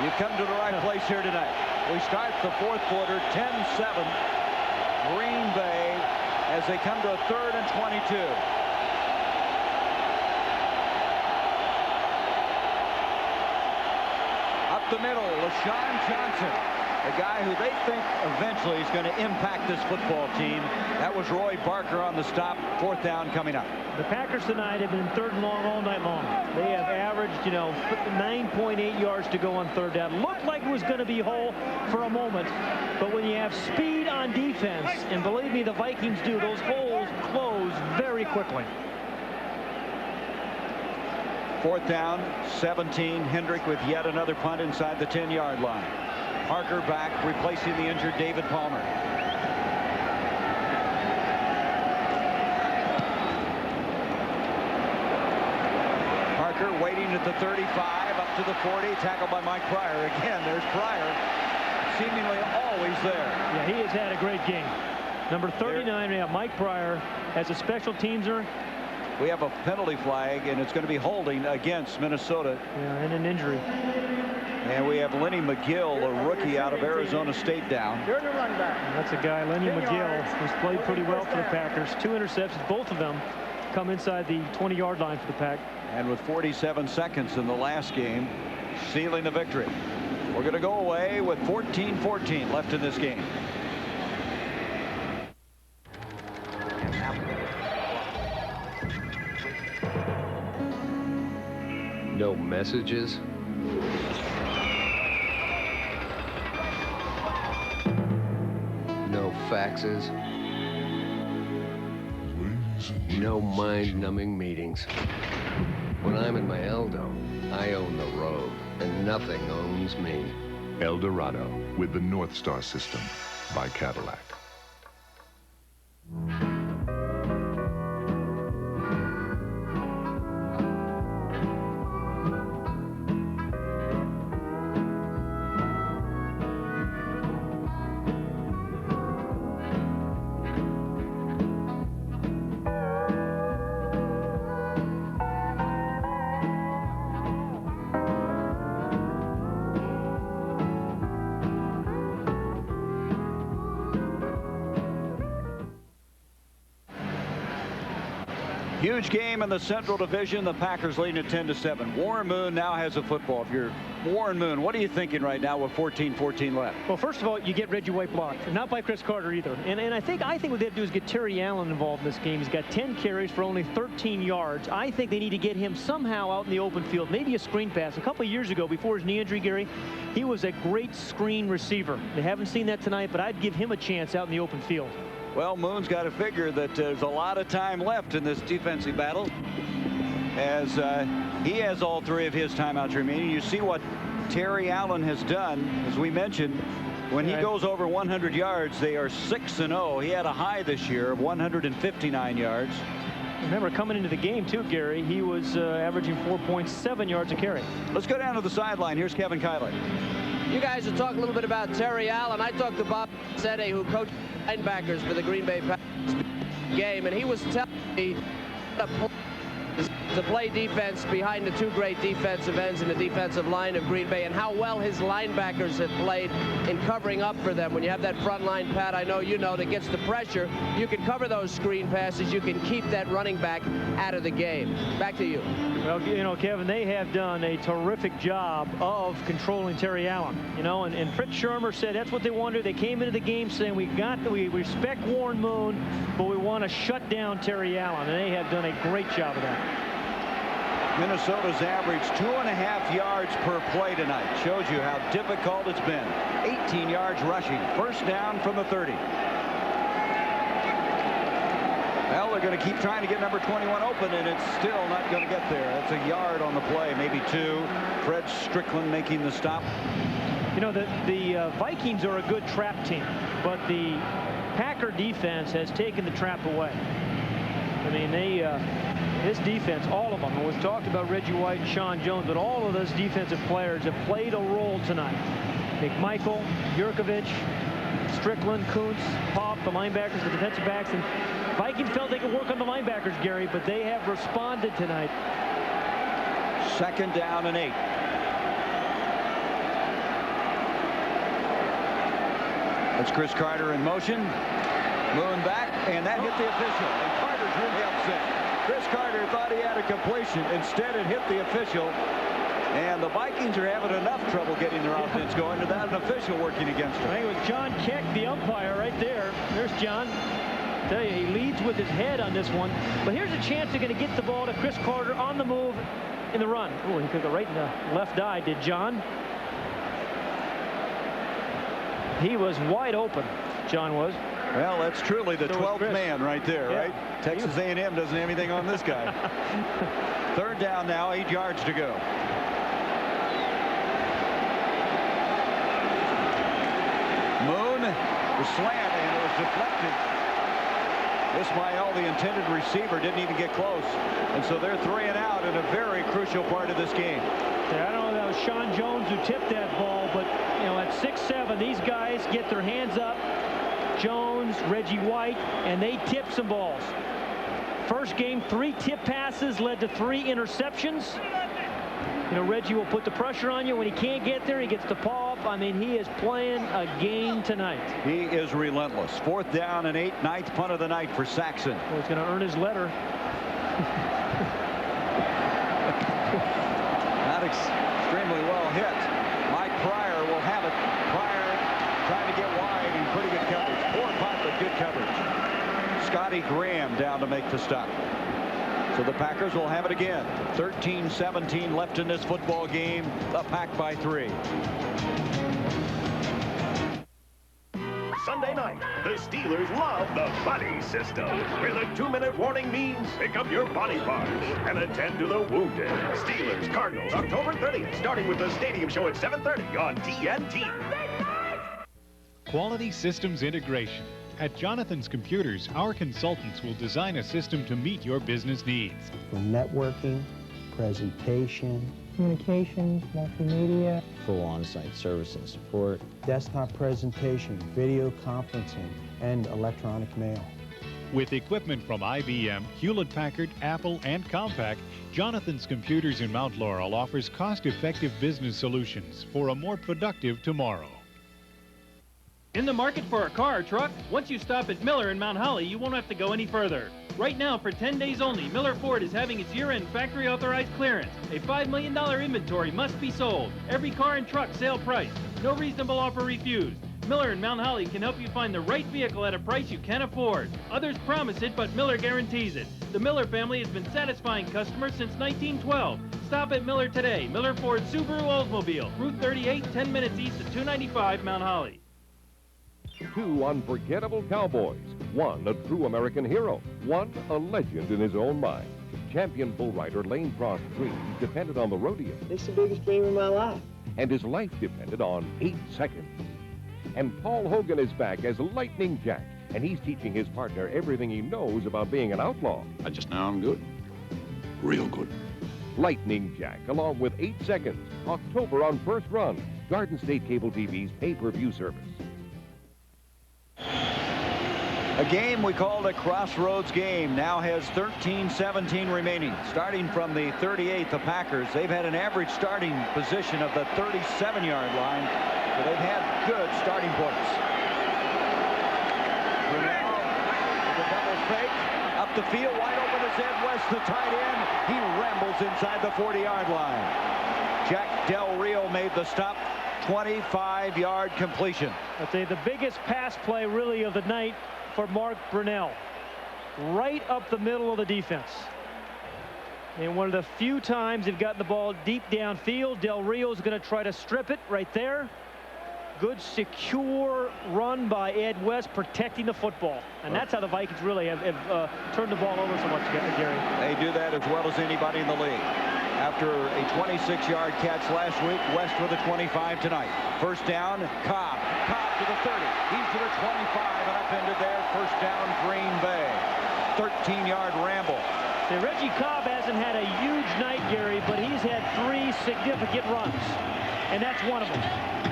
You've come to the right place here tonight. We start the fourth quarter, 10-7. Green Bay as they come to a 3rd and 22. The middle, LaShawn Johnson, a guy who they think eventually is going to impact this football team. That was Roy Barker on the stop. 4th down coming up. The Packers tonight have been 3rd and long all night long. They have averaged, 9.8 yards to go on 3rd down. Looked like it was going to be whole for a moment, but when you have speed on defense, and believe me, the Vikings do, those holes close very quickly. 4th down, 17. Hendrick with yet another punt inside the 10-yard line. Parker back, replacing the injured David Palmer. Parker waiting at the 35, up to the 40, tackled by Mike Pryor. Again, there's Pryor, seemingly always there. Yeah, he has had a great game. Number 39, we have Mike Pryor as a special teamser. We have a penalty flag, and it's going to be holding against Minnesota. Yeah, and an injury. And we have Lenny McGill, a rookie out of Arizona State, down. You're the run back. That's a guy, Lenny McGill, who's played pretty well for the Packers. 2 interceptions, both of them come inside the 20-yard line for the Pack. And with 47 seconds in the last game, sealing the victory. We're going to go away with 14-14 left in this game. No messages. No faxes. No mind-numbing meetings. When I'm in my Eldo, I own the road, and nothing owns me. El Dorado with the North Star system by Cadillac. Huge game in the Central Division. The Packers leading at 10-7. Warren Moon now has a football. If you're Warren Moon, what are you thinking right now with 14-14 left? Well, first of all, you get Reggie White blocked, not by Chris Carter either. And I think what they have to do is get Terry Allen involved in this game. He's got 10 carries for only 13 yards. I think they need to get him somehow out in the open field, maybe a screen pass. A couple of years ago, before his knee injury, Gary, he was a great screen receiver. They haven't seen that tonight, but I'd give him a chance out in the open field. Well, Moon's got to figure that there's a lot of time left in this defensive battle, as he has all 3 of his timeouts remaining. You see what Terry Allen has done, as we mentioned. When he goes over 100 yards, they are 6-0. He had a high this year of 159 yards. Remember, coming into the game, too, Gary, he was averaging 4.7 yards a carry. Let's go down to the sideline. Here's Kevin Kiley. You guys will talk a little bit about Terry Allen. I talked to Bob Sede, who coached linebackers for the Green Bay Packers game, and he was telling me to play defense behind the 2 great defensive ends in the defensive line of Green Bay, and how well his linebackers have played in covering up for them. When you have that front line, Pat, I know you know, that gets the pressure, you can cover those screen passes, you can keep that running back out of the game. Back to you. Well, you know, Kevin, they have done a terrific job of controlling Terry Allen. You know, and Fritz Shermer said that's what they want to do. They came into the game saying we respect Warren Moon, but we want to shut down Terry Allen, and they have done a great job of that. Minnesota's averaged 2.5 yards per play tonight. Shows you how difficult it's been. 18 yards rushing. First down from the 30. Well, they're going to keep trying to get number 21 open, and it's still not going to get there. That's a yard on the play, maybe 2. Fred Strickland making the stop. You know, the Vikings are a good trap team, but the Packer defense has taken the trap away. I mean, this defense, all of them, and we've talked about Reggie White and Sean Jones, but all of those defensive players have played a role tonight. McMichael, Jurkovich, Strickland, Kuntz, Pop, the linebackers, the defensive backs, and Vikings felt they could work on the linebackers, Gary, but they have responded tonight. 2nd down and 8. That's Chris Carter in motion. Moon back, and that hit the official. And Carter's really upset. Chris Carter thought he had a completion. Instead, it hit the official. And the Vikings are having enough trouble getting their offense going without an official working against them. I think it was John Keck, the umpire, right there. There's John. I tell you, he leads with his head on this one. But here's a chance they're going to get the ball to Chris Carter on the move in the run. Oh, he could go right in the left eye, did John. He was wide open, John was. Well, that's truly the 12th man right there, Yeah. right? Texas A&M doesn't have anything on this guy. 3rd down now, 8 yards to go. Moon, the slant, and it was deflected. Ismael, the intended receiver, didn't even get close. And so they're 3 and out in a very crucial part of this game. Yeah, I don't know if that was Sean Jones who tipped that ball, but, you know, at 6'7", these guys get their hands up Jones, Reggie White, and they tipped some balls. First game, 3 tip passes led to 3 interceptions. You know, Reggie will put the pressure on you. When he can't get there, he gets the paw up. I mean, he is playing a game tonight. He is relentless. 4th down and 8, 9th punt of the night for Saxon. Well, he's going to earn his letter. Not extremely well hit. Mike Pryor will have it. Pryor trying to get wide in pretty good coverage. Poor punt, but good coverage. Scotty Graham down to make the stop. So the Packers will have it again. 13-17 left in this football game. The Pack by 3. Sunday night, the Steelers love the buddy system, where the 2-minute warning means pick up your body parts and attend to the wounded. Steelers Cardinals, October 30th, starting with the stadium show at 7:30 on TNT. Quality systems integration. At Jonathan's Computers, our consultants will design a system to meet your business needs. From networking, presentation, communications, multimedia, full on-site service and support, desktop presentation, video conferencing, and electronic mail. With equipment from IBM, Hewlett-Packard, Apple, and Compaq, Jonathan's Computers in Mount Laurel offers cost-effective business solutions for a more productive tomorrow. In the market for a car or truck? Once you stop at Miller in Mount Holly, you won't have to go any further. Right now, for 10 days only, Miller Ford is having its year-end factory-authorized clearance. A $5 million inventory must be sold. Every car and truck sale price. No reasonable offer refused. Miller in Mount Holly can help you find the right vehicle at a price you can afford. Others promise it, but Miller guarantees it. The Miller family has been satisfying customers since 1912. Stop at Miller today. Miller Ford Subaru Oldsmobile, Route 38, 10 minutes east of 295 Mount Holly. 2 unforgettable cowboys. 1 a true American hero. 1 a legend in his own mind. Champion bull rider Lane Frost's dreams depended on the rodeo. It's the biggest dream of my life. And his life depended on 8 seconds. And Paul Hogan is back as Lightning Jack, and he's teaching his partner everything he knows about being an outlaw. I just know I'm good. Real good. Lightning Jack, along with 8 seconds. October on First Run. Garden State Cable TV's pay-per-view service. A game we called a crossroads game now has 13-17 remaining. Starting from the 38, the Packers, they've had an average starting position of the 37-yard line, so they've had good starting points. Brunel with a double fake, up the field, wide open is Ed West, the tight end. He rambles inside the 40-yard line. Jack Del Rio made the stop. 25-yard completion. I'd say the biggest pass play really of the night for Mark Brunel. Right up the middle of the defense. And one of the few times they've gotten the ball deep downfield. Del Rio's going to try to strip it right there. Good secure run by Ed West protecting the football. And that's how the Vikings really have turned the ball over so much, Gary. They do that as well as anybody in the league. After a 26-yard catch last week, West with a 25 tonight. First down, Cobb. Cobb to the 30. He's to the 25 and up into there. First down, Green Bay. 13-yard ramble. See, Reggie Cobb hasn't had a huge night, Gary, but he's had 3 significant runs. And that's one of them.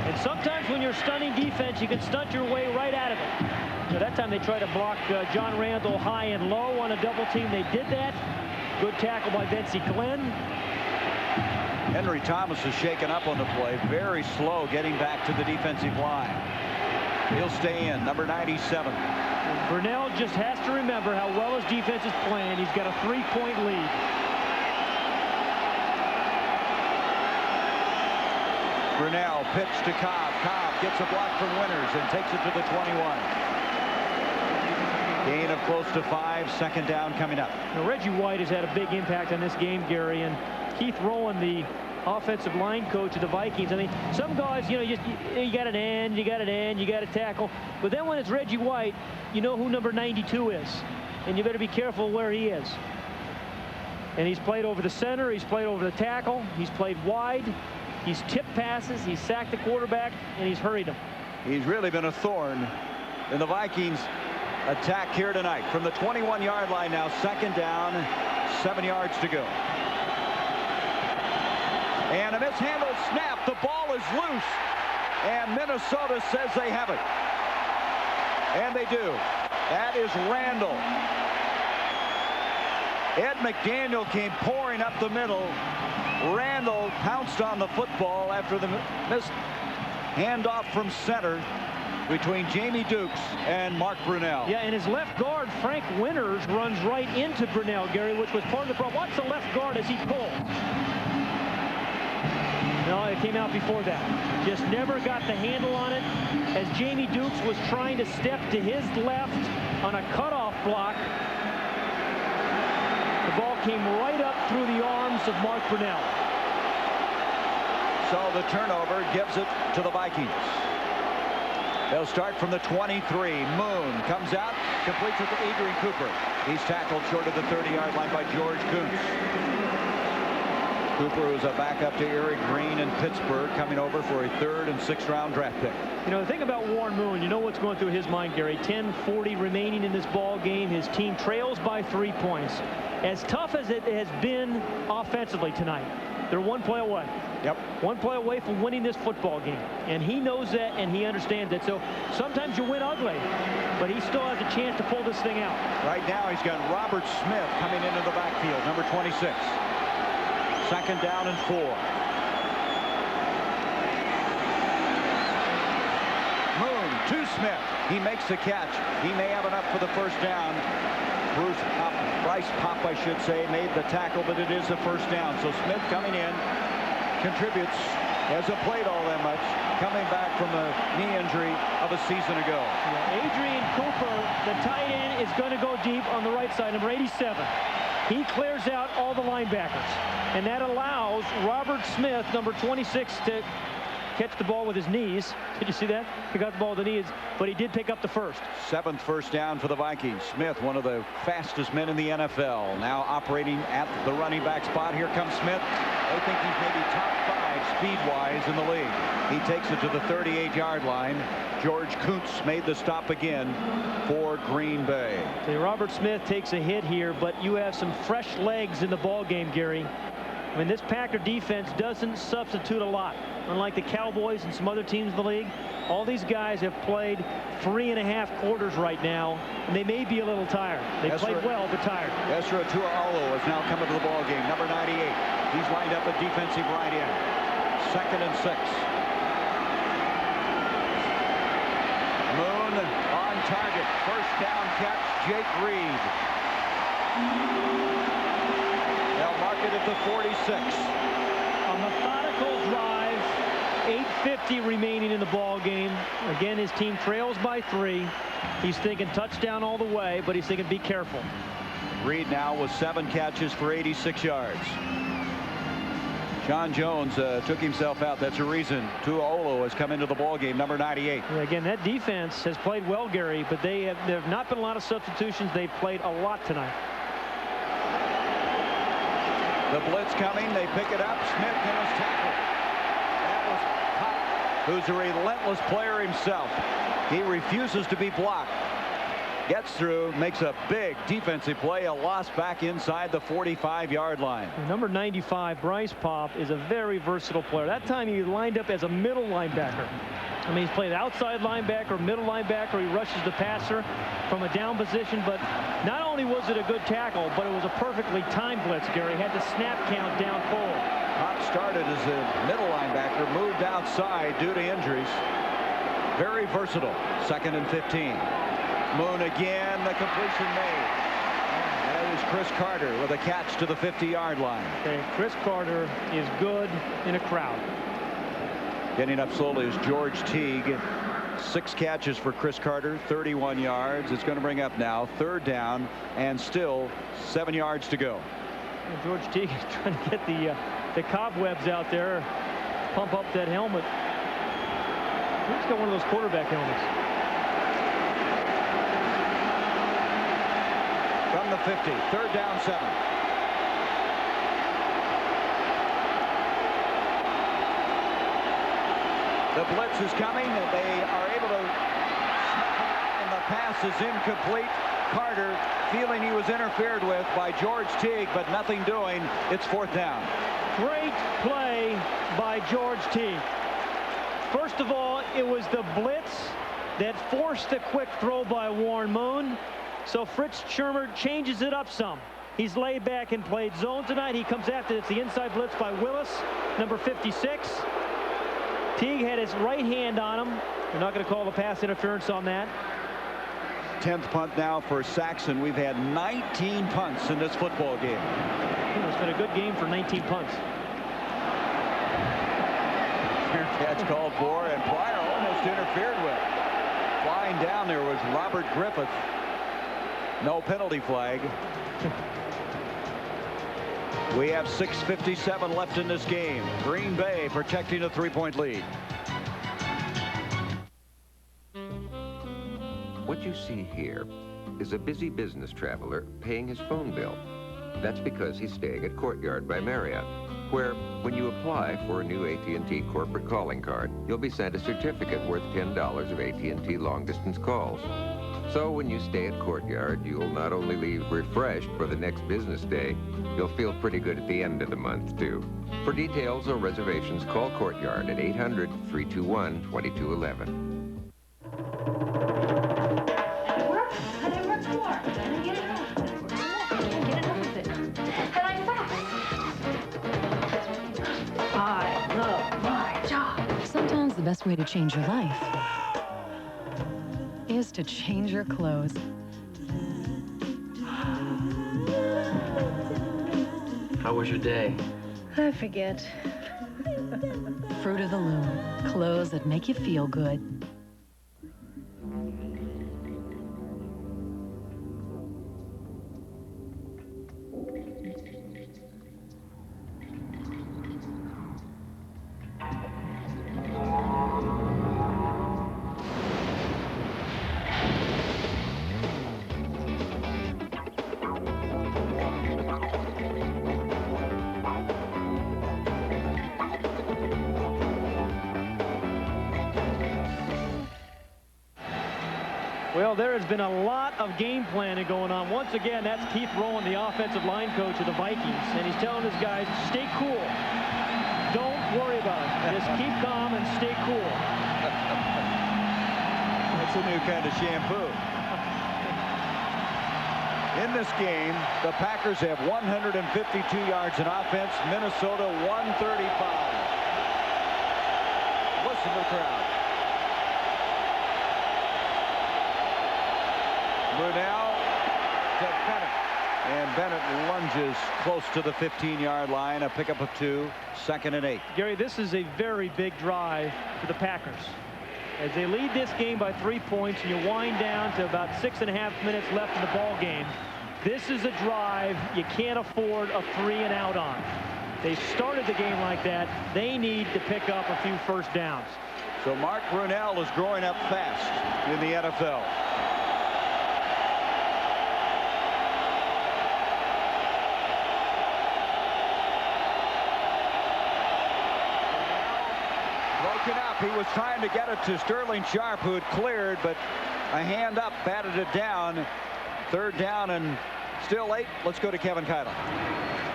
And sometimes when you're stunning defense, you can stunt your way right out of it. So that time they tried to block John Randall high and low on a double team. They did that. Good tackle by Vincey Glenn. Henry Thomas is shaken up on the play. Very slow getting back to the defensive line. He'll stay in, number 97. Brunel just has to remember how well his defense is playing. He's got a 3-point lead. Brunel pitch to Cobb. Cobb gets a block from Winters and takes it to the 21. Gain of close to 5. Second down coming up. Now, Reggie White has had a big impact on this game, Gary, and Keith Rowan, the offensive line coach of the Vikings. I mean, some guys, you got an end, you got a tackle. But then when it's Reggie White, you know who number 92 is. And you better be careful where he is. And he's played over the center, he's played over the tackle, he's played wide, he's tipped passes, he's sacked the quarterback, and he's hurried him. He's really been a thorn in the Vikings' attack here tonight. From the 21-yard line now, second down, 7 yards to go. And a mishandled snap. The ball is loose. And Minnesota says they have it. And they do. That is Randall. Ed McDaniel came pouring up the middle. Randall pounced on the football after the missed handoff from center between Jamie Dukes and Mark Brunell. Yeah, and his left guard, Frank Winters, runs right into Brunell, Gary, which was part of the problem. Watch the left guard as he pulls. No, it came out before that. Just never got the handle on it as Jamie Dukes was trying to step to his left on a cutoff block. The ball came right up through the arms of Mark Brunell. So the turnover gives it to the Vikings. They'll start from the 23. Moon comes out, completes it to Adrian Cooper. He's tackled short of the 30-yard line by George Kuntz. Cooper, who's a backup to Eric Green in Pittsburgh, coming over for a 3rd and 6th round draft pick. You know, the thing about Warren Moon, you know what's going through his mind, Gary. 10:40 remaining in this ball game. His team trails by 3 points. As tough as it has been offensively tonight, they're 1 play away. Yep. 1 play away from winning this football game. And he knows that, and he understands it. So sometimes you win ugly, but he still has a chance to pull this thing out. Right now, he's got Robert Smith coming into the backfield, number 26. 2nd down and 4. Moon to Smith. He makes the catch. He may have enough for the 1st down. Bryce Pop, I should say, made the tackle, but it is the 1st down. So Smith coming in, contributes, hasn't played all that much, coming back from a knee injury of a season ago. Yeah, Adrian Cooper, the tight end, is going to go deep on the right side, number 87. He clears out all the linebackers, and that allows Robert Smith, number 26, to catch the ball with his knees. Did you see that? He got the ball with the knees, but he did pick up the 1st. 7th 1st down for the Vikings. Smith, one of the fastest men in the NFL, now operating at the running back spot. Here comes Smith. I think he's maybe top 5 speed-wise in the league. He takes it to the 38-yard line. George Kuntz made the stop again for Green Bay. Okay, Robert Smith takes a hit here, but you have some fresh legs in the ball game, Gary. I mean, this Packer defense doesn't substitute a lot. Unlike the Cowboys and some other teams in the league, all these guys have played 3.5 quarters right now, and they may be a little tired. They played well, but tired. Ezra Tuaolo has now come into the ball game, number 98. He's lined up at defensive right end. 2nd and 6. Moon on target. 1st down catch, Jake Reed. They'll mark it at the 46. A methodical drive. 8:50 remaining in the ball game. Again, his team trails by 3. He's thinking touchdown all the way, but he's thinking be careful. Reed now with 7 catches for 86 yards. John Jones took himself out. That's a reason Tuaolo has come into the ball game, number 98. Yeah, again, that defense has played well, Gary, but there have not been a lot of substitutions. They've played a lot tonight. The blitz coming. They pick it up. Smith in his tackle. Who's a relentless player himself. He refuses to be blocked. Gets through, makes a big defensive play, a loss back inside the 45-yard line. Number 95, Bryce Pop, is a very versatile player. That time he lined up as a middle linebacker. I mean, he's played outside linebacker, middle linebacker. He rushes the passer from a down position, but not only was it a good tackle, but it was a perfectly timed blitz, Gary. Had the snap count down forward. Pop started as a middle linebacker, moved outside due to injuries. Very versatile. 2nd and 15. Moon again, the completion made. That is Chris Carter with a catch to the 50-yard line. Okay, Chris Carter is good in a crowd. Getting up slowly is George Teague. 6 catches for Chris Carter, 31 yards. It's going to bring up now 3rd down and still 7 yards to go. And George Teague is trying to get the cobwebs out there, pump up that helmet. He's got one of those quarterback helmets. From the 50, 3rd down, 7. The blitz is coming, and they are able to snap it out, and the pass is incomplete. Carter feeling he was interfered with by George Teague, but nothing doing. It's 4th down. Great play by George Teague. First of all, it was the blitz that forced the quick throw by Warren Moon. So Fritz Shurmur changes it up some. He's laid back and played zone tonight. He comes after it. It's the inside blitz by Willis, number 56. Teague had his right hand on him. They're not going to call the pass interference on that. 10th punt now for Saxon. We've had 19 punts in this football game. It's been a good game for 19 punts. Fair catch called for, and Pryor almost interfered with. Flying down there was Robert Griffith. No penalty flag. We have 6:57 left in this game. Green Bay protecting a 3-point lead. What you see here is a busy business traveler paying his phone bill. That's because he's staying at Courtyard by Marriott, where when you apply for a new AT&T corporate calling card, you'll be sent a certificate worth $10 of AT&T long-distance calls. So when you stay at Courtyard, you'll not only leave refreshed for the next business day, you'll feel pretty good at the end of the month, too. For details or reservations, call Courtyard at 800-321-2211. Sometimes the best way to change your life is to change your clothes. How was your day? I forget. Fruit of the Loom. Clothes that make you feel good. Well, there has been a lot of game planning going on. Once again, that's Keith Rowan, the offensive line coach of the Vikings, and he's telling his guys, stay cool. Don't worry about it. Just keep calm and stay cool. That's a new kind of shampoo. In this game, the Packers have 152 yards in offense. Minnesota 135. Listen to the crowd. Brunell to Bennett. And Bennett lunges close to the 15-yard line. A pickup of 2, 2nd and 8. Gary, this is a very big drive for the Packers. As they lead this game by 3 points and you wind down to about 6.5 minutes left in the ball game, this is a drive you can't afford a 3-and-out on. They started the game like that. They need to pick up a few first downs. So Mark Brunell is growing up fast in the NFL. He was trying to get it to Sterling Sharp, who had cleared, but a hand up batted it down. 3rd down and still 8. Let's go to Kevin Keitel.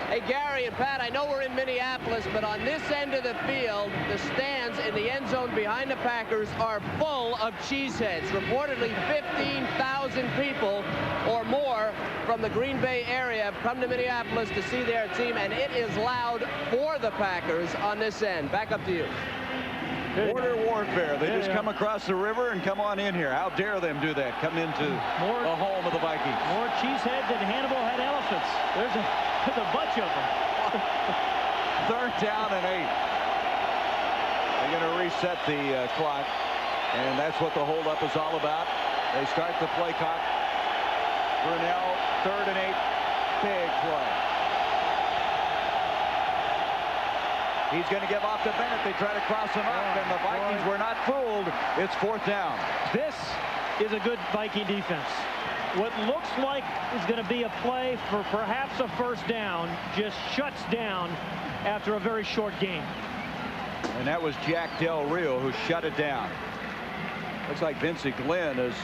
Hey, Gary and Pat, I know we're in Minneapolis, but on this end of the field, the stands in the end zone behind the Packers are full of cheeseheads. Reportedly 15,000 people or more from the Green Bay area have come to Minneapolis to see their team, and it is loud for the Packers on this end. Back up to you. Border warfare. They just come across the river and come on in here. How dare them do that? Come into the home of the Vikings. More cheeseheads than Hannibal had elephants. There's a bunch of them. 3rd down and 8. They're going to reset the clock, and that's what the holdup is all about. They start the play clock. Brunell, 3rd and 8. Big play. He's going to give off to Bennett. They try to cross him up, and the Vikings were not fooled. It's 4th down. This is a good Viking defense. What looks like is going to be a play for perhaps a first down just shuts down after a very short game. And that was Jack Del Rio who shut it down. Looks like Vincent Glenn is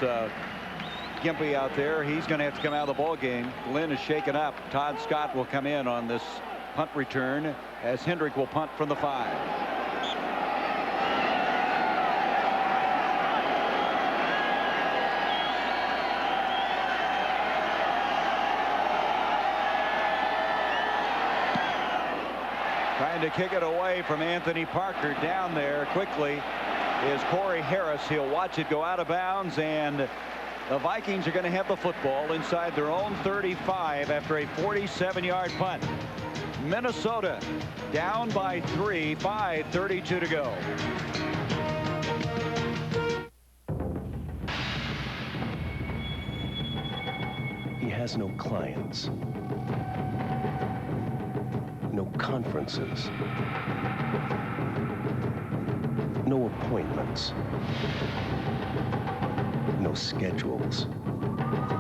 gimpy out there. He's going to have to come out of the ball game. Glenn is shaken up. Todd Scott will come in on this punt return as Hendrick will punt from the 5. Trying to kick it away from Anthony Parker. Down there quickly is Corey Harris. He'll watch it go out of bounds, and the Vikings are going to have the football inside their own 35 after a 47-yard punt. Minnesota down by 3, 5:32 to go. He has no clients, no conferences, no appointments, no schedules.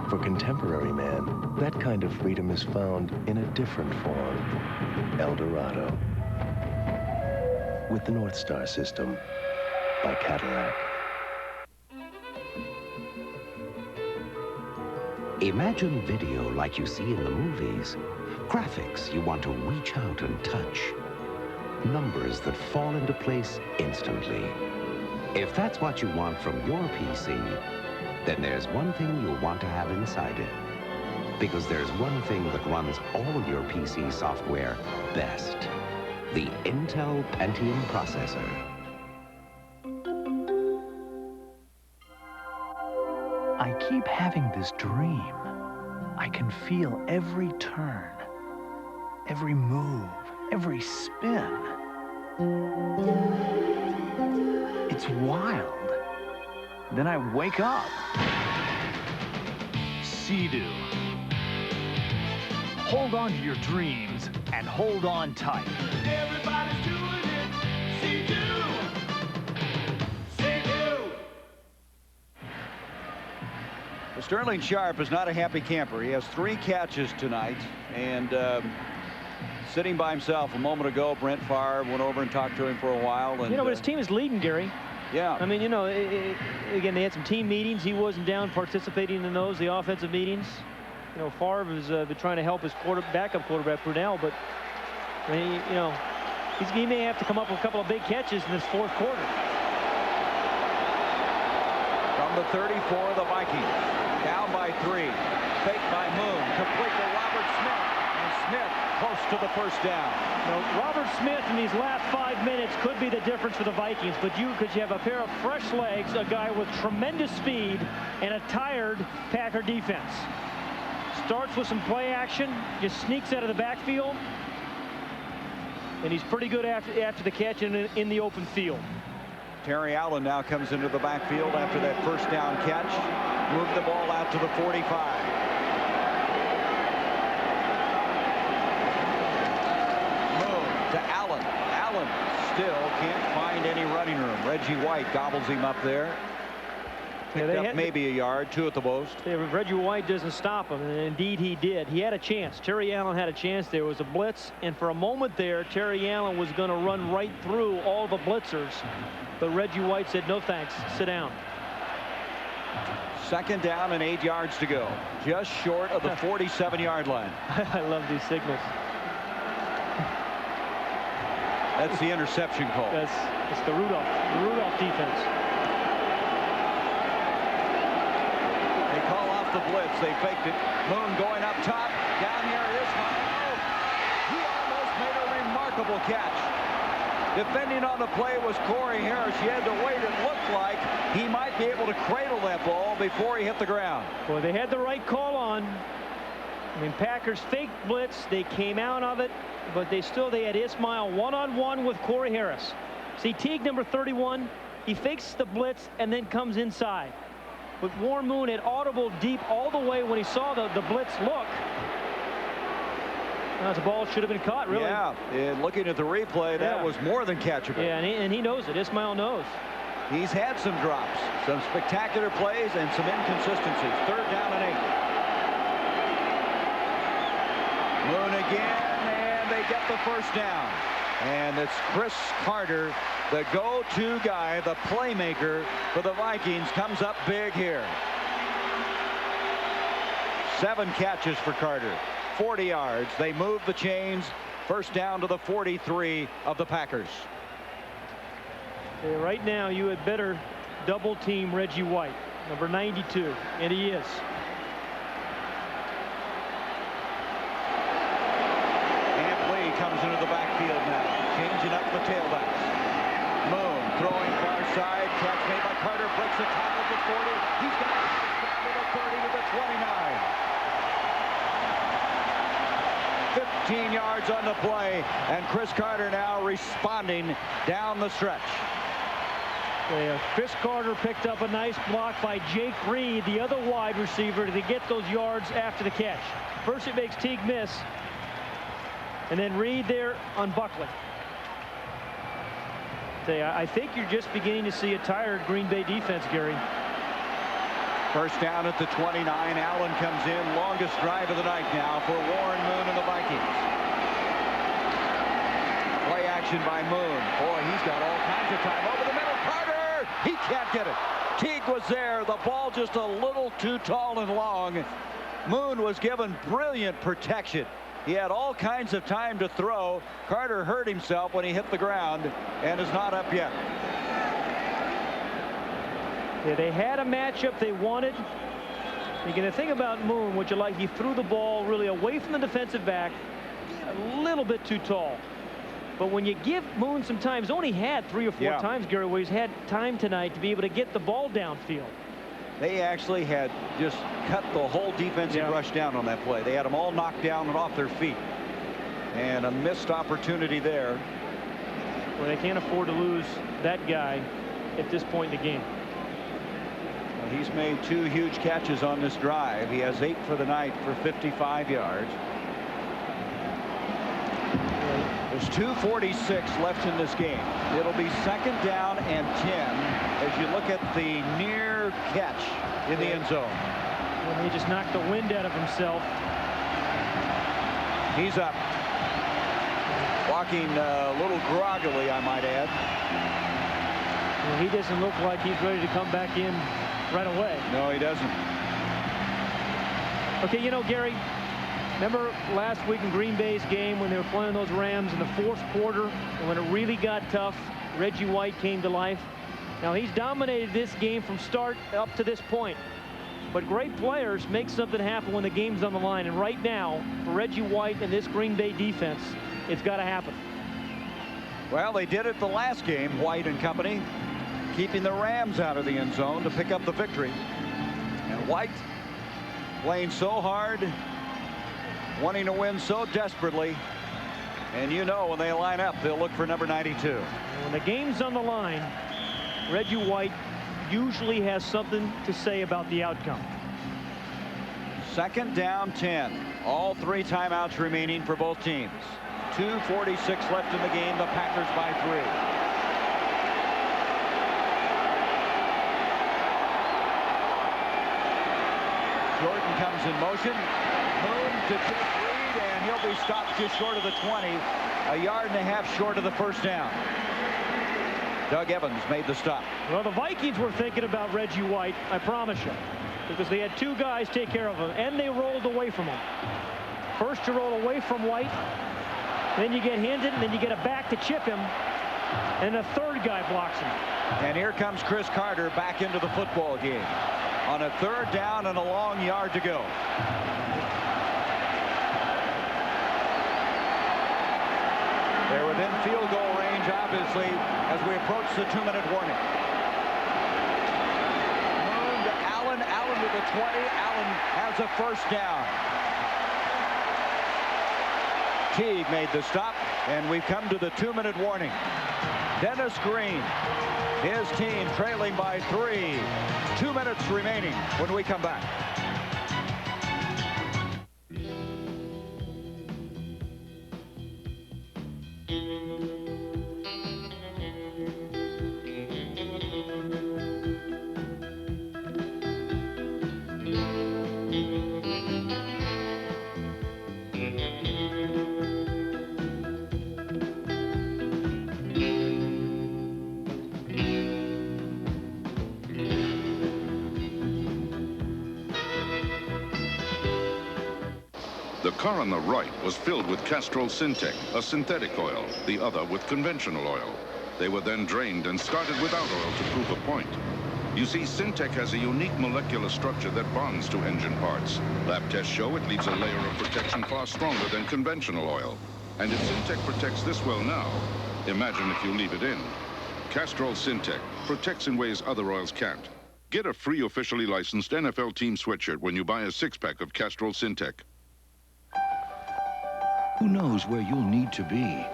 For Contemporary Man, that kind of freedom is found in a different form. El Dorado. With the North Star System by Cadillac. Imagine video like you see in the movies. Graphics you want to reach out and touch. Numbers that fall into place instantly. If that's what you want from your PC, then there's one thing you'll want to have inside it. Because there's one thing that runs all your PC software best. The Intel Pentium processor. I keep having this dream. I can feel every turn, every move, every spin. It's wild. Then I wake up. Sea-Doo. Hold on to your dreams and hold on tight. Everybody's doing it. Sea-Doo. Sea-Doo. Well, Sterling Sharp is not a happy camper. He has 3 catches tonight, and sitting by himself a moment ago, Brent Favre went over and talked to him for a while. And, but his team is leading, Gary. Yeah. I mean, again, they had some team meetings. He wasn't down participating in those, the offensive meetings. Favre has been trying to help his backup quarterback, Brunell, but, I mean, he may have to come up with a couple of big catches in this 4th quarter. From the 34 of the Vikings, down by 3. Fake by Moon, complete to Robert Smith, and Smith close to the first down. Robert Smith in these last 5 minutes could be the difference for the Vikings, but because you have a pair of fresh legs, a guy with tremendous speed, and a tired Packer defense. Starts with some play action, just sneaks out of the backfield, and he's pretty good after the catch in the open field. Terry Allen now comes into the backfield after that first down catch. Moved the ball out to the 45. To Allen. Allen still can't find any running room. Reggie White gobbles him up there. Picked up maybe a yard, 2 at the most. Reggie White doesn't stop him, and indeed he did. He had a chance. Terry Allen had a chance. There was a blitz, and for a moment there, Terry Allen was going to run right through all the blitzers. But Reggie White said, no thanks, sit down. 2nd down and 8 yards to go. Just short of the 47-yard line. I love these signals. That's the interception call. It's the Rudolph defense. They call off the blitz. They faked it. Moon going up top. Down here it is. He almost made a remarkable catch. Defending on the play was Corey Harris. He had to wait. It looked like he might be able to cradle that ball before he hit the ground. Well, they had the right call on. I mean, Packers faked blitz. They came out of it, but they had Ismail one-on-one with Corey Harris. See, Teague, number 31, he fakes the blitz and then comes inside. But Warren Moon had audible deep all the way when he saw the blitz look. The ball should have been caught, really. Yeah, and looking at the replay, that was more than catchable. Yeah, and he knows it. Ismail knows. He's had some drops, some spectacular plays, and some inconsistencies. 3rd down and 8. Moon again, and they get the first down. And it's Chris Carter, the go-to guy, the playmaker for the Vikings, comes up big here. 7 catches for Carter. 40 yards. They move the chains. First down to the 43 of the Packers. Right now, you had better double team Reggie White, number 92, and he is. Amp Lee comes into the backfield now, changing up the tailbacks. Moon throwing far side, catch made by Carter, breaks the tackle to 40. He's got to the 30 to the 29. 15 yards on the play, and Chris Carter now responding down the stretch. Chris Carter picked up a nice block by Jake Reed, the other wide receiver, to get those yards after the catch. First it makes Teague miss, and then Reed there on Buckley. I think you're just beginning to see a tired Green Bay defense, Gary. First down at the 29. Allen comes in. Longest drive of the night now for Warren Moon and the Vikings. Play action by Moon. Boy, he's got all kinds of time. Over the middle, Carter! He can't get it. Teague was there. The ball just a little too tall and long. Moon was given brilliant protection. He had all kinds of time to throw. Carter hurt himself when he hit the ground and is not up yet. Yeah, they had a matchup they wanted. Again, the thing about Moon, which you like, he threw the ball really away from the defensive back, a little bit too tall. But when you give Moon some time, he's only had 3 or 4 times, Gary, where he's had time tonight to be able to get the ball downfield. They actually had just cut the whole defensive rush down on that play. They had them all knocked down and off their feet. And a missed opportunity there. Well, they can't afford to lose that guy at this point in the game. He's made 2 huge catches on this drive. He has 8 for the night for 55 yards. There's 2:46 left in this game. It'll be second down and 10 as you look at the near catch in the end zone. Well, he just knocked the wind out of himself. He's up. Walking a little groggily, I might add. Well, he doesn't look like he's ready to come back in right away. No, he doesn't. Okay, you know, Gary, remember last week in Green Bay's game when they were playing those Rams in the 4th quarter, and when it really got tough, Reggie White came to life. Now, he's dominated this game from start up to this point. But great players make something happen when the game's on the line. And right now, for Reggie White and this Green Bay defense, it's got to happen. Well, they did it the last game, White and company, keeping the Rams out of the end zone to pick up the victory. And White playing so hard, wanting to win so desperately. And you know, when they line up, they'll look for number 92. When the game's on the line, Reggie White usually has something to say about the outcome. Second down 10. All 3 timeouts remaining for both teams. 2:46 left in the game. The Packers by 3. Jordan comes in motion. Moon to Jake Reed, and he'll be stopped just short of the 20. A yard and a half short of the first down. Doug Evans made the stop. Well, the Vikings were thinking about Reggie White, I promise you, because they had 2 guys take care of him, and they rolled away from him. First you roll away from White, then you get Hendon, and then you get a back to chip him, and a 3rd guy blocks him. And here comes Chris Carter back into the football game on a 3rd down and a long yard to go. They're within field goal range, obviously, as we approach the 2-minute warning. Moon to Allen. Allen to the 20. Allen has a first down. Teague made the stop, and we've come to the 2-minute warning. Dennis Green, his team trailing by 3. 2 minutes remaining when we come back. The car on the right was filled with Castrol Syntec, a synthetic oil, the other with conventional oil. They were then drained and started without oil to prove a point. You see, Syntec has a unique molecular structure that bonds to engine parts. Lab tests show it leaves a layer of protection far stronger than conventional oil. And if Syntec protects this well now, imagine if you leave it in. Castrol Syntec protects in ways other oils can't. Get a free officially licensed NFL team sweatshirt when you buy a 6-pack of Castrol Syntec. Who knows where you'll need to be?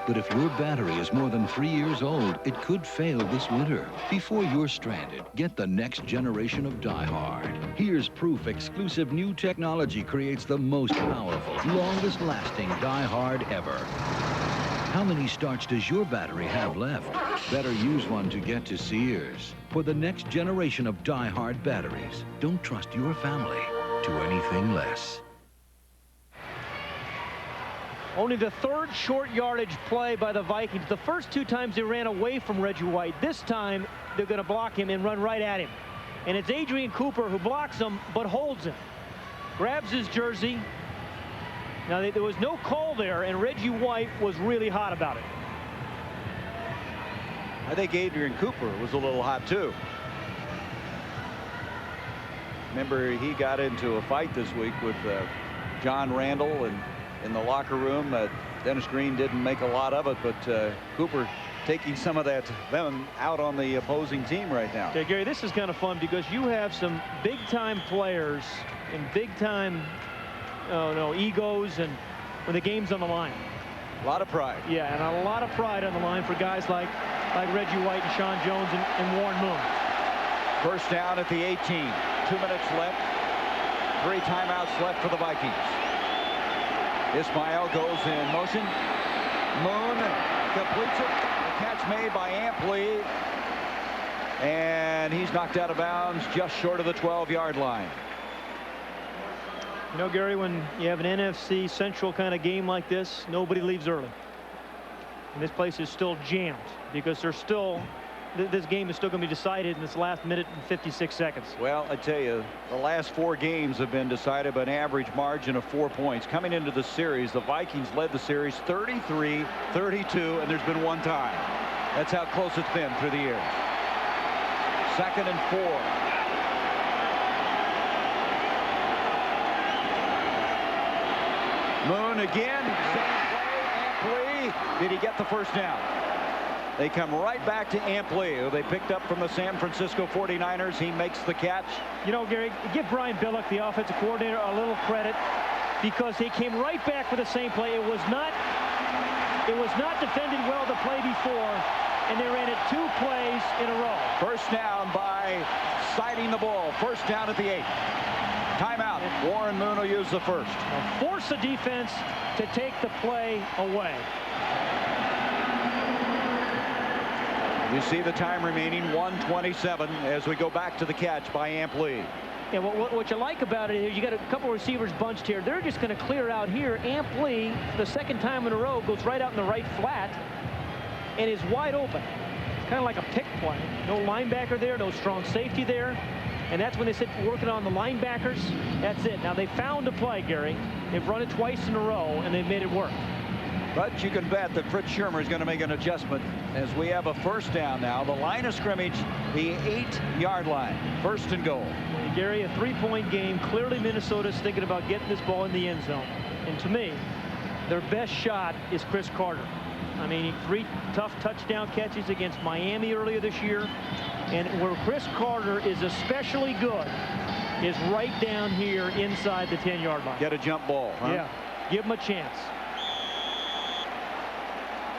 But if your battery is more than 3 years old, it could fail this winter. Before you're stranded, get the next generation of Die-Hard. Here's proof exclusive new technology creates the most powerful, longest-lasting Die-Hard ever. How many starts does your battery have left? Better use one to get to Sears. For the next generation of Die-Hard batteries, don't trust your family to anything less. Only the third short yardage play by the Vikings. The first 2 times they ran away from Reggie White. This time, they're going to block him and run right at him. And it's Adrian Cooper who blocks him, but holds him. Grabs his jersey. Now, there was no call there, and Reggie White was really hot about it. I think Adrian Cooper was a little hot, too. Remember, he got into a fight this week with John Randall, and in the locker room, Dennis Green didn't make a lot of it, but Cooper taking some of that venom out on the opposing team right now. Okay, Gary, this is kind of fun because you have some big-time players and big-time egos, and when the game's on the line. A lot of pride. Yeah, and a lot of pride on the line for guys like Reggie White and Sean Jones and Warren Moon. First down at the 18. 2 minutes left. 3 timeouts left for the Vikings. Ismail goes in motion. Moon completes it. The catch made by Ampley. And he's knocked out of bounds just short of the 12-yard line. You know, Gary, when you have an NFC Central kind of game like this, nobody leaves early. And this place is still jammed because there's still, this game is still going to be decided in this last minute and 56 seconds. Well, I tell you, the last 4 games have been decided by an average margin of 4 points. Coming into the series, the Vikings led the series 33-32, and there's been 1 tie. That's how close it's been through the years. 2nd and 4. Moon again, same play, Ampley. Did he get the first down? They come right back to Ampley, who they picked up from the San Francisco 49ers. He makes the catch. You know, Gary, give Brian Billick, the offensive coordinator, a little credit because he came right back for the same play. It was not defended well the play before, and they ran it 2 plays in a row. First down by siding the ball. First down at the 8. Timeout. Warren Moon will use the first. Now force the defense to take the play away. You see the time remaining, 1:27, as we go back to the catch by Ampley. Yeah, what you like about it is you got a couple receivers bunched here. They're just going to clear out here. Ampley, the 2nd time in a row, goes right out in the right flat and is wide open. It's kind of like a pick play. No linebacker there, no strong safety there. And that's when they sit working on the linebackers. That's it. Now, they found a play, Gary. They've run it twice in a row, and they've made it work. But you can bet that Fritz Shurmur is going to make an adjustment as we have a first down now. The line of scrimmage, the 8-yard line. 1st and goal. And Gary, a 3-point game. Clearly, Minnesota's thinking about getting this ball in the end zone. And to me, their best shot is Chris Carter. I mean, 3 tough touchdown catches against Miami earlier this year. And where Chris Carter is especially good is right down here inside the 10-yard line. Get a jump ball, huh? Yeah, give him a chance.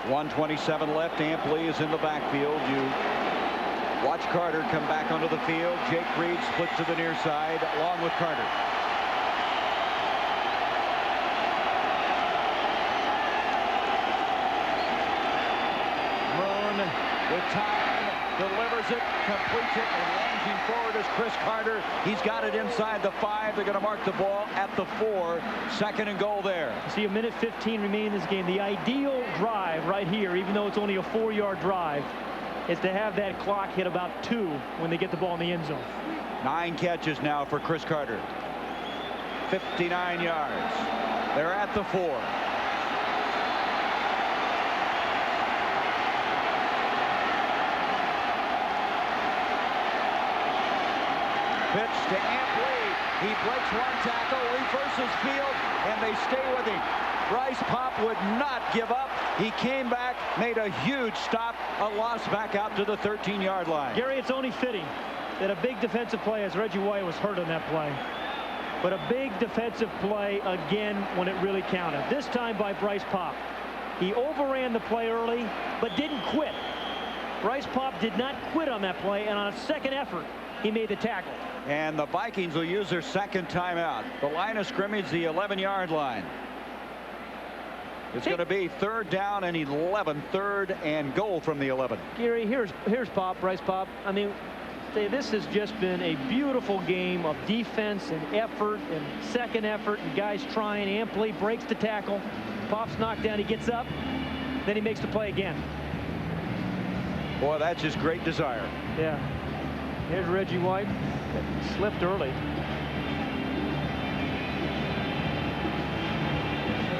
1:27 left. Ampley is in the backfield. You watch Carter come back onto the field. Jake Reed split to the near side along with Carter. Moon with time. Delivers it, completes it, and lunging forward is Chris Carter. He's got it inside the 5. They're going to mark the ball at the 4. 2nd and goal there. See, a minute 15 remaining in this game. The ideal drive right here, even though it's only a 4-yard drive, is to have that clock hit about 2 when they get the ball in the end zone. 9 catches now for Chris Carter. 59 yards. They're at the 4. Pitch to Ampley. He breaks 1 tackle, reverses field, and they stay with him. Bryce Popp would not give up. He came back, made a huge stop, a loss back out to the 13-yard line. Gary, it's only fitting that a big defensive play, as Reggie White was hurt on that play, but a big defensive play again when it really counted. This time by Bryce Popp. He overran the play early, but didn't quit. Bryce Popp did not quit on that play, and on a second effort, he made the tackle. And the Vikings will use their second timeout. The line of scrimmage, the 11-yard line. It's going to be 3rd down and 11, 3rd and goal from the 11. Gary, here's Popp, Bryce Popp. I mean, this has just been a beautiful game of defense and effort and second effort, and guys trying amply, breaks the tackle. Popp's knocked down, he gets up, then he makes the play again. Boy, that's just great desire. Yeah. Here's Reggie White. Slipped early.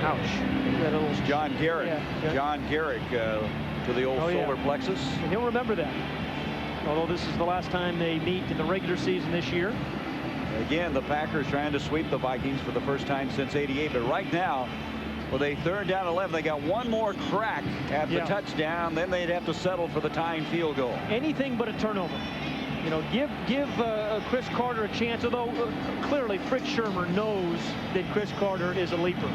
Ouch. That little John Garrick. Yeah. John Garrick to the old solar plexus. And he'll remember that. Although this is the last time they meet in the regular season this year. Again, the Packers trying to sweep the Vikings for the first time since '88. But right now, with a 3rd down 11, they got one more crack at the touchdown. Then they'd have to settle for the tying field goal. Anything but a turnover. You know, give Chris Carter a chance, although clearly Frick Shermer knows that Chris Carter is a leaper.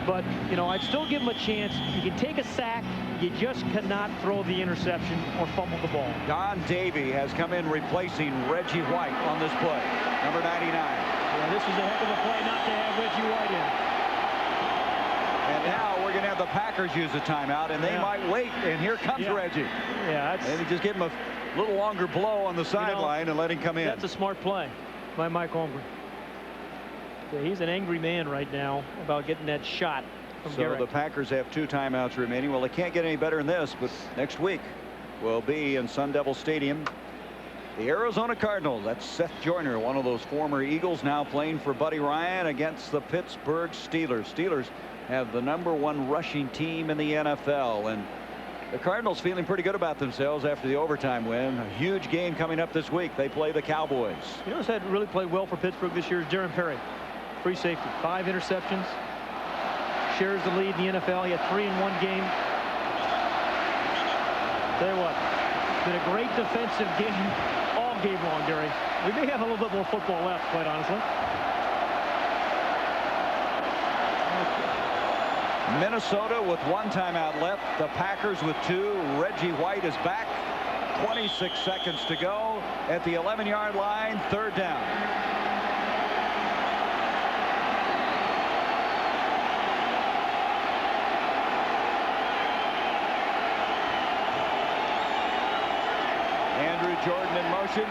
But, you know, I'd still give him a chance. You can take a sack. You just cannot throw the interception or fumble the ball. Don Davey has come in replacing Reggie White on this play. Number 99. Yeah, this was a heck of a play not to have Reggie White in. And now we're going to have the Packers use a timeout, and they might wait. And here comes Reggie. Yeah, and they just give him a little longer blow on the sideline and let him come in. That's a smart play by Mike Holmgren. Yeah, he's an angry man right now about getting that shot from Garrett. The Packers have 2 timeouts remaining. Well, they can't get any better than this, but next week will be in Sun Devil Stadium. The Arizona Cardinals, that's Seth Joyner, one of those former Eagles, now playing for Buddy Ryan against the Pittsburgh Steelers. Steelers have the #1 rushing team in the NFL, and the Cardinals feeling pretty good about themselves after the overtime win. A huge game coming up this week. They play the Cowboys. You know who's had really played well for Pittsburgh this year is Darren Perry. Free safety, 5 interceptions. Shares the lead in the NFL. He had 3 in one game. Tell you what, it's been a great defensive game all game long, Gary. We may have a little bit more football left, quite honestly. Minnesota with 1 timeout left. The Packers with 2. Reggie White is back. 26 seconds to go at the 11-yard line. 3rd down. Andrew Jordan in motion.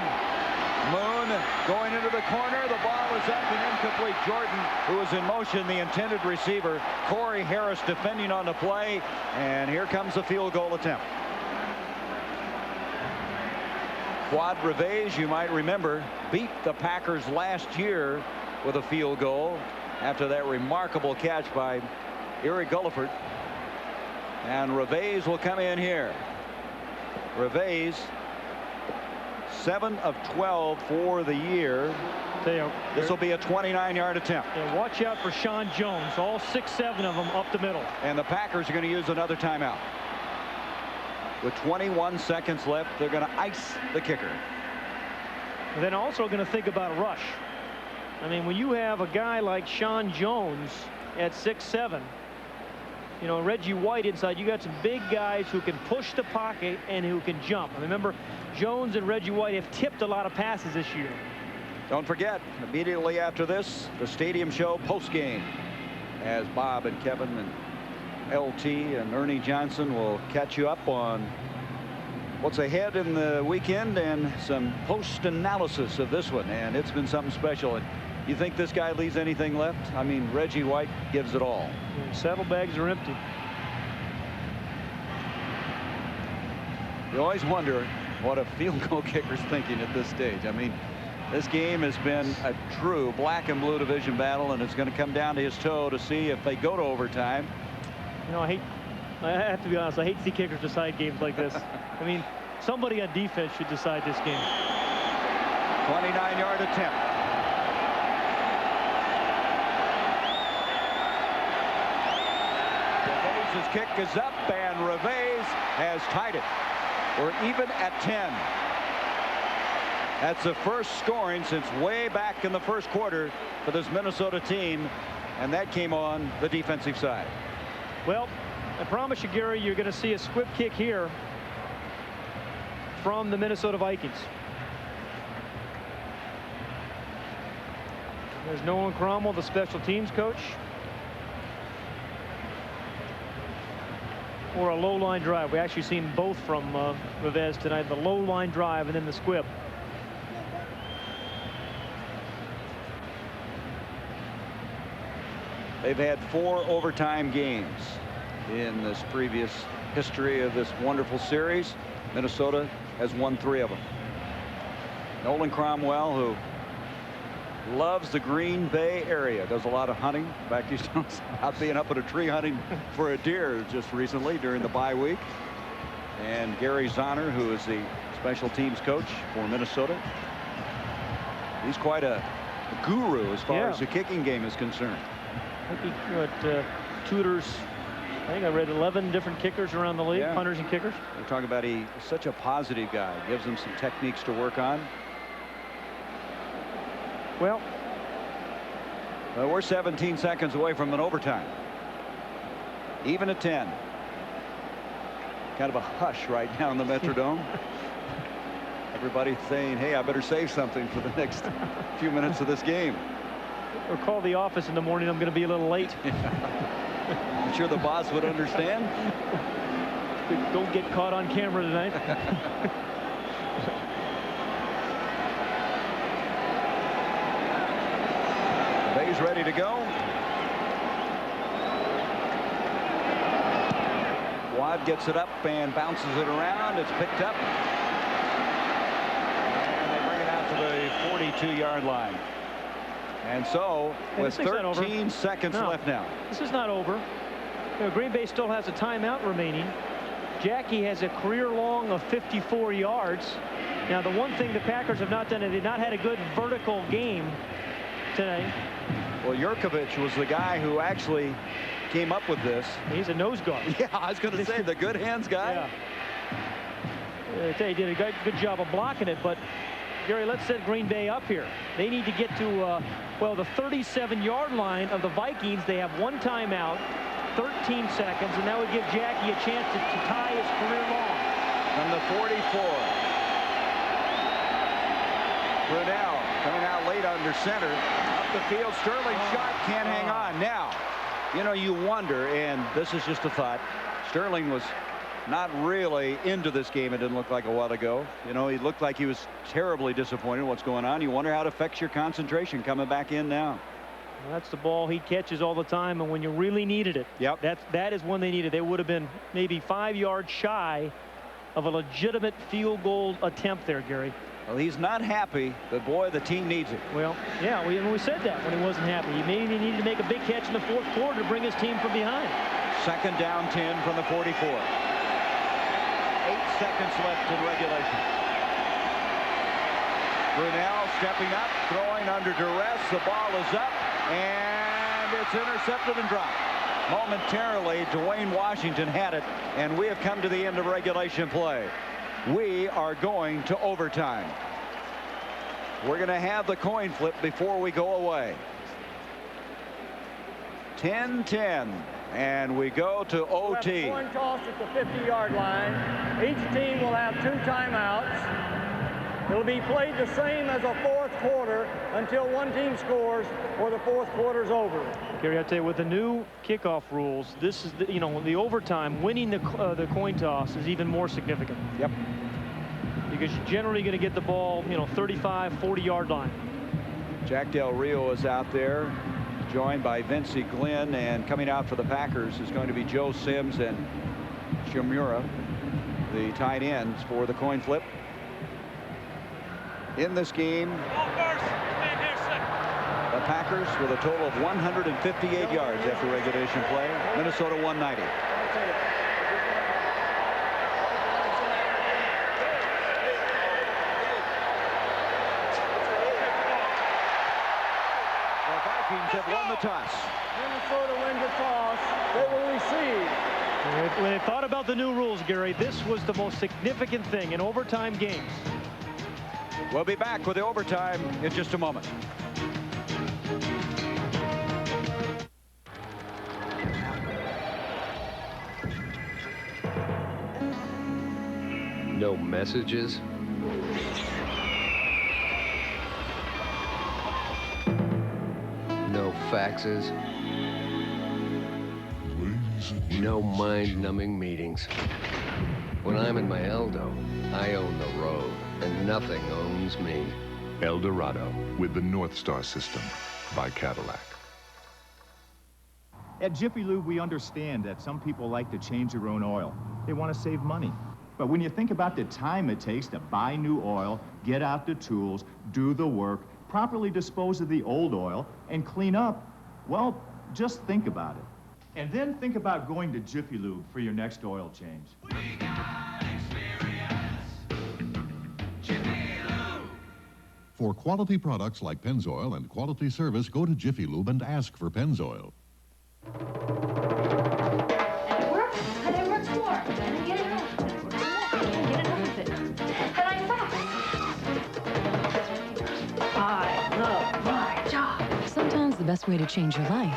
Moon going into the corner. The ball is up and incomplete. Jordan, who was in motion, the intended receiver. Corey Harris defending on the play. And here comes the field goal attempt. Quad Revege, you might remember, beat the Packers last year with a field goal after that remarkable catch by Eric Gulliford. And Revege will come in here. Revege, 7 of 12 for the year. This will be a 29-yard attempt. And watch out for Sean Jones. All 6-7 of them up the middle. And the Packers are going to use another timeout. With 21 seconds left, they're going to ice the kicker. And then also going to think about a rush. I mean, when you have a guy like Sean Jones at 6'7", you know, Reggie White inside, you got some big guys who can push the pocket and who can jump. And remember, Jones and Reggie White have tipped a lot of passes this year. Don't forget, immediately after this, the Stadium Show postgame, as Bob and Kevin and LT and Ernie Johnson will catch you up on what's ahead in the weekend and some post-analysis of this one. And it's been something special. And you think this guy leaves anything left? I mean, Reggie White gives it all. Saddlebags are empty. You always wonder what a field goal kicker's thinking at this stage. I mean, this game has been a true black and blue division battle, and it's going to come down to his toe to see if they go to overtime. You know, I have to be honest, I hate to see kickers decide games like this. I mean, somebody on defense should decide this game. 29-yard attempt. Reves' kick is up, and Reves has tied it. We're even at 10. That's the first scoring since way back in the first quarter for this Minnesota team, and that came on the defensive side. Well, I promise you, Gary, you're going to see a squib kick here from the Minnesota Vikings. There's Nolan Cromwell, the special teams coach. Or a low line drive. We actually seen both from Reves tonight, the low line drive and then the squib. They've had 4 overtime games in this previous history of this wonderful series. Minnesota has won 3 of them. Nolan Cromwell, who loves the Green Bay area, does a lot of hunting. In fact, he's out being up at a tree hunting for a deer just recently during the bye week. And Gary Zahner, who is the special teams coach for Minnesota. He's quite a guru as far as the kicking game is concerned. I think he tutors, I think I read 11 different kickers around the league, punters and kickers. We're talking about he's such a positive guy. Gives them some techniques to work on. Well, we're 17 seconds away from an overtime. Even at 10. Kind of a hush right now in the Metrodome. Everybody saying, hey, I better save something for the next few minutes of this game. Or call the office in the morning. I'm going to be a little late. I'm sure the boss would understand. Don't get caught on camera tonight. Bay's ready to go. Wad gets it up and bounces it around. It's picked up. And they bring it out to the 42-yard line. And so, with 13 seconds left now. This is not over. You know, Green Bay still has a timeout remaining. Jackie has a career long of 54 yards. Now, the one thing the Packers have not done is they've not had a good vertical game today. Well, Yurkovich was the guy who actually came up with this. He's a nose guard. Yeah, I was going to say the good hands guy. Yeah. They did a good job of blocking it, but Gary, let's set Green Bay up here. They need to get to, well, the 37-yard line of the Vikings. They have 1 timeout, 13 seconds, and that would give Jackie a chance to tie his career long. From the 44. Brunell coming out late under center. Up the field, Sterling Sharp can't hang on. Now, you know, you wonder, and this is just a thought, Sterling was not really into this game. It didn't look like a while ago. You know, he looked like he was terribly disappointed in what's going on. You wonder how it affects your concentration coming back in now. Well, that's the ball he catches all the time, and when you really needed it. Yep. That is when they needed. They would have been maybe 5 yards shy of a legitimate field goal attempt there, Gary. Well, he's not happy, but boy, the team needs it. Well, yeah, we said that when he wasn't happy. He maybe needed to make a big catch in the 4th quarter to bring his team from behind. 2nd down 10 from the 44. 8 seconds left in regulation. Brunell stepping up, throwing under duress. The ball is up, and it's intercepted and dropped. Momentarily, Dwayne Washington had it, and we have come to the end of regulation play. We are going to overtime. We're going to have the coin flip before we go away. 10-10. And we go to OT. We'll have a coin toss at the 50-yard line. Each team will have 2 timeouts. It'll be played the same as a 4th quarter until one team scores or the 4th quarter's over. Gary, I'll tell you, with the new kickoff rules, this is the overtime. Winning the coin toss is even more significant. Yep. Because you're generally going to get the ball, 35, 40-yard line. Jack Del Rio is out there, joined by Vincey Glenn, and coming out for the Packers is going to be Joe Sims and Shimura, the tight ends for the coin flip. In this game, the Packers with a total of 158 yards after regulation play. Minnesota 190. Have won the toss. Minnesota wins the toss. They will receive. When they thought about the new rules, Gary, this was the most significant thing in overtime games. We'll be back with the overtime in just a moment. No messages? No faxes? No mind-numbing meetings. When I'm in my Eldo, I own the road, and nothing owns me. El Dorado with the North Star system by Cadillac. At Jiffy Lube, we understand that some people like to change their own oil. They want to save money. But when you think about the time it takes to buy new oil, get out the tools, do the work, properly dispose of the old oil, and clean up, well, just think about it. And then think about going to Jiffy Lube for your next oil change. For quality products like Pennzoil and quality service, go to Jiffy Lube and ask for Pennzoil. I didn't work for. I didn't get enough. I didn't get enough of it. And I faxed. I love my job. Sometimes the best way to change your life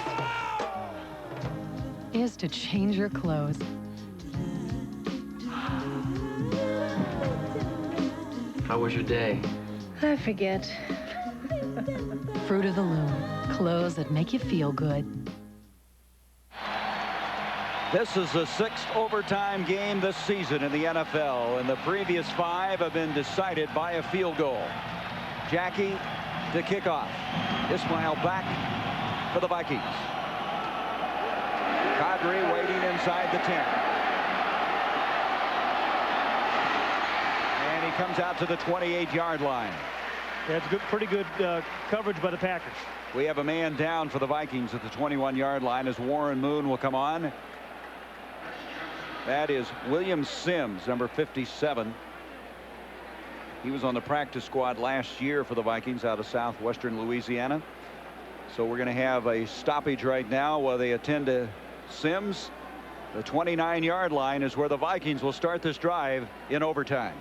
is to change your clothes. How was your day? I forget. Fruit of the Loom. Clothes that make you feel good. This is the 6th overtime game this season in the NFL, and the previous 5 have been decided by a field goal. Jackie to kick off. Ismail back for the Vikings. Kadri waiting inside the 10. And he comes out to the 28-yard line. That's good, pretty good coverage by the Packers. We have a man down for the Vikings at the 21-yard line as Warren Moon will come on. That is William Sims, number 57. He was on the practice squad last year for the Vikings out of southwestern Louisiana. So we're going to have a stoppage right now while they attend to Sims. The 29-yard line is where the Vikings will start this drive in overtime.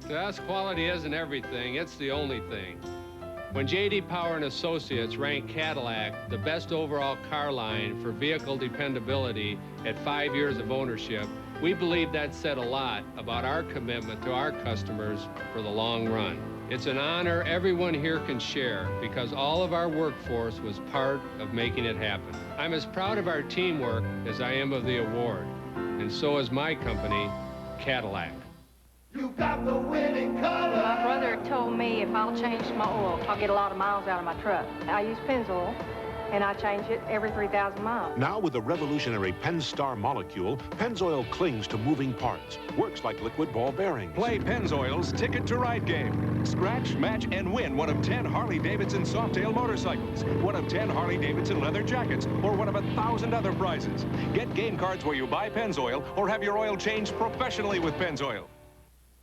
To us, quality isn't everything, it's the only thing. When J.D. Power and Associates ranked Cadillac the best overall car line for vehicle dependability at 5 years of ownership, we believe that said a lot about our commitment to our customers for the long run. It's an honor everyone here can share because all of our workforce was part of making it happen. I'm as proud of our teamwork as I am of the award, and so is my company, Cadillac. You got the winning color. My brother told me if I'll change my oil, I'll get a lot of miles out of my truck. I use Pennzoil, and I change it every 3,000 miles. Now with the revolutionary Pennstar molecule, Pennzoil clings to moving parts, works like liquid ball bearings. Play Pennzoil's Ticket to Ride game. Scratch, match, and win one of 10 Harley-Davidson Softail motorcycles, one of 10 Harley-Davidson leather jackets, or one of 1,000 other prizes. Get game cards where you buy Pennzoil or have your oil changed professionally with Pennzoil.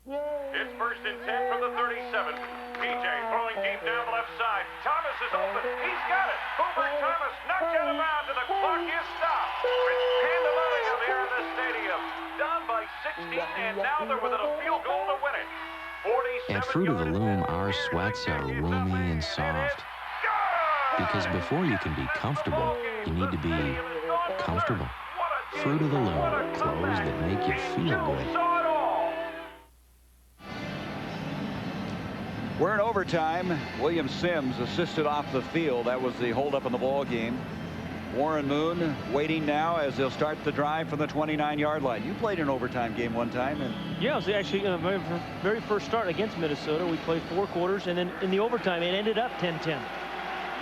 It's first and 10 from the 37. PJ throwing deep down the left side. Thomas is open. He's got it. Boomer Thomas knocked out of bounds, and the clock is stopped. It's pandemonium here in the stadium. Down by 16, and now they're within a field goal to win it. 47 At Fruit of the Loom, our sweats are roomy and soft. Because before you can be comfortable, you need to be comfortable. Fruit of the Loom, clothes that make you feel good. We're in overtime. William Sims assisted off the field. That was the holdup in the ball game. Warren Moon waiting now as they'll start the drive from the 29-yard line. You played an overtime game one time. And yeah, it was actually my very first start against Minnesota. We played 4 quarters, and then in the overtime, it ended up 10-10.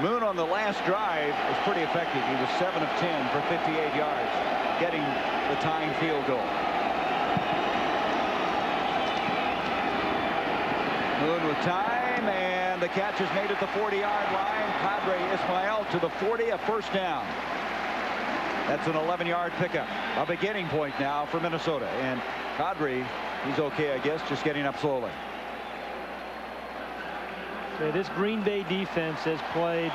Moon on the last drive was pretty effective. He was 7 of 10 for 58 yards, getting the tying field goal. Moon with time, and the catch is made at the 40-yard line. Kadri Ismail to the 40, a first down. That's an 11-yard pickup, a beginning point now for Minnesota. And Kadri, he's okay, I guess, just getting up slowly. So this Green Bay defense has played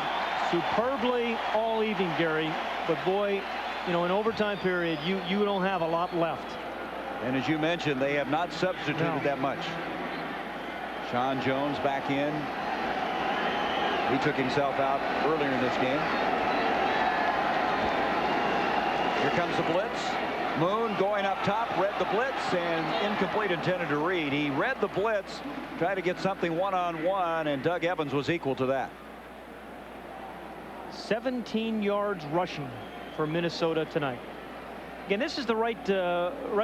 superbly all evening, Gary. But boy, you know, in overtime period, you don't have a lot left. And as you mentioned, they have not substituted that much. Sean Jones back in. He took himself out earlier in this game. Here comes the blitz. Moon going up top, read the blitz, and incomplete, intended to read. He read the blitz, tried to get something one-on-one, and Doug Evans was equal to that. 17 yards rushing for Minnesota tonight. Again, this is the right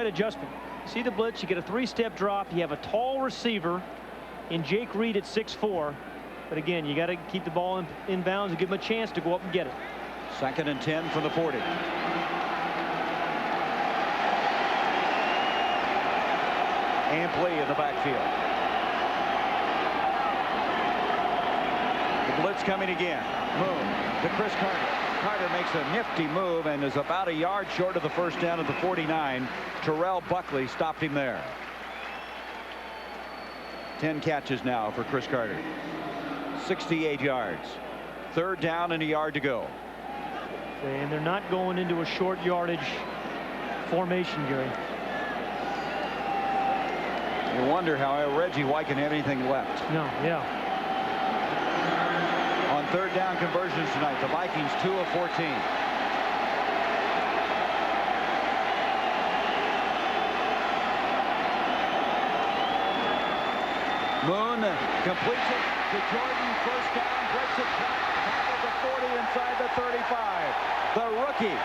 adjustment. See the blitz, you get a three-step drop, you have a tall receiver in Jake Reed at 6'4". But again, you got to keep the ball in bounds and give him a chance to go up and get it. 2nd and 10 from the 40. Ampley in the backfield. The blitz coming again. Moon to Chris Carter. Carter makes a nifty move and is about a yard short of the first down at the 49. Terrell Buckley stopped him there. 10 catches now for Chris Carter. 68 yards. 3rd down and a yard to go. And they're not going into a short yardage formation, Gary. You wonder how Reggie White can have anything left. No, yeah. On 3rd down conversions tonight, the Vikings 2 of 14. Moon completes it to Jordan. 1st down, breaks it back at the 40 inside the 35. The rookie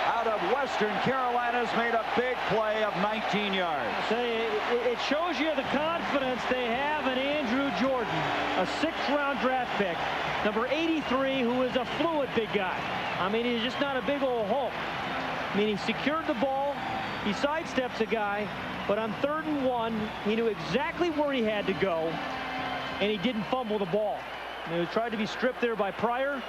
out of Western Carolina's made a big play of 19 yards. I tell you, it shows you the confidence they have in Andrew Jordan, a 6th-round draft pick, number 83, who is a fluid big guy. I mean, he's just not a big old Hulk. I mean, he secured the ball, he sidesteps a guy, but on 3rd and 1, he knew exactly where he had to go, and he didn't fumble the ball. I mean, he tried to be stripped there by Pryor.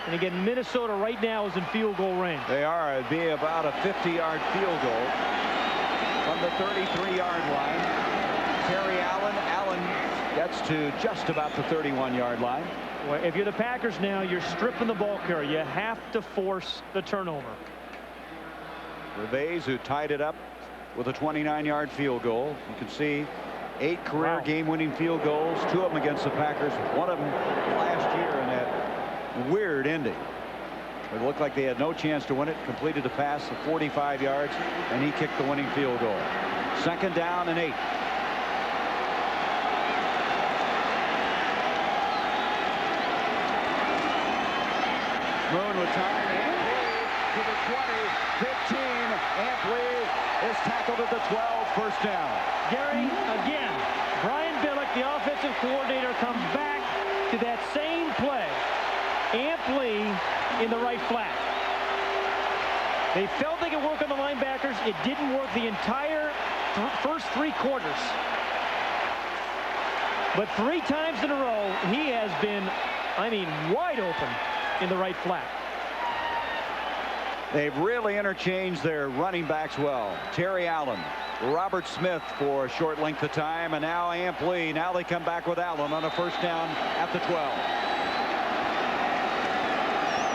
And again, Minnesota right now is in field goal range. They are. It'd be about a 50-yard field goal from the 33-yard line. Terry Allen. Allen gets to just about the 31-yard line. Well, if you're the Packers now, you're stripping the ball carrier. You have to force the turnover. Revays, who tied it up with a 29-yard field goal. You can see 8 career game-winning field goals, 2 of them against the Packers, 1 of them last year in that weird ending. It looked like they had no chance to win it. Completed the pass of 45 yards, and he kicked the winning field goal. 2nd down and 8. Moon with time. Ampley to the 20, 15. Ampley is tackled at the 12. 1st down. Gary, again, Brian Billick, the offensive coordinator, comes back to that same play. Ampley in the right flat. They felt they could work on the linebackers. It didn't work the entire first 3 quarters. But 3 times in a row, he has been, I mean, wide open in the right flat. They've really interchanged their running backs well. Terry Allen, Robert Smith for a short length of time, and now Ampley. Now they come back with Allen on a 1st down at the 12.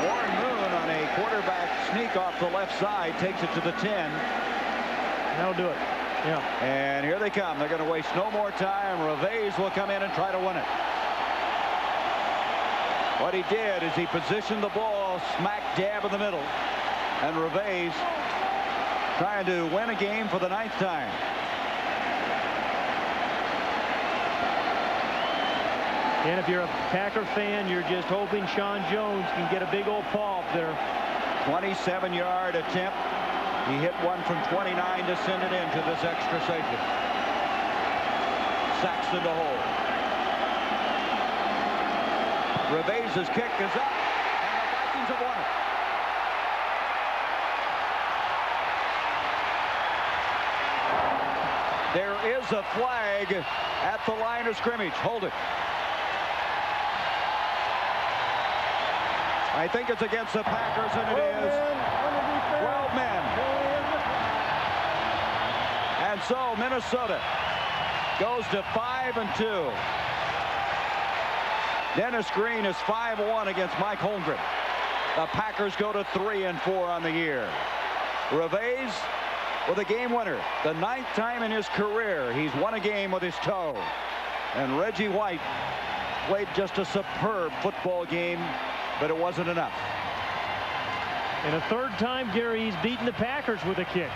Warren Moon on a quarterback sneak off the left side takes it to the 10. That'll do it. Yeah. And here they come. They're going to waste no more time. Revays will come in and try to win it. What he did is he positioned the ball smack dab in the middle. And Revays trying to win a game for the 9th time. And if you're a Packer fan, you're just hoping Sean Jones can get a big old paw up there. 27-yard attempt. He hit one from 29 to send it into this extra safety. Saxton to hold. Revays' kick is up, and the Vikings have won it. There is a flag at the line of scrimmage. Hold it. I think it's against the Packers, and it is 12 men. And so Minnesota goes to 5-2. Dennis Green is 5-1 against Mike Holmgren. The Packers go to 3-4 on the year. Reveiz with a game winner. The 9th time in his career he's won a game with his toe. And Reggie White played just a superb football game, but it wasn't enough. And a 3rd time, Gary, he's beaten the Packers with a kick.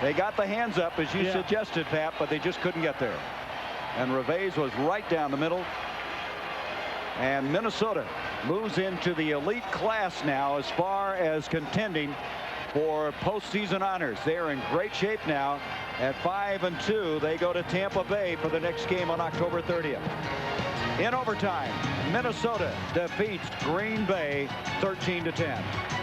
They got the hands up, as you suggested, Pat, but they just couldn't get there. And Reveiz was right down the middle. And Minnesota moves into the elite class now as far as contending for postseason honors. They're in great shape now. At 5-2, they go to Tampa Bay for the next game on October 30th. In overtime, Minnesota defeats Green Bay 13-10.